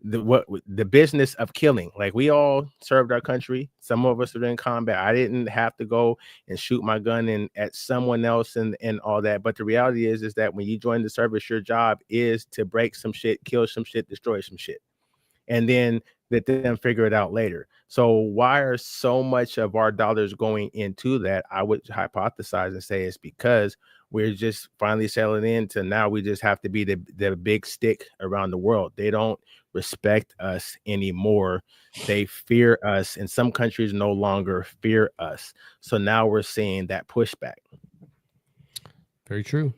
the business of killing. Like, we all served our country. Some of us are in combat. I didn't have to go and shoot my gun in at someone else and all that. But the reality is that when you join the service, your job is to break some shit, kill some shit, destroy some shit, and then let them figure it out later. So why are so much of our dollars going into that? I would hypothesize and say it's because we're just finally settling into now we just have to be the big stick around the world. They don't respect us anymore. They fear us, and some countries no longer fear us. So now we're seeing that pushback. Very true.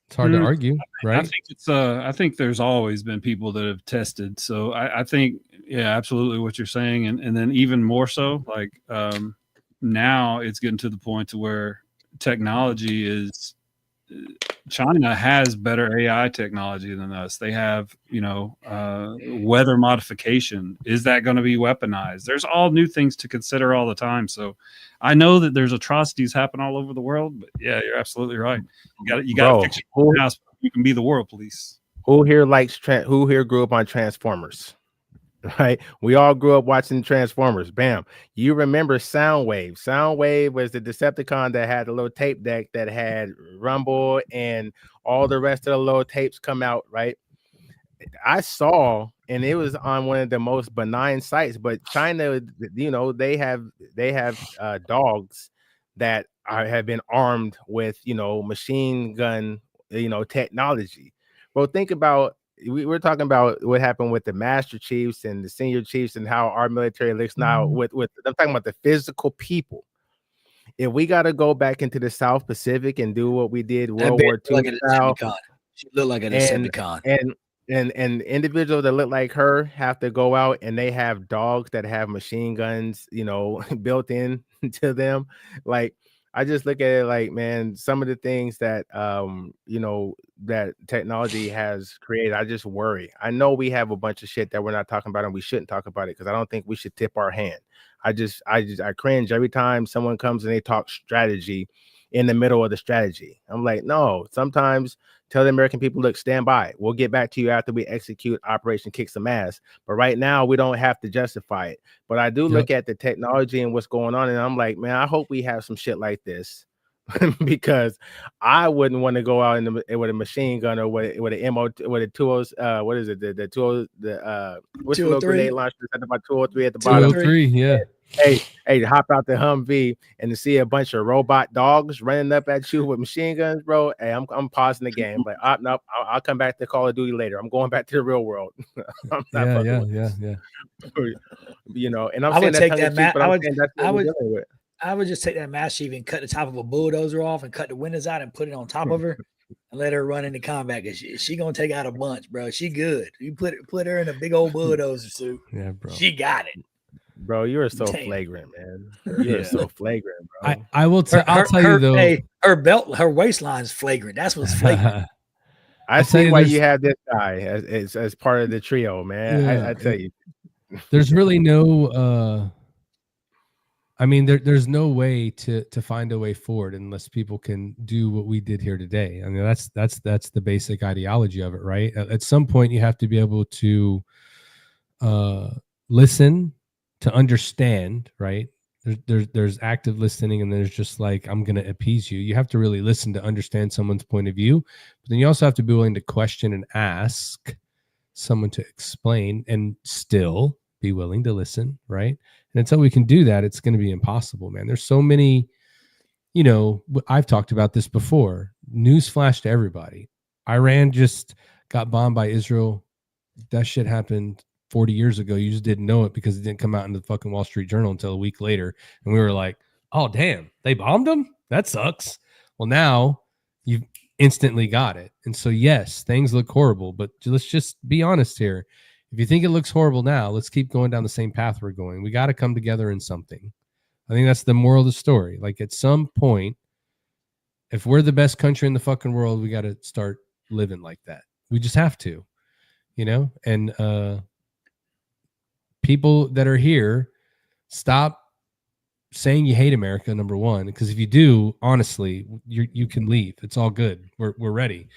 It's hard to argue, right? I think there's always been people that have tested. So I think, yeah, absolutely what you're saying. And then even more so, like now it's getting to the point to where technology is, China has better AI technology than us. They have, weather modification. Is that going to be weaponized? There's all new things to consider all the time. So I know that there's atrocities happen all over the world, but yeah, you're absolutely right. You got to fix your house. You can be the world police. Who here grew up on Transformers? Right, we all grew up watching Transformers. Bam. You remember Soundwave? Soundwave was the Decepticon that had a little tape deck that had Rumble and all the rest of the little tapes come out, right? I saw, and it was on one of the most benign sites, but China, they have dogs that have been armed with machine gun technology. Bro, think about, we're talking about what happened with the Master Chiefs and the Senior Chiefs and how our military looks now. With I'm talking about the physical people. If we got to go back into the South Pacific and do what we did World War II style, she looked like a Decepticon. And individuals that look like her have to go out and they have dogs that have machine guns, built in to them. Like, I just look at it like, man, some of the things that, that technology has created, I just worry. I know we have a bunch of shit that we're not talking about and we shouldn't talk about it because I don't think we should tip our hand. I cringe every time someone comes and they talk strategy in the middle of the strategy. I'm like, no, sometimes tell the American people, look, stand by. We'll get back to you after we execute Operation Kick Some Ass. But right now, we don't have to justify it. But I do look at the technology and what's going on, and I'm like, man, I hope we have some shit like this because I wouldn't want to go out with a machine gun or with an MO with a 20 what is it, the 20 what's the little grenade launcher at about 203 at the bottom? 203, yeah. Hey, hop out the Humvee and to see a bunch of robot dogs running up at you with machine guns, bro. Hey, I'm pausing the game. Like, no, I'll come back to Call of Duty later. I'm going back to the real world. I'm not yeah. And I'm saying that I would just take that Master Chief and cut the top of a bulldozer off and cut the windows out and put it on top of her and let her run into combat. Cause she gonna take out a bunch, bro. She good. You put her in a big old bulldozer suit. Yeah, bro. She got it. Bro, you are so flagrant, man. You are so flagrant, bro. I will I'll tell you though. Her belt, her waistline is flagrant. That's what's flagrant. I see why you have this guy as part of the trio, man. Yeah, I tell you. There's really no there's no way to find a way forward unless people can do what we did here today. I mean, that's the basic ideology of it, right? At some point you have to be able to listen, to understand, right? There's active listening, and there's just like, I'm going to appease you. You have to really listen to understand someone's point of view, but then you also have to be willing to question and ask someone to explain and still be willing to listen, right? And until we can do that, it's going to be impossible, man. There's so many, I've talked about this before. Newsflash to everybody. Iran just got bombed by Israel. That shit happened 40 years ago. You just didn't know it because it didn't come out in the fucking Wall Street Journal until a week later. And we were like, oh, damn, they bombed them? That sucks. Well, now you've instantly got it. And so, yes, things look horrible, but let's just be honest here. If you think it looks horrible now, let's keep going down the same path we're going. We got to come together in something. I think that's the moral of the story. Like, at some point, if we're the best country in the fucking world, we got to start living like that. We just have to, and people that are here, stop saying you hate America, number one, because if you do, honestly, you can leave. It's all good. We're ready.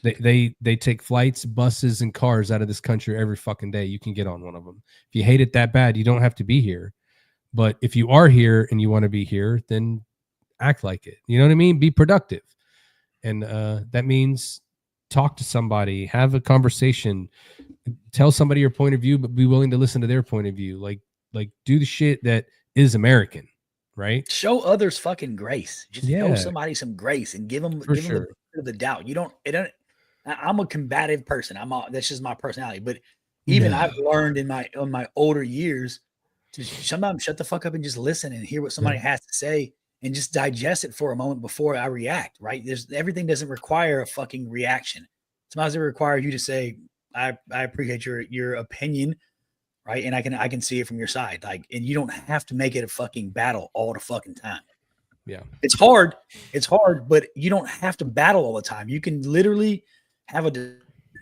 They take flights, buses, and cars out of this country every fucking day. You can get on one of them. If you hate it that bad, you don't have to be here. But if you are here and you want to be here, then act like it. You know what I mean? Be productive. And that means talk to somebody, have a conversation, tell somebody your point of view, but be willing to listen to their point of view. Like do the shit that is American, right? Show others fucking grace. Just show somebody some grace and give them the benefit of the doubt. I'm a combative person. That's just my personality. But even I've learned in my older years to sometimes shut the fuck up and just listen and hear what somebody has to say and just digest it for a moment before I react. Right? Everything doesn't require a fucking reaction. Sometimes it requires you to say, I appreciate your opinion, right? And I can see it from your side. Like, and you don't have to make it a fucking battle all the fucking time. Yeah. It's hard, but you don't have to battle all the time. You can literally have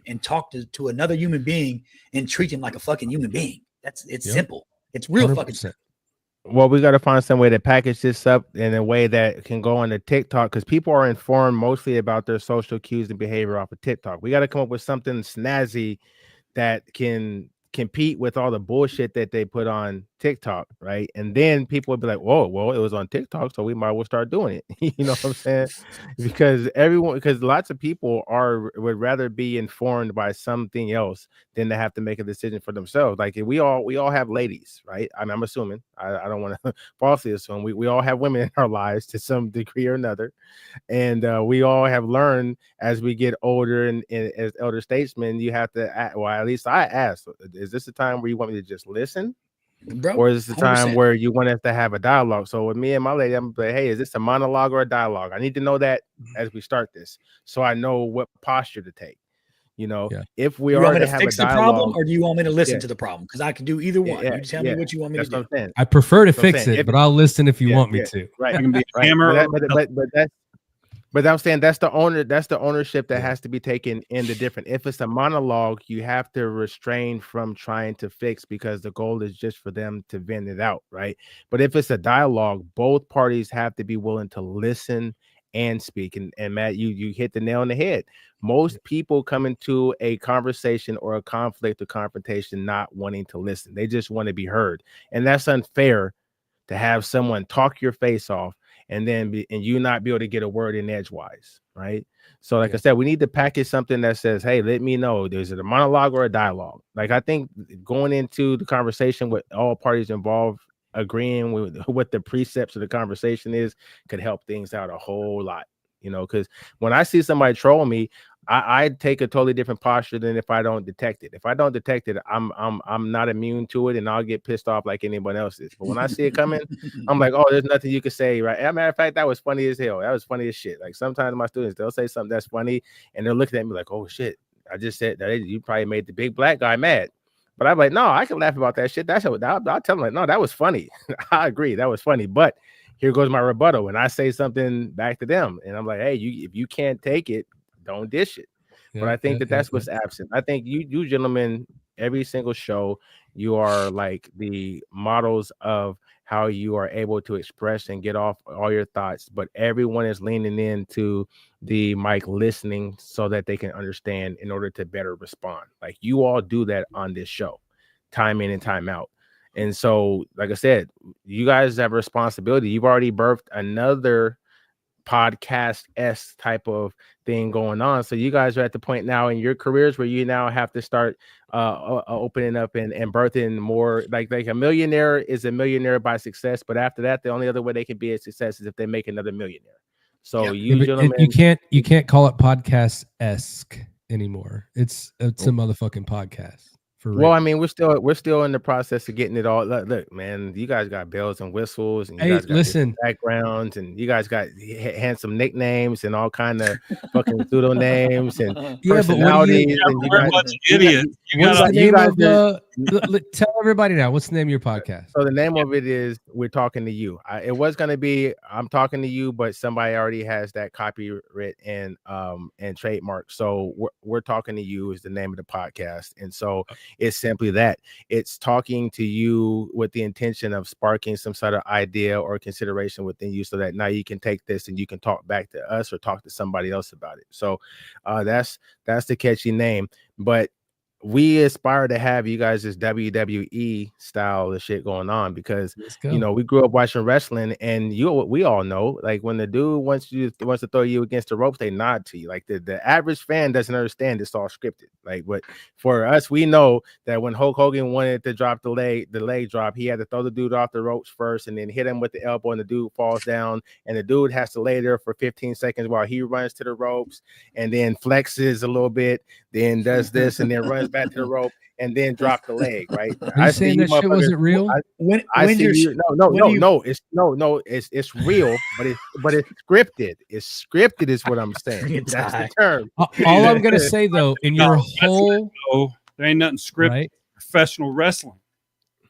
and talk to another human being and treat him like a fucking human being. It's simple. It's real 100%. Fucking simple. Well, we got to find some way to package this up in a way that can go on the TikTok, because people are informed mostly about their social cues and behavior off of TikTok. We got to come up with something snazzy that can compete with all the bullshit that they put on TikTok, right? And then people would be like, whoa, well, it was on TikTok, so we might as well start doing it. You know what I'm saying? Because lots of people would rather be informed by something else than to have to make a decision for themselves. Like, we all have ladies, right? I'm assuming. I don't want to falsely assume. We all have women in our lives to some degree or another. And we all have learned as we get older and as elder statesmen, you have to at least I ask, is this a time where you want me to just listen? Bro, or is this the 100%. time where you want us to have a dialogue? So with me and my lady, I'm like, hey, is this a monologue or a dialogue? I need to know that as we start this, so I know what posture to take. If we are to have fix a dialogue, the problem, or do you want me to listen to the problem? Because I can do either one. You tell me what you want me to do. I prefer to fix it, but I'll listen if you want me to. Right. I can be a hammer. But I'm saying that's the ownership that has to be taken in the different. If it's a monologue, you have to restrain from trying to fix, because the goal is just for them to vent it out, right? But if it's a dialogue, both parties have to be willing to listen and speak. And Matt, you hit the nail on the head. Most people come into a conversation or a conflict or confrontation not wanting to listen. They just want to be heard. And that's unfair to have someone talk your face off and then you not be able to get a word in edgewise, right? So like I said, we need to package something that says, hey, let me know, is it a monologue or a dialogue? Like, I think going into the conversation with all parties involved agreeing with what the precepts of the conversation is could help things out a whole lot, because when I see somebody troll me, I take a totally different posture than if I don't detect it. If I don't detect it, I'm not immune to it, and I'll get pissed off like anyone else is. But when I see it coming, I'm like, oh, there's nothing you can say, right? As a matter of fact, that was funny as hell. That was funny as shit. Like, sometimes my students, they'll say something that's funny, and they're looking at me like, oh shit, I just said that you probably made the big black guy mad. But I'm like, no, I can laugh about that shit. I'll tell them, like, no, that was funny. I agree, that was funny. But here goes my rebuttal, and I say something back to them, and I'm like, hey, if you can't take it, don't dish it. But I think that's what's absent. I think you gentlemen, every single show, you are like the models of how you are able to express and get off all your thoughts. But everyone is leaning into the mic, listening so that they can understand in order to better respond. Like, you all do that on this show, time in and time out. And so, like I said, you guys have a responsibility. You've already birthed another podcast-esque type of thing going on. So you guys are at the point now in your careers where you now have to start opening up and birthing more. Like a millionaire is a millionaire by success, but after that, the only other way they can be a success is if they make another millionaire. So gentlemen, you can't call it podcast-esque anymore. It's a motherfucking podcast. For Well, real. I mean, we're still in the process of getting it all. Look, man, you guys got bells and whistles, and you Hey, guys got listen. different backgrounds, and you guys got handsome nicknames and all kind of fucking pseudo names and Yeah, but what do you? personalities. And We're a bunch of idiots. You What's gotta, the you name guys of? Tell everybody now. What's the name of your podcast? So the name of it is We're Talking to You. It was going to be I'm Talking to You, but somebody already has that copyright and trademark. So we're Talking to You is the name of the podcast. And so it's simply that. It's talking to you with the intention of sparking some sort of idea or consideration within you so that now you can take this and you can talk back to us or talk to somebody else about it. So that's the catchy name. But we aspire to have you guys this WWE style of shit going on because we grew up watching wrestling, and we all know, like, when the dude wants to throw you against the ropes, they nod to you. Like the average fan doesn't understand it's all scripted. Like, but for us, we know that when Hulk Hogan wanted to drop the leg drop, he had to throw the dude off the ropes first and then hit him with the elbow, and the dude falls down, and the dude has to lay there for 15 seconds while he runs to the ropes and then flexes a little bit, then does this and then runs back to the rope and then drop the leg, right? Are you saying that shit wasn't real? It's real, but it's scripted. It's scripted is what I'm saying. That's the term. All I'm gonna say though, in your whole there ain't nothing scripted. Right? Professional wrestling.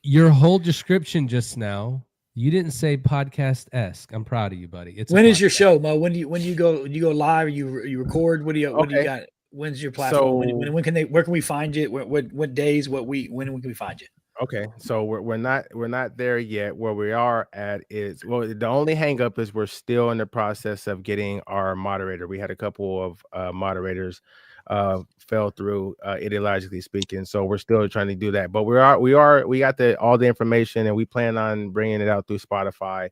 Your whole description just now, you didn't say podcast-esque. I'm proud of you, buddy. When is your show, Mo? When you go live? You record? What do you got? When's your platform? So, where can we find you? What days? When can we find you? Okay, so we're not there yet. Where we are at is, well, the only hang up is we're still in the process of getting our moderator. We had a couple of moderators fell through, ideologically speaking, so we're still trying to do that. But we got all the information, and we plan on bringing it out through Spotify.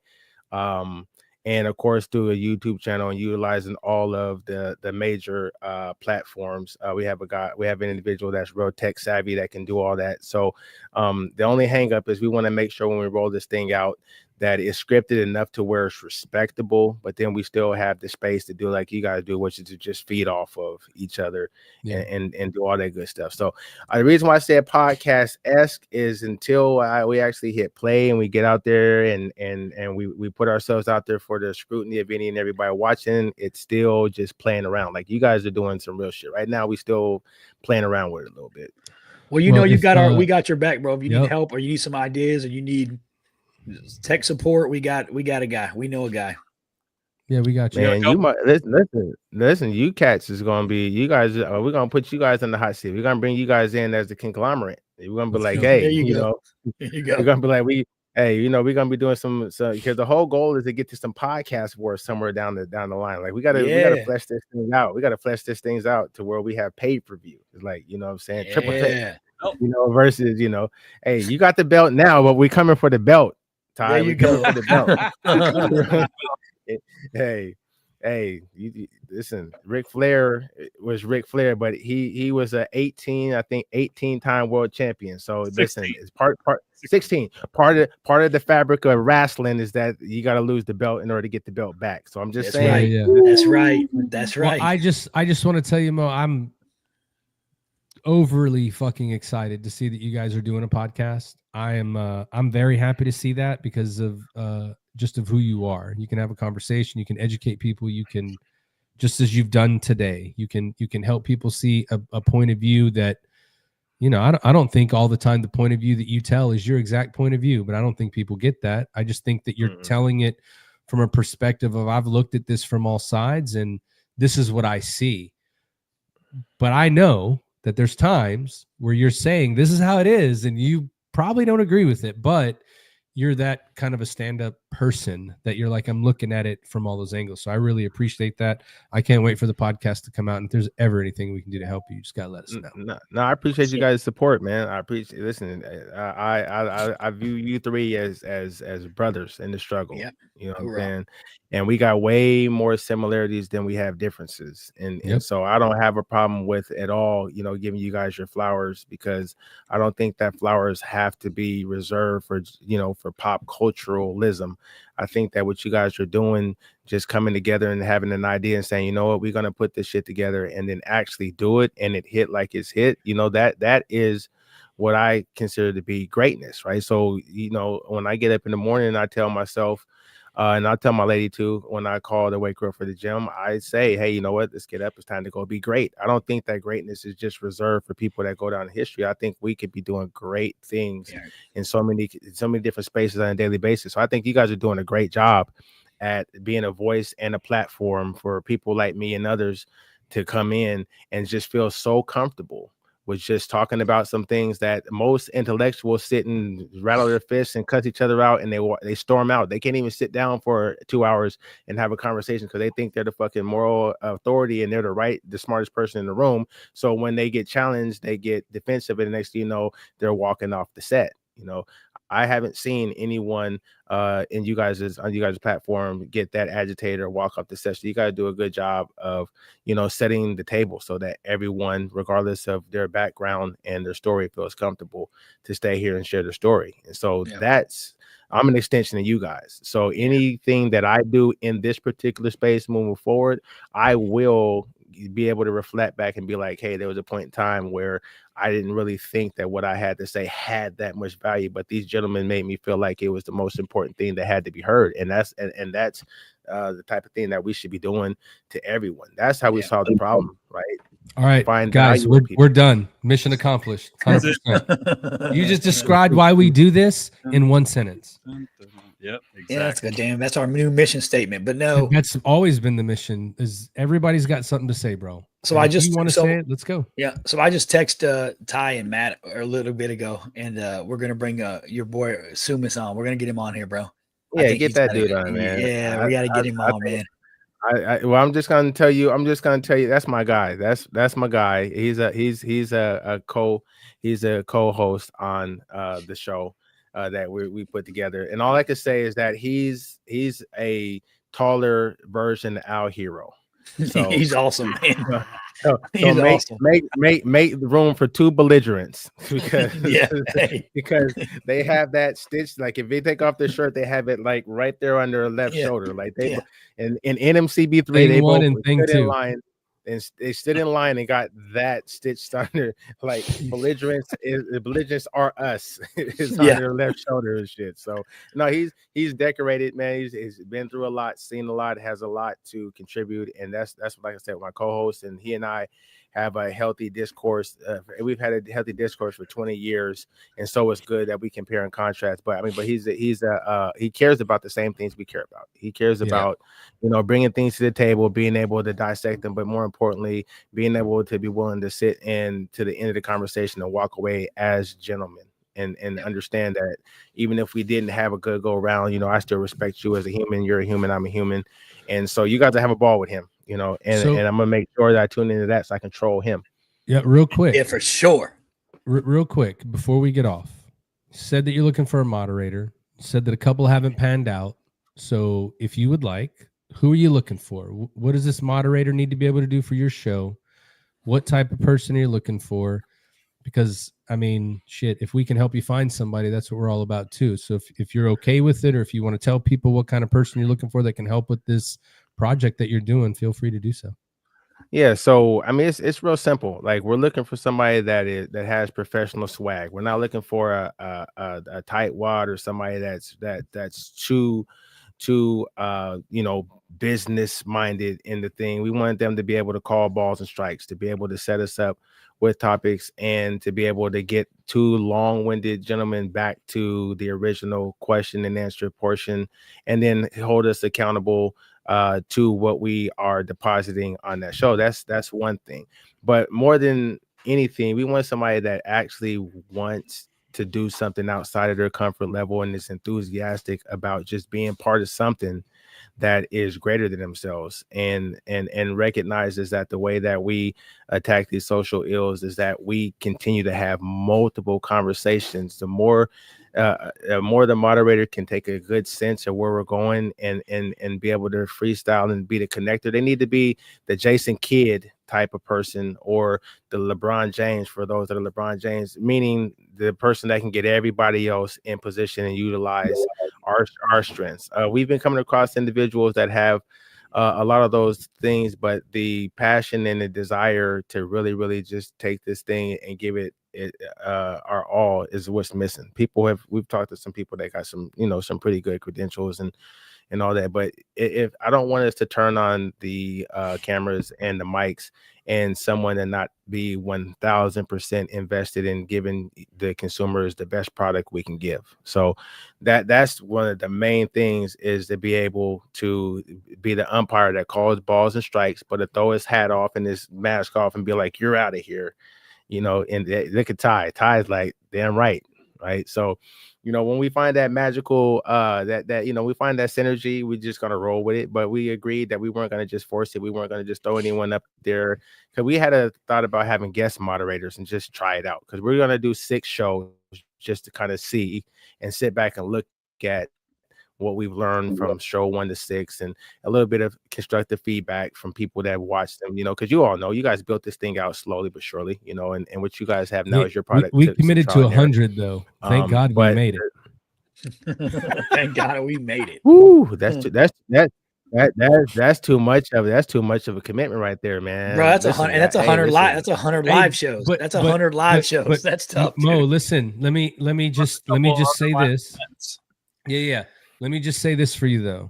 And of course through a YouTube channel and utilizing all of the major platforms. We have an individual that's real tech savvy that can do all that. So the only hang up is we want to make sure when we roll this thing out that it's scripted enough to where it's respectable, but then we still have the space to do like you guys do, which is to just feed off of each other and do all that good stuff. So the reason why I said podcast-esque is until we actually hit play and we get out there and we put ourselves out there for the scrutiny of any and everybody watching, it's still just playing around. Like you guys are doing some real shit right now. We still playing around with it a little bit. Well, we got your back, bro. If you need help or you need some ideas or you need tech support, we got a guy. We know a guy. Yeah, we got you. Man, you might listen. You cats is gonna be you guys. We're gonna put you guys in the hot seat. We're gonna bring you guys in as the conglomerate. We're gonna be like, hey, we're gonna be like, we're gonna be doing some because the whole goal is to get to some podcast wars somewhere down the line. Like we gotta flesh this thing out. We gotta flesh this things out to where we have paid per view. It's like, you know what I'm saying? Yeah. Triple threat. Versus, hey, you got the belt now, but we coming for the belt. Ty, there you go. For the belt. Hey, listen, Ric Flair was Ric Flair, but he was a 18-time world champion. So 16. Listen, it's part 16. Part of the fabric of wrestling is that you got to lose the belt in order to get the belt back. So I'm just saying. Right. That's right. Well, I just want to tell you, Mo, I'm overly fucking excited to see that you guys are doing a podcast. I'm very happy to see that because of just of who you are. You can have a conversation, you can educate people, you can, just as you've done today, you can help people see a point of view that, I don't think all the time the point of view that you tell is your exact point of view, but I don't think people get that. I just think that you're telling it from a perspective of I've looked at this from all sides and this is what I see. But I know that there's times where you're saying this is how it is and you probably don't agree with it, but you're that kind of a stand-up person that you're like, I'm looking at it from all those angles. So I really appreciate that. I can't wait for the podcast to come out. And if there's ever anything we can do to help you, just gotta let us know. No, I appreciate you guys' support, man. I appreciate. Listen, I view you three as brothers in the struggle. Yep. You know what I'm saying? And we got way more similarities than we have differences. And so I don't have a problem with at all, giving you guys your flowers, because I don't think that flowers have to be reserved for, for pop culturalism. I think that what you guys are doing, just coming together and having an idea and saying, you know what, we're going to put this shit together and then actually do it and it hit like it's hit, that is what I consider to be greatness, right? So, when I get up in the morning, I tell myself, and I'll tell my lady too, when I call to wake her up for the gym, I say, hey, you know what? Let's get up. It's time to go be great. I don't think that greatness is just reserved for people that go down in history. I think we could be doing great things in so many different spaces on a daily basis. So I think you guys are doing a great job at being a voice and a platform for people like me and others to come in and just feel so comfortable with just talking about some things that most intellectuals sit and rattle their fists and cut each other out, and they storm out. They can't even sit down for 2 hours and have a conversation because they think they're the fucking moral authority and they're the smartest person in the room. So when they get challenged, they get defensive, and the next thing you know, they're walking off the set. I haven't seen anyone on you guys' platform get that agitated or walk up the session. You got to do a good job of, setting the table so that everyone, regardless of their background and their story, feels comfortable to stay here and share their story. And so I'm an extension of you guys. So anything that I do in this particular space moving forward, I will be able to reflect back and be like, hey, there was a point in time where I didn't really think that what I had to say had that much value, but these gentlemen made me feel like it was the most important thing that had to be heard. And that's the type of thing that we should be doing to everyone. That's how we solve the problem, right? All right, guys, we're done. Mission accomplished. 100%. You just described why we do this in one sentence. Yep, exactly. Yeah, that's good, damn. That's our new mission statement. But no, that's always been the mission. Is everybody's got something to say, bro? So and if you want to say it, let's go. Yeah. So I just texted Ty and Matt a little bit ago, and we're gonna bring your boy Sumis on. We're gonna get him on here, bro. Yeah, get that dude on, man. Yeah, we got to get him on, man. Well, I'm just gonna tell you. That's my guy. That's my guy. He's a co-host on the show that we put together. And all I can say is that he's a taller version of our hero. So he's awesome, man. So make room for two belligerents because because they have that stitch. Like if they take off their shirt, they have it like right there on their left shoulder. Like they in NMCB3, they both stood in line and they stood in line and got that stitched under. Like belligerents are us. It's on their left shoulder and shit. So no, he's decorated, man. He's been through a lot, seen a lot, has a lot to contribute, and that's like I said, my co-host, and he and I have a healthy discourse. We've had a healthy discourse for 20 years, and so it's good that we compare and contrast. But he cares about the same things we care about. He cares about bringing things to the table, being able to dissect them, but more importantly, being able to be willing to sit in to the end of the conversation and walk away as gentlemen. And understand that even if we didn't have a good go around, I still respect you as a human. You're a human. I'm a human. And so you got to have a ball with him, and I'm going to make sure that I tune into that so I control him. Yeah, real quick. Yeah, for sure. Real quick, before we get off, said that you're looking for a moderator, said that a couple haven't panned out. So if you would like, who are you looking for? What does this moderator need to be able to do for your show? What type of person are you looking for? Because I mean, shit, if we can help you find somebody, that's what we're all about too. So if you're okay with it, or if you want to tell people what kind of person you're looking for that can help with this project that you're doing, feel free to do so. Yeah, so I mean, it's real simple. Like we're looking for somebody that has professional swag. We're not looking for a tightwad or somebody that's too business minded in the thing. We want them to be able to call balls and strikes, to be able to set us up with topics, and to be able to get two long-winded gentlemen back to the original question and answer portion, and then hold us accountable to what we are depositing on that show. That's one thing. But more than anything, we want somebody that actually wants to do something outside of their comfort level and is enthusiastic about just being part of something that is greater than themselves, and recognizes that the way that we attack these social ills is that we continue to have multiple conversations. The more the moderator can take a good sense of where we're going and be able to freestyle and be the connector. They need to be the Jason Kidd type of person, or the LeBron James, for those that are LeBron James, meaning the person that can get everybody else in position and utilize our strengths. We've been coming across individuals that have a lot of those things, but the passion and the desire to really just take this thing and give it our all is what's missing. We've talked to some people that got some, some pretty good credentials and all that, but if I don't want us to turn on the cameras and the mics and someone to not be 1000% invested in giving the consumers the best product we can give. So that's one of the main things, is to be able to be the umpire that calls balls and strikes, but to throw his hat off and his mask off and be like, you're out of here, and look at Ty. Ty's like, damn right. So, when we find that magical, we find that synergy, we're just going to roll with it. But we agreed that we weren't going to just force it. We weren't going to just throw anyone up there, because we had a thought about having guest moderators and just try it out, because we're going to do 6 shows just to kind of see and sit back and look at what we've learned from show 1 to 6, and a little bit of constructive feedback from people that watched them, because you all know you guys built this thing out slowly but surely, and what you guys have now is your product. We committed to 100 though. Thank God we made it. Thank God we made it. Woo, that's too much of it. That's too much of a commitment right there, man. Bro, that's 100. That's 100 live. That's 100 live shows. That's 100 live shows. That's tough. Mo, listen. Let me just say this. Yeah. Let me just say this for you, though.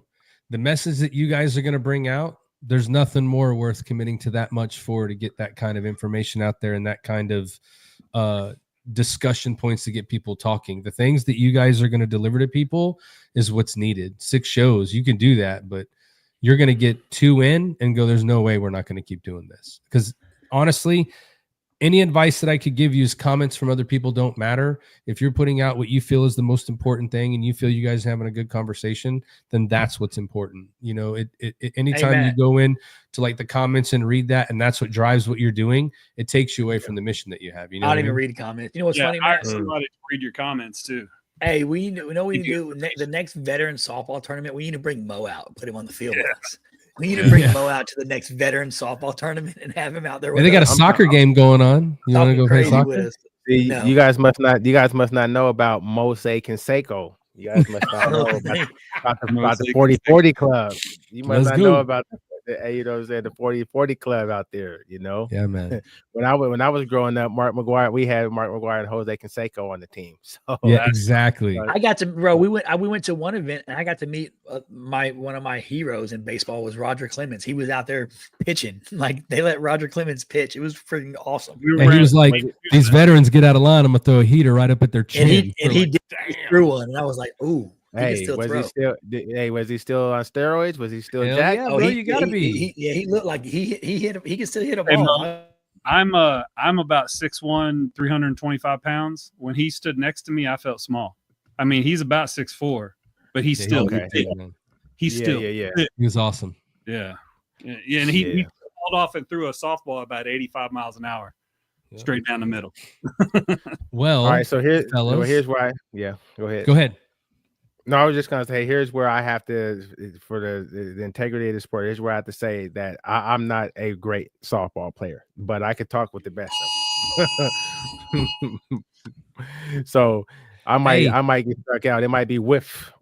The message that you guys are going to bring out, there's nothing more worth committing to that much for, to get that kind of information out there and that kind of discussion points to get people talking. The things that you guys are going to deliver to people is what's needed. 6 shows, you can do that, but you're going to get 2 in and go, there's no way we're not going to keep doing this. Because honestly, any advice that I could give you is comments from other people don't matter. If you're putting out what you feel is the most important thing and you feel you guys are having a good conversation, then that's what's important. Anytime Amen. you go in to like the comments and read that, and that's what drives what you're doing, it takes you away from the mission that you have. I don't even read comments. You know what's funny, I man? asked somebody to read your comments too. Hey, we need to do the next veteran softball tournament. We need to bring Mo out and put him on the field with us. We need to bring Mo out to the next veteran softball tournament and have him out there. They got a soccer game going on. You want to go play soccer? No. You guys must not know about Mose Canseco. You guys must not know about the 40-40 club. You must not know about the 40-40 club out there. Yeah, man. when I was growing up, we had Mark McGuire and Jose Canseco on the team. So yeah, exactly. I got to, bro. We went to one event and I got to meet one of my heroes in baseball was Roger Clemens. He was out there pitching. Like, they let Roger Clemens pitch. It was freaking awesome. And he was like, these veterans get out of line, I'm gonna throw a heater right up at their chin. And he did through one, and I was like, ooh. Was he still on steroids? Was he still jacked? Yeah, bro, you gotta be. He looked like he hit. He can still hit a ball. I'm about 6'1", 325 pounds. When he stood next to me, I felt small. I mean, he's about 6'4", but he's still He's still He was awesome. Yeah. And he pulled off and threw a softball about 85 miles an hour, straight down the middle. Well, all right. So here's why. Yeah, go ahead. Go ahead. No, I was just gonna say, here's where I have to, for the integrity of the sport, here's where I have to say that I'm not a great softball player, but I could talk with the best of them. So I might get struck out. It might be whiff.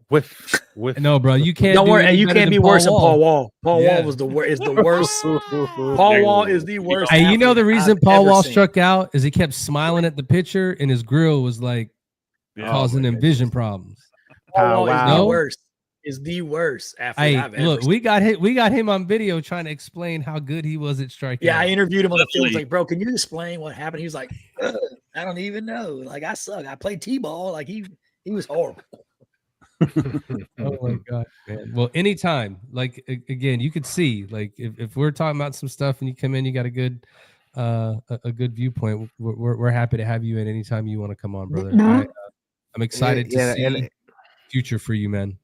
No, bro, you can't. Don't worry, you can't be worse than Paul Wall. Paul Wall was the worst. Paul Wall is the worst. Hey, you know the reason Paul Wall struck out is he kept smiling at the pitcher, and his grill was like causing him vision problems. Paul Wall is the worst. Is the worst. Look, we got him on video trying to explain how good he was at striking. Yeah, I interviewed him on the field. I was like, bro, can you explain what happened? He was like, I don't even know. Like, I suck. I played T-ball. Like, he was horrible. Oh my God, man. Well, anytime, like, again, you could see, like, if we're talking about some stuff and you come in, you got a good viewpoint. We're happy to have you in anytime you want to come on, brother. I'm excited to see future for you, man.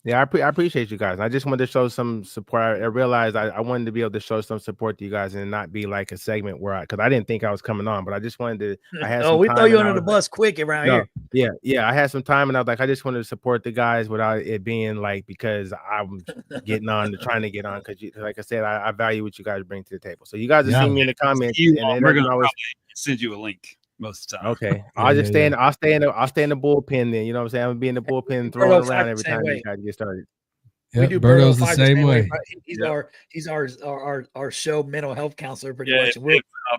Yeah, I appreciate you guys. I just wanted to show some support. I realized I wanted to be able to show some support to you guys and not be like a segment where because I didn't think I was coming on, but I just wanted to. I had we throw you under the bus quick around here. Yeah. I had some time and I was like, I just wanted to support the guys without it being like because I'm getting on, trying to get on because, like I said, I value what you guys bring to the table. So you guys are seeing me in the comments, and we're gonna always send you a link. Most of the time. Okay. I'll just stay in I'll stay in the bullpen then. You know what I'm saying? I'm gonna be in the bullpen throwing around every time you guys get started. Yep, do Berto's Berto the Five same way. Right? He's our show mental health counselor pretty much.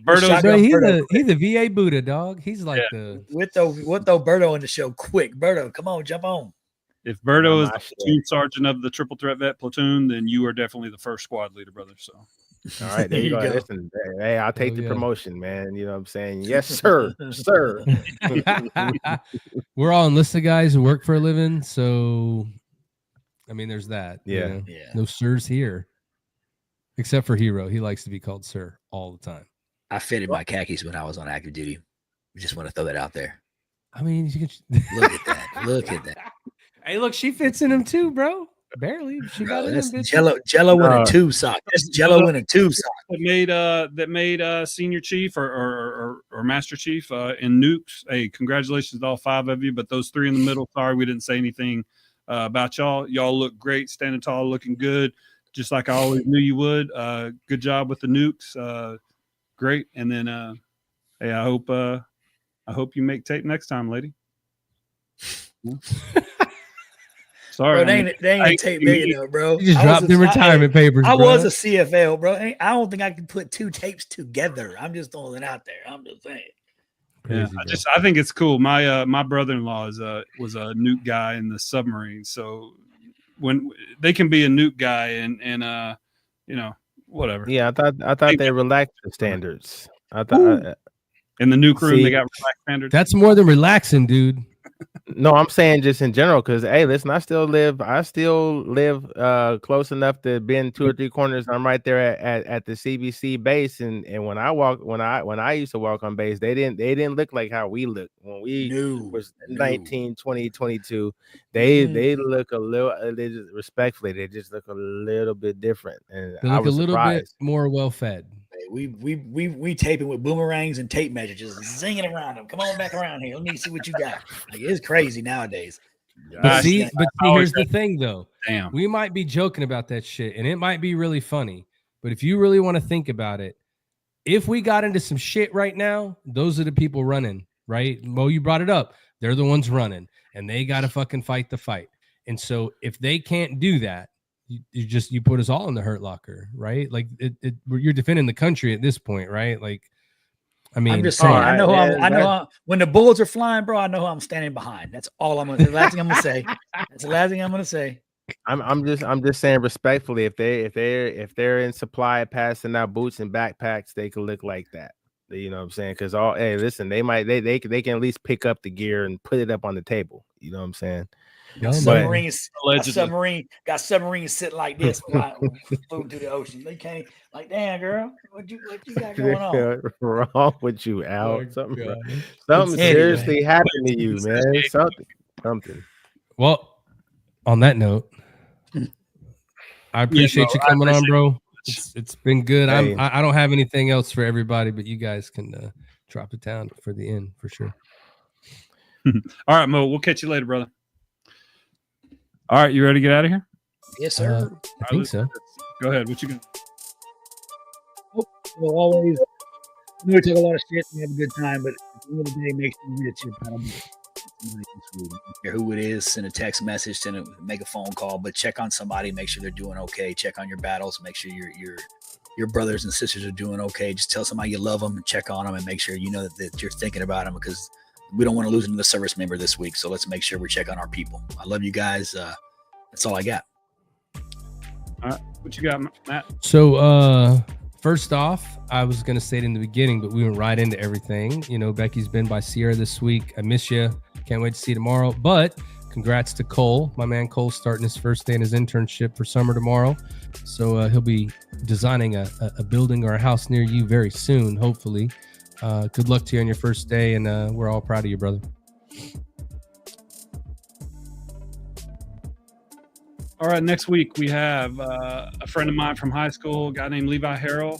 Berto's Bro, he's Berto the VA Buddha, dog. He's like with Berto in the show. Quick, Berto, come on, jump on. If Berto is the platoon sergeant of the triple threat vet platoon, then you are definitely the first squad leader, brother. So, all right, there you go. Listen, hey, I'll take the promotion, man. You know what I'm saying? Yes, sir, sir. We're all enlisted guys who work for a living, so I mean, there's that. Yeah, you know? No sirs here, except for Hero. He likes to be called sir all the time. I fitted my khakis when I was on active duty. I just want to throw that out there. I mean, you can look at that. Look at that. Hey, look, she fits in them too, bro. Barely. She got in them. Jello in a tube sock. That's Jello in a tube sock. That made senior chief or master chief in nukes. Hey, congratulations to all 5 of you. But those 3 in the middle, sorry we didn't say anything about y'all. Y'all look great, standing tall, looking good, just like I always knew you would. Good job with the nukes. Great. And then hey, I hope you make tape next time, lady. Sorry, bro, they ain't tape big enough, bro. You just dropped the retirement papers. I was a CFL, bro. I don't think I could put 2 tapes together. I'm just throwing it out there. I'm just saying. Crazy, yeah, I think it's cool. My brother-in-law was a nuke guy in the submarine, so when they can be a nuke guy and you know, whatever. Yeah, I thought they relaxed the standards. I thought in the nuke room they got relaxed standards. That's more than relaxing, dude. No, I'm saying just in general, because hey, listen, I still live close enough to be in 2 or 3 corners. I'm right there at the CBC base, and when I used to walk on base, they didn't look like how we look when we was 19, 20, 22. They look a little respectfully. They just look a little bit different, and they look a little bit more well fed. We taping with boomerangs and tape measures, just zinging around them. Come on back around here. Let me see what you got. Like, it's crazy nowadays. But see, here's the thing, though. Damn. We might be joking about that shit, and it might be really funny. But if you really want to think about it, if we got into some shit right now, those are the people running, right? Mo, you brought it up. They're the ones running, and they got to fucking fight the fight. And so if they can't do that, you put us all in the hurt locker, right? Like you're defending the country at this point, right? Like, I mean, I'm just saying, I know when the bullets are flying, bro, I know who I'm standing behind. That's all the last thing I'm gonna say. That's the last thing I'm gonna say. I'm just saying respectfully, if they're in supply passing out boots and backpacks, they could look like that. You know what I'm saying? Because hey, listen, they can at least pick up the gear and put it up on the table. You know what I'm saying? Submarines got submarines sitting like this, floating through the ocean. They can't, like, damn, girl, what you got going on? Wrong with you, Al? Something seriously happened to you, man. Something. Well, on that note, I appreciate you coming on, bro. It's been good. Hey. I don't have anything else for everybody, but you guys can drop it down for the end for sure. All right, Mo, we'll catch you later, brother. All right, you ready to get out of here? Yes, sir. I think so. Go ahead. What you got? Well, always, we take a lot of shit and have a good time, but at the end of the day, make sure you get your paddle. I don't care who it is, send a text message, make a phone call, but check on somebody, make sure they're doing okay. Check on your battles, make sure your brothers and sisters are doing okay. Just tell somebody you love them and check on them and make sure you know that you're thinking about them, because we don't want to lose another service member this week. So let's make sure we check on our people. I love you guys. That's all I got. All right. What you got, Matt? So, first off, I was going to say it in the beginning, but we went right into everything. You know, Becky's been by Sierra this week. I miss you. Can't wait to see you tomorrow. But congrats to Cole. My man Cole starting his first day in his internship for summer tomorrow. So he'll be designing a building or a house near you very soon, hopefully. Good luck to you on your first day, and we're all proud of you, brother. All right, next week we have a friend of mine from high school, a guy named Levi Harrell,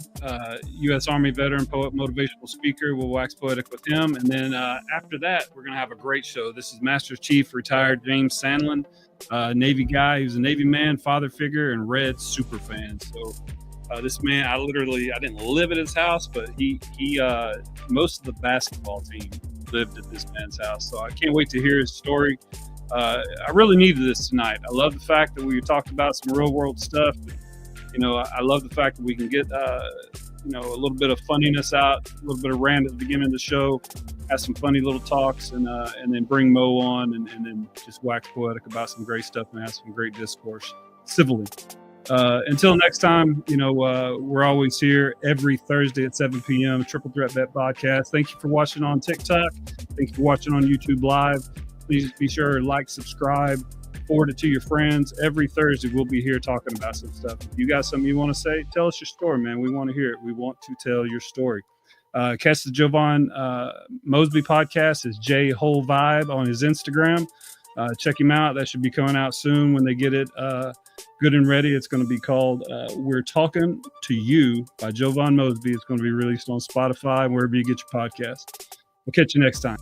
U.S. Army veteran, poet, motivational speaker. We'll wax poetic with him. And then after that, we're going to have a great show. This is Master Chief, retired James Sandlin, Navy guy. He was a Navy man, father figure, and Red super fan. So this man, I didn't live at his house, but he most of the basketball team lived at this man's house. So I can't wait to hear his story. I really needed this tonight. I love the fact that we talked about some real world stuff. You know, I love the fact that we can get, you know, a little bit of funniness out, a little bit of rant at the beginning of the show, have some funny little talks, and then bring Mo on and then just wax poetic about some great stuff and have some great discourse civilly. Until next time, you know, we're always here every Thursday at 7 p.m. Triple Threat Bet Podcast. Thank you for watching on TikTok. Thank you for watching on YouTube Live. Please be sure to like, subscribe, forward it to your friends. Every Thursday, we'll be here talking about some stuff. If you got something you want to say, tell us your story, man. We want to hear it. We want to tell your story. Catch the Jovan Mosby podcast is J Whole Vibe on his Instagram. Check him out. That should be coming out soon when they get it good and ready. It's going to be called We're Talking to You by Jovan Mosby. It's going to be released on Spotify, wherever you get your podcast. We'll catch you next time.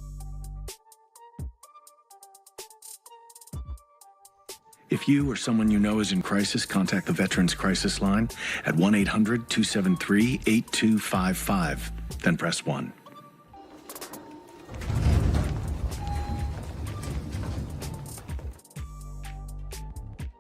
If you or someone you know is in crisis, contact the Veterans Crisis Line at 1-800-273-8255. Then press 1.